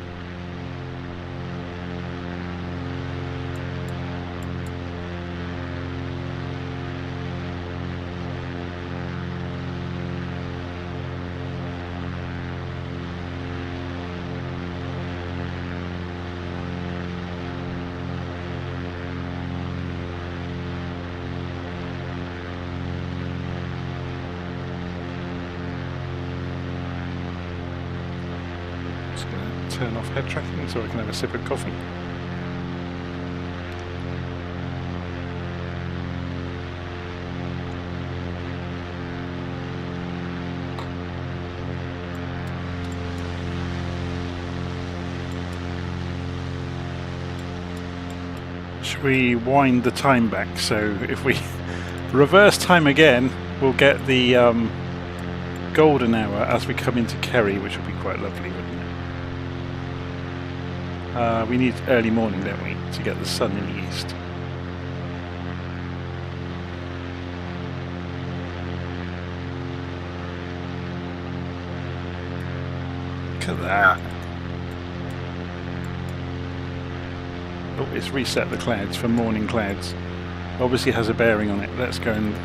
Turn off head tracking so I can have a sip of coffee. Should we wind the time back? So if we reverse time again, we'll get the golden hour as we come into Kerry, which will be quite lovely, wouldn't it? We need early morning, don't we, to get the sun in the east. Look at that. Oh, it's reset the clouds for morning clouds. Obviously has a bearing on it. Let's go and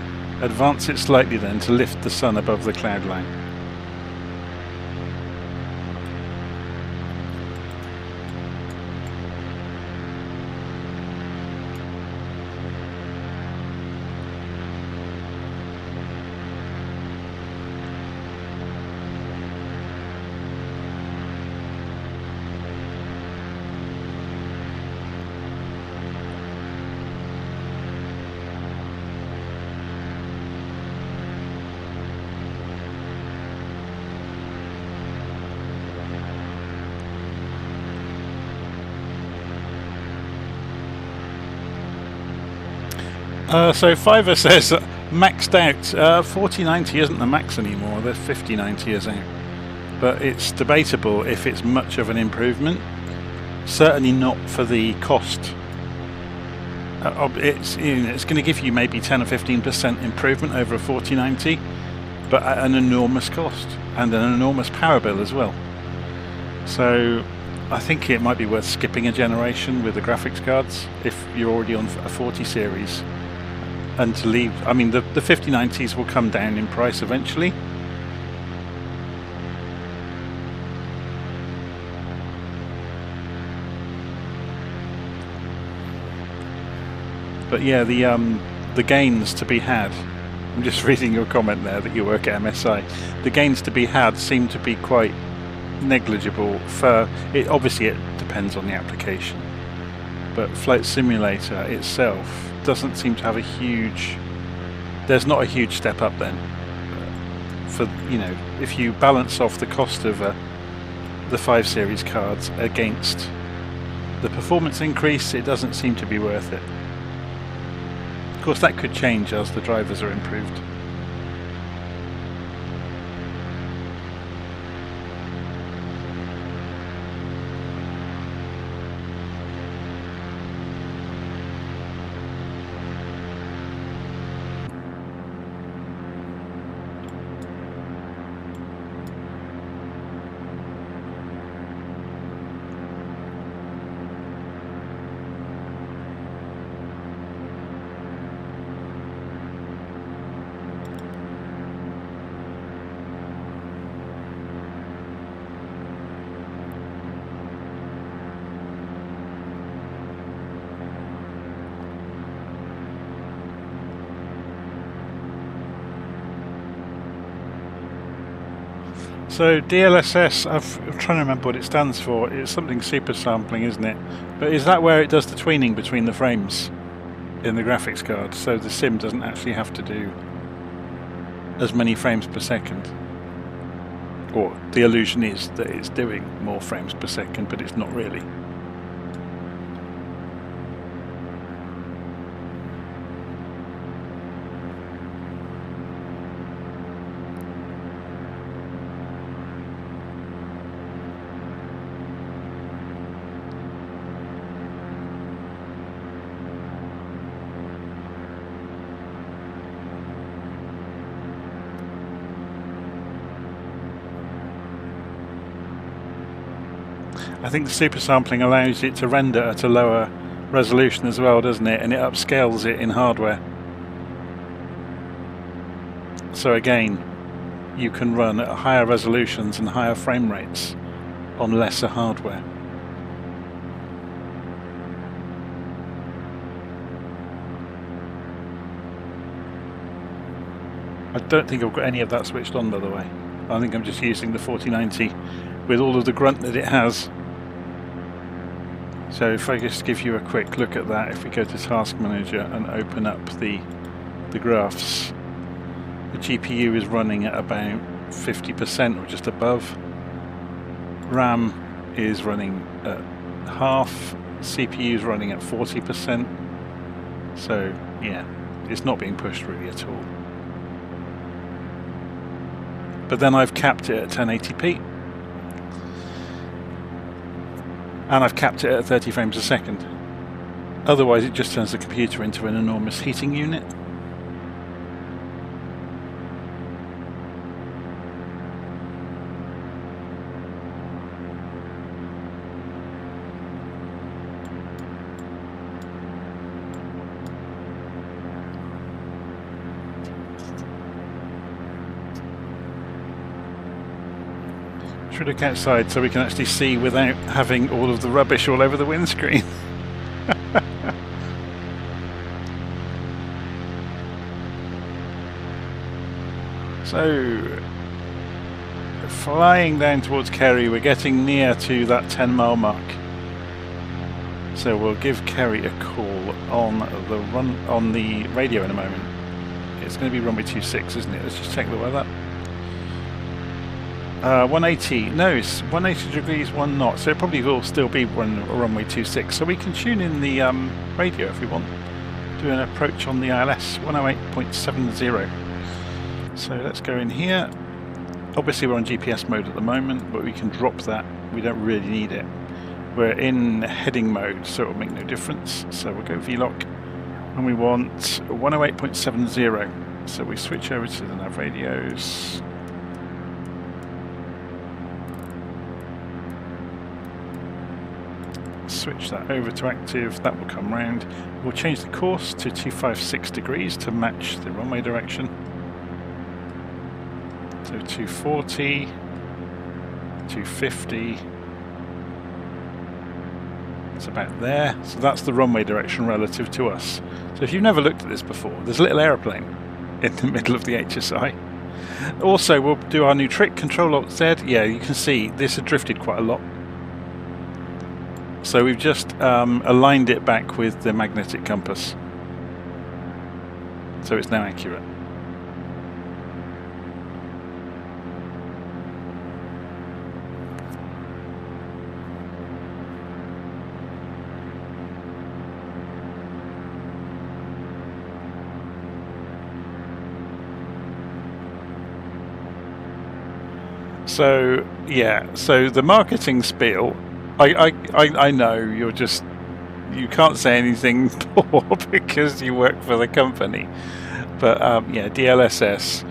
advance it slightly then to lift the sun above the cloud line. So Fiverr says maxed out. 4090 isn't the max anymore, the 5090 is out. But it's debatable if it's much of an improvement. Certainly not for the cost. It's going to give you maybe 10 or 15% improvement over a 4090, but at an enormous cost and an enormous power bill as well. So I think it might be worth skipping a generation with the graphics cards if you're already on a 40 series. And to leave, I mean, the 5090s will come down in price eventually. But yeah, the gains to be had. I'm just reading your comment there that you work at MSI. The gains to be had seem to be quite negligible. For it, obviously, it depends on the application. But Flight Simulator itself doesn't seem to have a huge. There's not a huge step up then. For if you balance off the cost of the 5 series cards against the performance increase, it doesn't seem to be worth it. Of course, that could change as the drivers are improved. So DLSS, I'm trying to remember what it stands for. It's something super sampling, isn't it? But is that where it does the tweening between the frames? in the graphics card, so the sim doesn't actually have to do as many frames per second. Or the illusion is that it's doing more frames per second, but it's not really. I think the super sampling allows it to render at a lower resolution as well, doesn't it? And it upscales it in hardware. So again, you can run at higher resolutions and higher frame rates on lesser hardware. I don't think I've got any of that switched on, by the way. I think I'm just using the 4090 with all of the grunt that it has. So if I just give you a quick look at that, if we go to Task Manager and open up the graphs, the GPU is running at about 50% or just above. RAM is running at half, CPU is running at 40%. So yeah, it's not being pushed really at all. But then I've capped it at 1080p. And I've capped it at 30 frames a second. Otherwise it just turns the computer into an enormous heating unit. Should look outside so we can actually see without having all of the rubbish all over the windscreen. So, flying down towards Kerry, we're getting near to that 10-mile mark. So we'll give Kerry a call on the radio in a moment. It's going to be runway 26, isn't it? Let's just check the weather. 180, no, it's 180 degrees, 1 knot, so it probably will still be runway 26, so we can tune in the radio if we want. Do an approach on the ILS, 108.70. So let's go in here. Obviously we're on GPS mode at the moment, but we can drop that, we don't really need it. We're in heading mode, so it will make no difference, so we'll go VLOC, and we want 108.70, so we switch over to the nav radios. Switch that over to active, that will come round. We'll change the course to 256 degrees to match the runway direction. So 240, 250, it's about there. So that's the runway direction relative to us. So if you've never looked at this before, there's a little aeroplane in the middle of the HSI. Also, we'll do our new trick, Control-Alt-Z. Yeah, you can see this had drifted quite a lot. So we've just aligned it back with the magnetic compass. So it's now accurate. So yeah, so the marketing spiel, I know you can't say anything poor because you work for the company, but yeah, DLSS,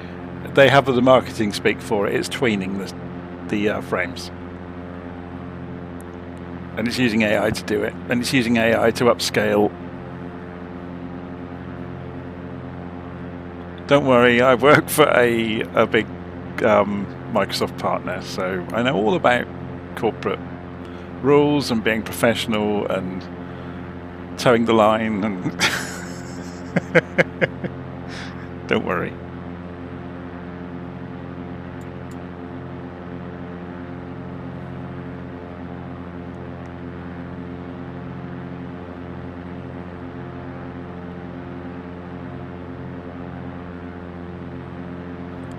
they have the marketing speak for it. It's tweening the frames, and it's using AI to do it, and it's using AI to upscale. Don't worry, I work for a big Microsoft partner, so I know all about corporate rules and being professional and towing the line, and don't worry.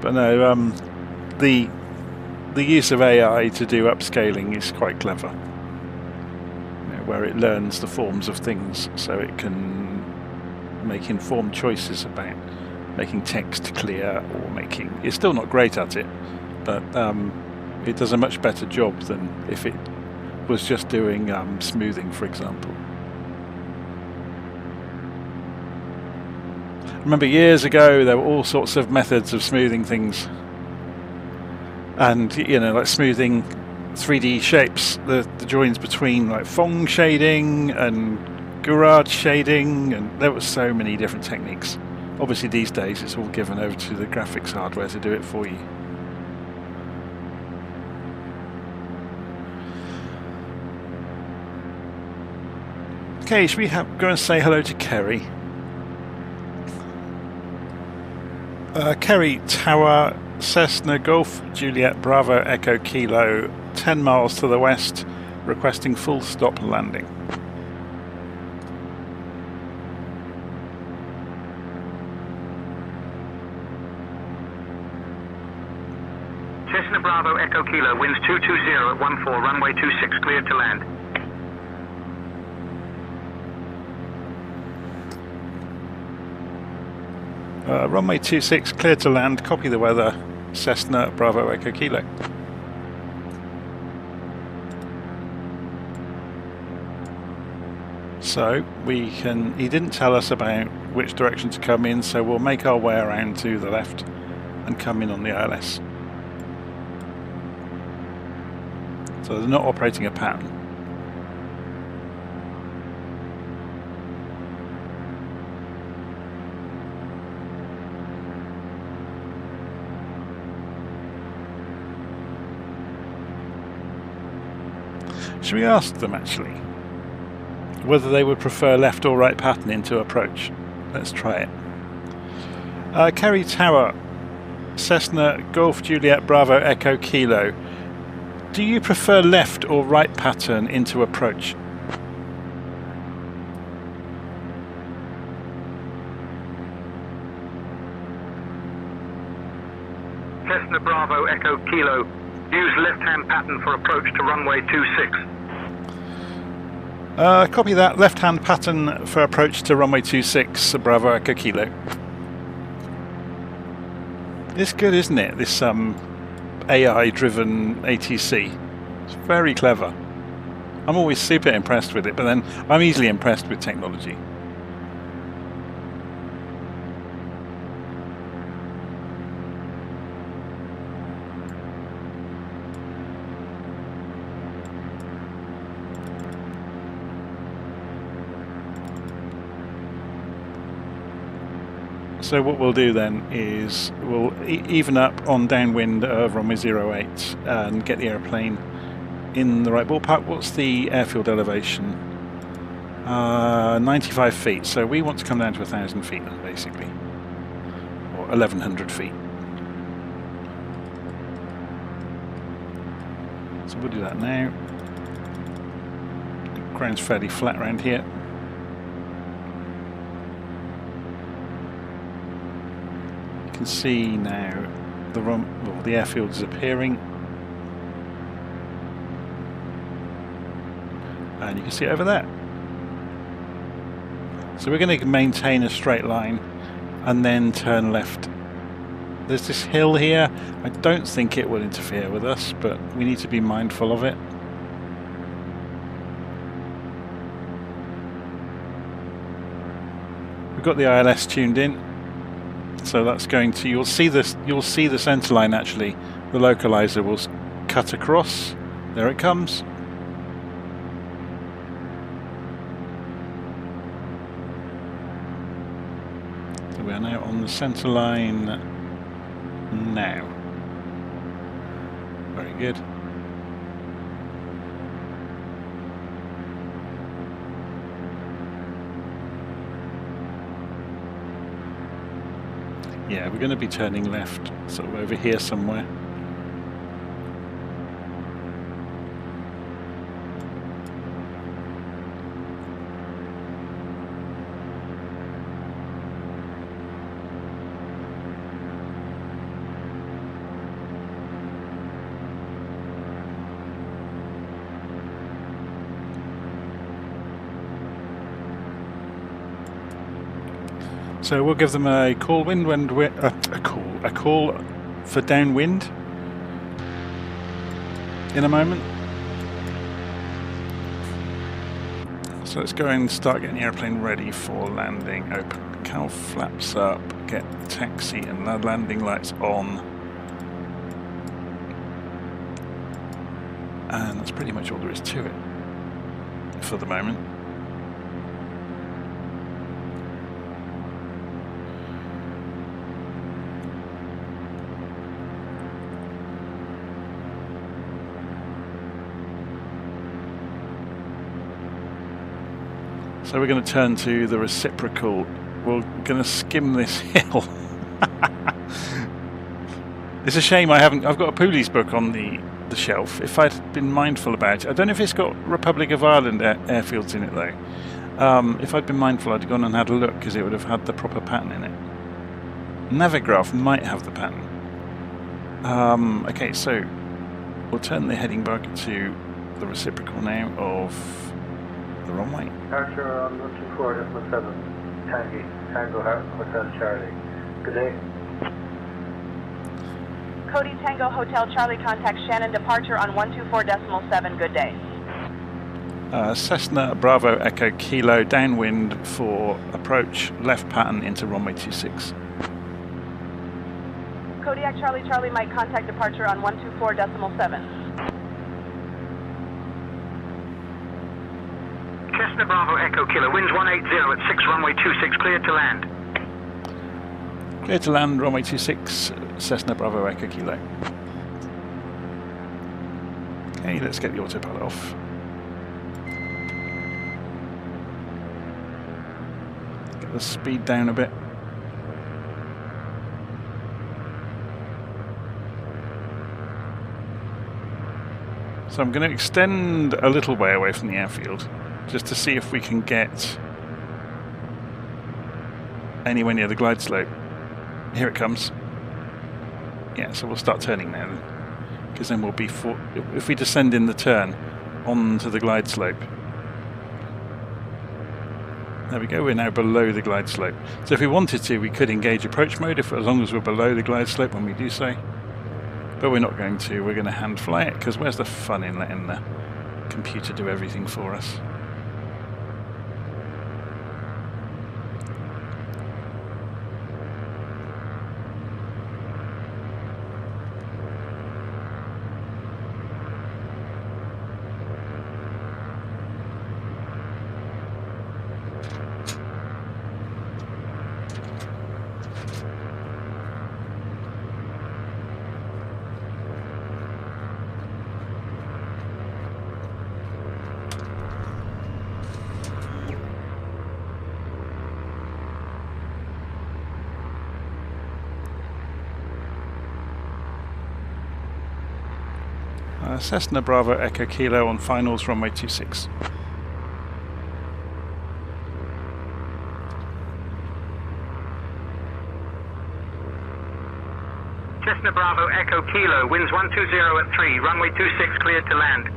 But no, the use of AI to do upscaling is quite clever, where it learns the forms of things so it can make informed choices about making text clear or making... It's still not great at it, but it does a much better job than if it was just doing smoothing, for example. Remember years ago there were all sorts of methods of smoothing things, and like smoothing 3D shapes, the joins between like Phong shading and Garage shading, and there were so many different techniques. Obviously these days it's all given over to the graphics hardware to do it for you. Okay, should we go and say hello to Kerry? Kerry Tower, Cessna Golf Juliet Bravo Echo Kilo, 10 miles to the west, requesting full stop landing. Cessna Bravo Echo Kilo, winds 220 at 14, runway 26 cleared to land. Runway 26 cleared to land, copy the weather, Cessna Bravo Echo Kilo. So he didn't tell us about which direction to come in, so we'll make our way around to the left and come in on the ILS. So they're not operating a pattern. Should we ask them actually whether they would prefer left or right pattern into approach? Let's try it. Kerry Tower, Cessna Golf Juliet Bravo Echo Kilo. Do you prefer left or right pattern into approach? Cessna Bravo Echo Kilo. Use left-hand pattern for approach to runway 26. Copy that. Left-hand pattern for approach to runway 26, Bravo Echo Kilo. It's good, isn't it? This AI-driven ATC. It's very clever. I'm always super impressed with it, but then I'm easily impressed with technology. So what we'll do then is we'll even up on downwind of runway 08 and get the airplane in the right ballpark. What's the airfield elevation? 95 feet. So we want to come down to 1,000 feet then, basically, or 1,100 feet. So we'll do that now. The ground's fairly flat around here. You can see now the airfield is appearing, and you can see it over there. So we're going to maintain a straight line and then turn left. There's this hill here. I don't think it will interfere with us, but we need to be mindful of it. We've got the ILS tuned in. So that's going to, you'll see the center line actually. The localizer will cut across. There it comes. So we are now on the center line now. Very good. Yeah, we're going to be turning left, sort of over here somewhere. So we'll give them a call a call for downwind in a moment. So let's go and start getting the airplane ready for landing. Open the cowl flaps up, get taxi and the landing lights on. And that's pretty much all there is to it for the moment. So we're going to turn to the reciprocal. We're going to skim this hill. It's a shame I've got a Pooley's book on the shelf. If I'd been mindful about it, I don't know if it's got Republic of Ireland airfields in it though. If I'd been mindful, I'd gone and had a look because it would have had the proper pattern in it. Navigraph might have the pattern. Okay, so we'll turn the heading back to the reciprocal now of the runway. Departure on 124.7, Tango Hotel Charlie. Good day. Cody Tango Hotel Charlie, contact Shannon, departure on 124.7, good day. Cessna Bravo Echo Kilo, downwind for approach, left pattern into runway 26. Kodiak Charlie Charlie, Mike, contact departure on 124.7. Cessna Bravo Echo Kilo, winds 180 at 6 runway 26, cleared to land. Clear to land, runway 26, Cessna Bravo Echo Kilo. Okay, let's get the autopilot off. Get the speed down a bit. So I'm going to extend a little way away from the airfield, just to see if we can get anywhere near the glide slope. Here it comes. Yeah, so we'll start turning now, because then we'll be if we descend in the turn onto the glide slope. There we go, we're now below the glide slope. So if we wanted to, we could engage approach mode as long as we're below the glide slope when we do so. But we're not going to, we're going to hand fly it, because where's the fun in letting the computer do everything for us? Cessna Bravo Echo Kilo on finals, runway 26. Cessna Bravo Echo Kilo, winds 120 at 3, runway 26, cleared to land.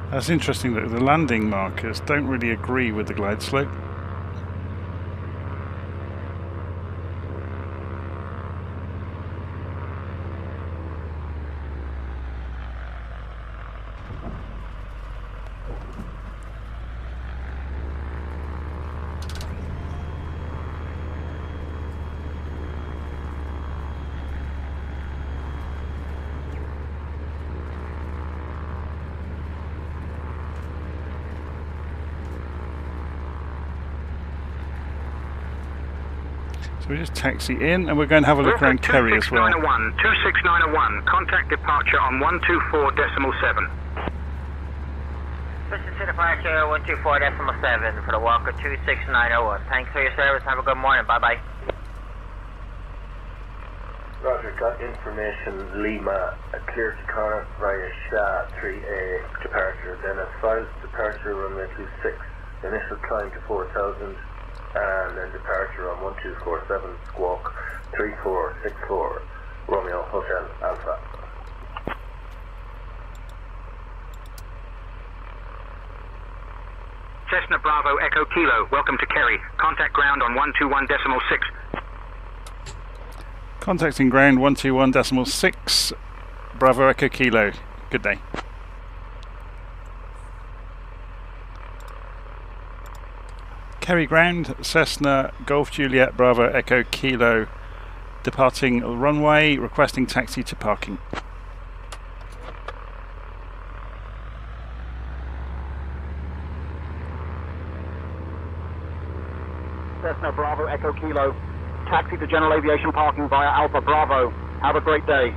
That's interesting that the landing markers don't really agree with the glide slope. So we just taxi in, and we're going to have a look around Kerry as well. 26901, contact departure on 124.7. This is departure 124.7 for the Walker 26901. Thanks for your service. Have a good morning. Bye-bye. Roger, got information. Lima, clear to Cork via SHA 3A departure. Then a filed departure runway 26. Initial climb to 4,000. And then departure on 1247 Squawk 3464 Romeo Hotel Alpha. Cessna Bravo Echo Kilo, welcome to Kerry. Contact ground on 121.6. Contacting ground 121.6 Bravo Echo Kilo. Good day. Kerry ground, Cessna Golf Juliet Bravo Echo Kilo, departing runway, requesting taxi to parking. Cessna Bravo Echo Kilo, taxi to General Aviation Parking via Alpha Bravo. Have a great day.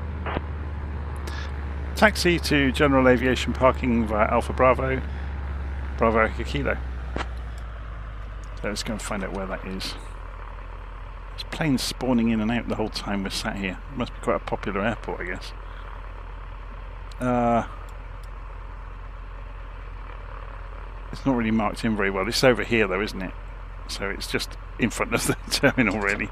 Taxi to General Aviation Parking via Alpha Bravo, Bravo Echo Kilo. So let's go and find out where that is. There's planes spawning in and out the whole time we're sat here. It must be quite a popular airport, I guess. It's not really marked in very well. It's over here though, isn't it? So it's just in front of the terminal, really.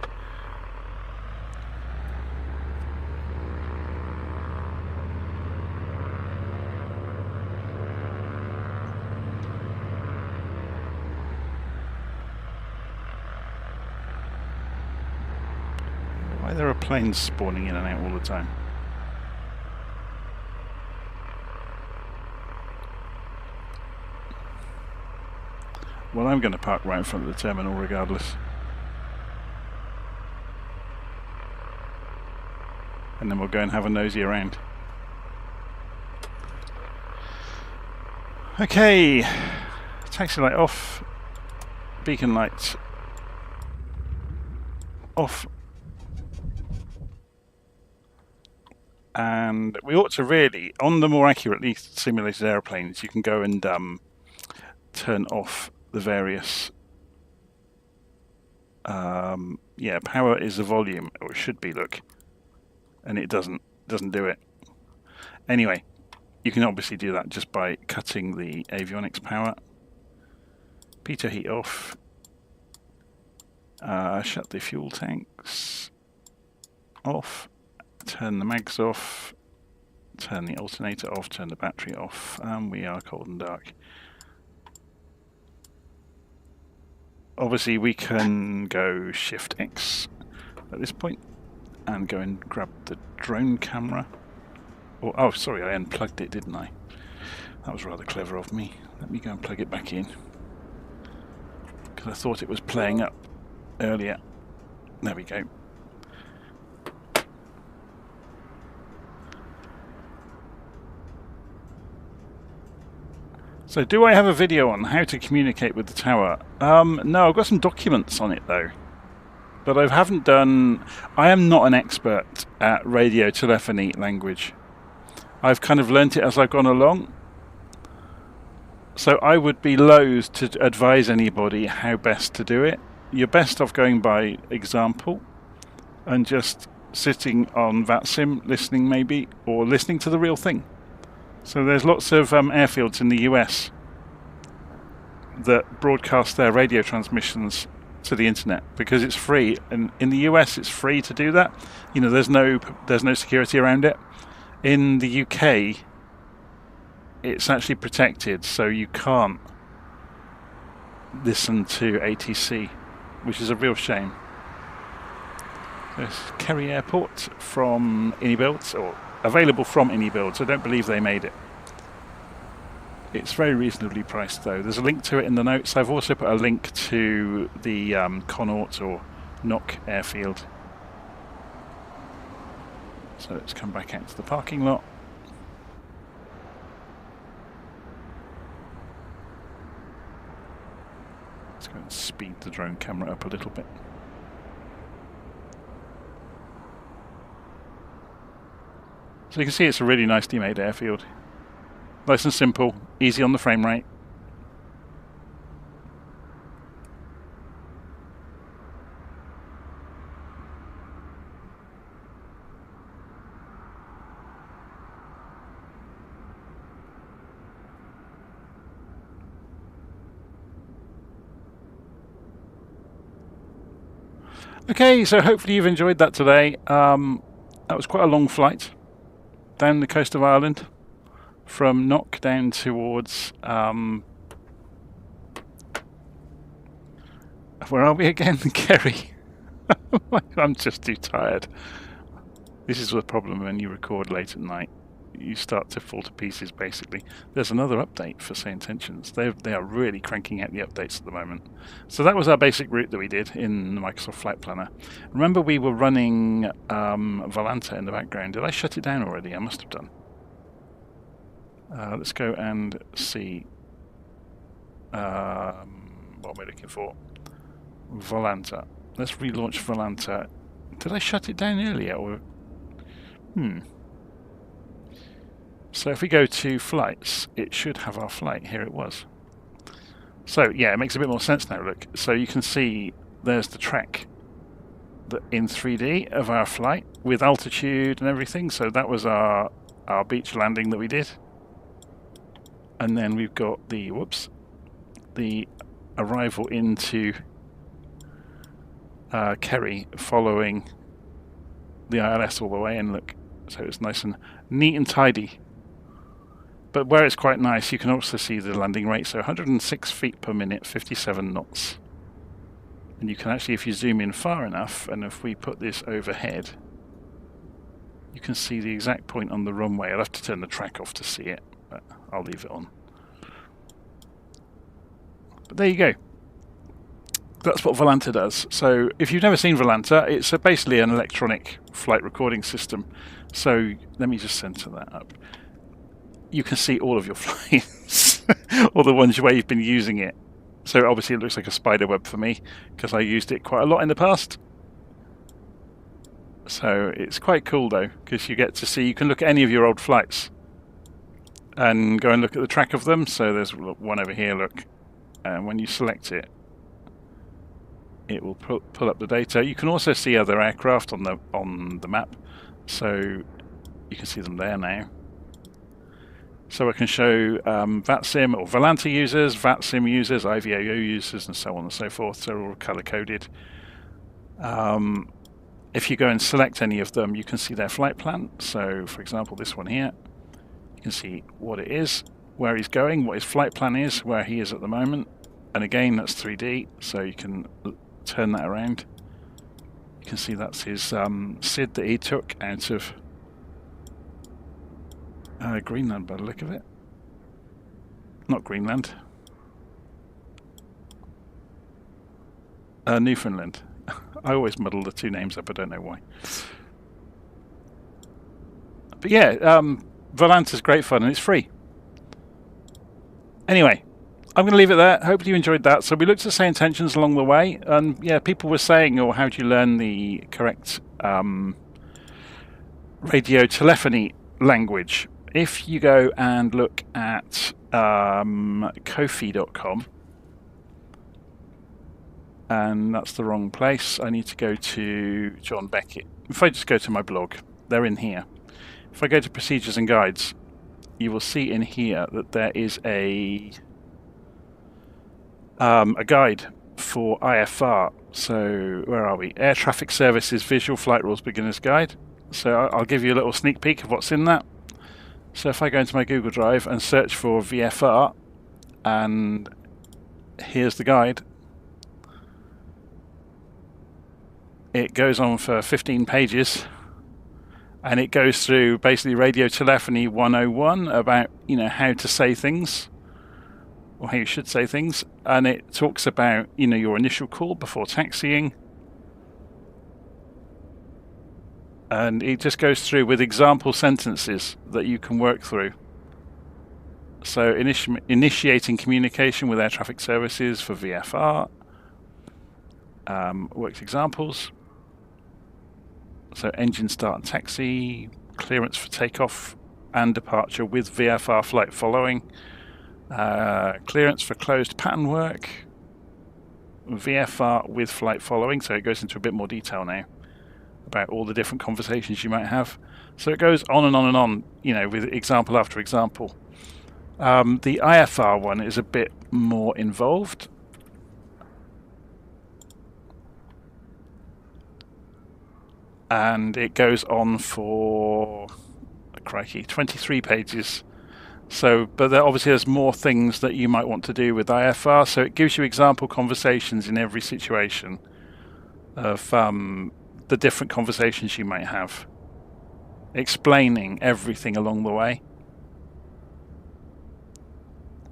Why there are planes spawning in and out all the time? Well, I'm going to park right in front of the terminal regardless. And then we'll go and have a nosy around. Okay, taxi light off, beacon light off. And we ought to really, on the more accurately simulated aeroplanes, you can go and turn off the various power is the volume, or it should be, look, and it doesn't do it. Anyway, you can obviously do that just by cutting the avionics power. Pitot heat off, shut the fuel tanks off, turn the mags off, turn the alternator off, turn the battery off, and we are cold and dark. Obviously we can go Shift X at this point and go and grab the drone camera. Oh sorry, I unplugged it, didn't I? That was rather clever of me. Let me go and plug it back in, because I thought it was playing up earlier. There we go. So do I have a video on how to communicate with the tower? No, I've got some documents on it though. But I haven't done... I am not an expert at radio telephony language. I've kind of learnt it as I've gone along. So I would be loath to advise anybody how best to do it. You're best off going by example and just sitting on VATSIM, listening maybe, or listening to the real thing. So there's lots of airfields in the US that broadcast their radio transmissions to the internet because it's free, and in the US it's free to do that. You know, there's no security around it. In the UK it's actually protected, so you can't listen to ATC, which is a real shame. There's Kerry Airport from Innybuild, or available from Innybuild. I don't believe they made it. It's very reasonably priced though. There's a link to it in the notes. I've also put a link to the Connaught or Knock airfield. So let's come back out to the parking lot. Let's go and speed the drone camera up a little bit. So you can see it's a really nicely made airfield. Nice and simple, easy on the frame rate. Okay, so hopefully you've enjoyed that today. That was quite a long flight down the coast of Ireland from Knock down towards where are we again? Kerry. I'm just too tired. This is the problem when you record late at night. You start to fall to pieces, basically. There's another update for Say Intentions. They are really cranking out the updates at the moment. So that was our basic route that we did in the Microsoft Flight Planner. Remember, we were running Volanta in the background. Did I shut it down already? I must have done. Let's go and see what am I looking for. Volanta. Let's relaunch Volanta. Did I shut it down earlier? Or So if we go to flights, it should have our flight. Here it was. So yeah, it makes a bit more sense now, look. So you can see there's the track in 3D of our flight with altitude and everything. So that was our beach landing that we did. And then we've got the, the arrival into Kerry following the ILS all the way, and look, so it's nice and neat and tidy. But where it's quite nice, you can also see the landing rate, so 106 feet per minute, 57 knots. And you can actually, if you zoom in far enough, and if we put this overhead, you can see the exact point on the runway. I'll have to turn the track off to see it, but I'll leave it on. But there you go. That's what Volanta does. So if you've never seen Volanta, it's basically an electronic flight recording system. So let me just center that up. You can see all of your flights, or the ones where you've been using it. So obviously it looks like a spider web for me, because I used it quite a lot in the past. So it's quite cool though, because you get to see, you can look at any of your old flights and go and look at the track of them. So there's one over here, look, and when you select it, it will pull up the data. You can also see other aircraft on the map, so you can see them there now. So I can show VATSIM or Volanta users, VATSIM users, IVAO users, and so on and so forth. So they're all color-coded. If you go and select any of them, you can see their flight plan. So, for example, this one here, you can see what it is, where he's going, what his flight plan is, where he is at the moment. And again, that's 3D, so you can turn that around. You can see that's his SID that he took out of Greenland by the look of it. Not Greenland. Newfoundland. I always muddle the two names up, I don't know why. But yeah, Volanta's great fun and it's free. Anyway, I'm going to leave it there. Hopefully you enjoyed that. So we looked at Say Intentions along the way, and yeah, people were saying, oh, how do you learn the correct radio telephony language? If you go and look at Kofi.com, and that's the wrong place, I need to go to John Beckett. If I just go to my blog, they're in here. If I go to Procedures and Guides, you will see in here that there is a guide for IFR. So where are we? Air Traffic Services Visual Flight Rules Beginner's Guide. So I'll give you a little sneak peek of what's in that. So if I go into my Google Drive and search for VFR, and here's the guide. It goes on for 15 pages, and it goes through basically radio telephony 101 about, you know, how to say things, or how you should say things, and it talks about, you know, your initial call before taxiing. And it just goes through with example sentences that you can work through. So initiating communication with air traffic services for VFR. Worked examples. So engine start and taxi. clearance for takeoff and departure with VFR flight following, clearance for closed pattern work, VFR with flight following, so it goes into a bit more detail now about all the different conversations you might have. So it goes on and on and on, you know, with example after example. The IFR one is a bit more involved. And it goes on for, crikey, 23 pages. So, but obviously there's more things that you might want to do with IFR, so it gives you example conversations in every situation of the different conversations you might have, explaining everything along the way.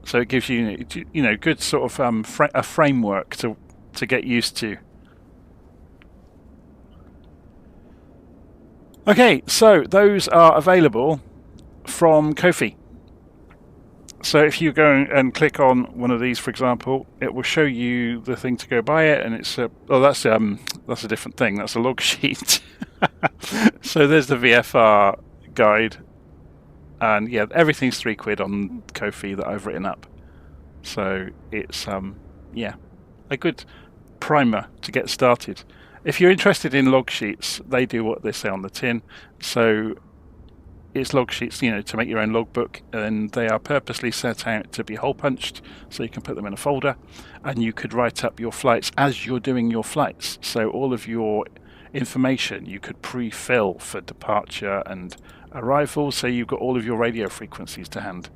So it gives you, you know, good sort of a framework to get used to. Okay, so those are available from Ko-fi. So if you go and click on one of these, for example, it will show you the thing to go buy it, and it's that's a different thing. That's a log sheet. So there's the VFR guide, and yeah, everything's £3 on Ko-fi that I've written up. So it's yeah, a good primer to get started. If you're interested in log sheets, they do what they say on the tin. So it's log sheets, you know, to make your own logbook, and they are purposely set out to be hole punched, so you can put them in a folder, and you could write up your flights as you're doing your flights. So all of your information you could pre-fill for departure and arrival, so you've got all of your radio frequencies to hand.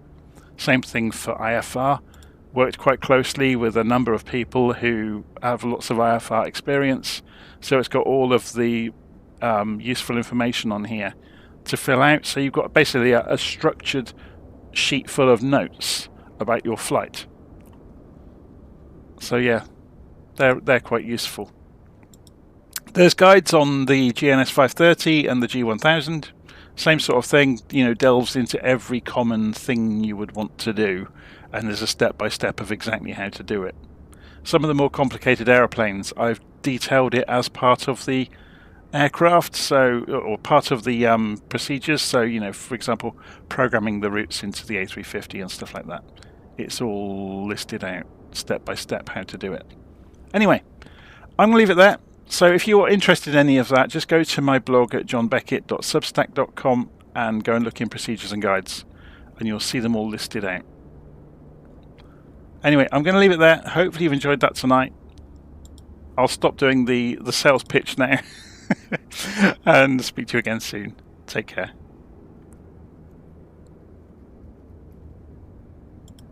Same thing for IFR. Worked quite closely with a number of people who have lots of IFR experience, so it's got all of the useful information on here to fill out. So you've got basically a structured sheet full of notes about your flight. So yeah, they're quite useful. There's guides on the GNS 530 and the G1000. Same sort of thing, you know, delves into every common thing you would want to do, and there's a step-by-step of exactly how to do it. Some of the more complicated aeroplanes, I've detailed it as part of the aircraft, so, or part of the procedures. So, you know, for example, programming the routes into the A350 and stuff like that. It's all listed out step by step how to do it. Anyway, I'm going to leave it there. So if you're interested in any of that, just go to my blog at johnbeckett.substack.com and go and look in procedures and guides, and you'll see them all listed out. Anyway, I'm going to leave it there. Hopefully you've enjoyed that tonight. I'll stop doing the sales pitch now and speak to you again soon. Take care.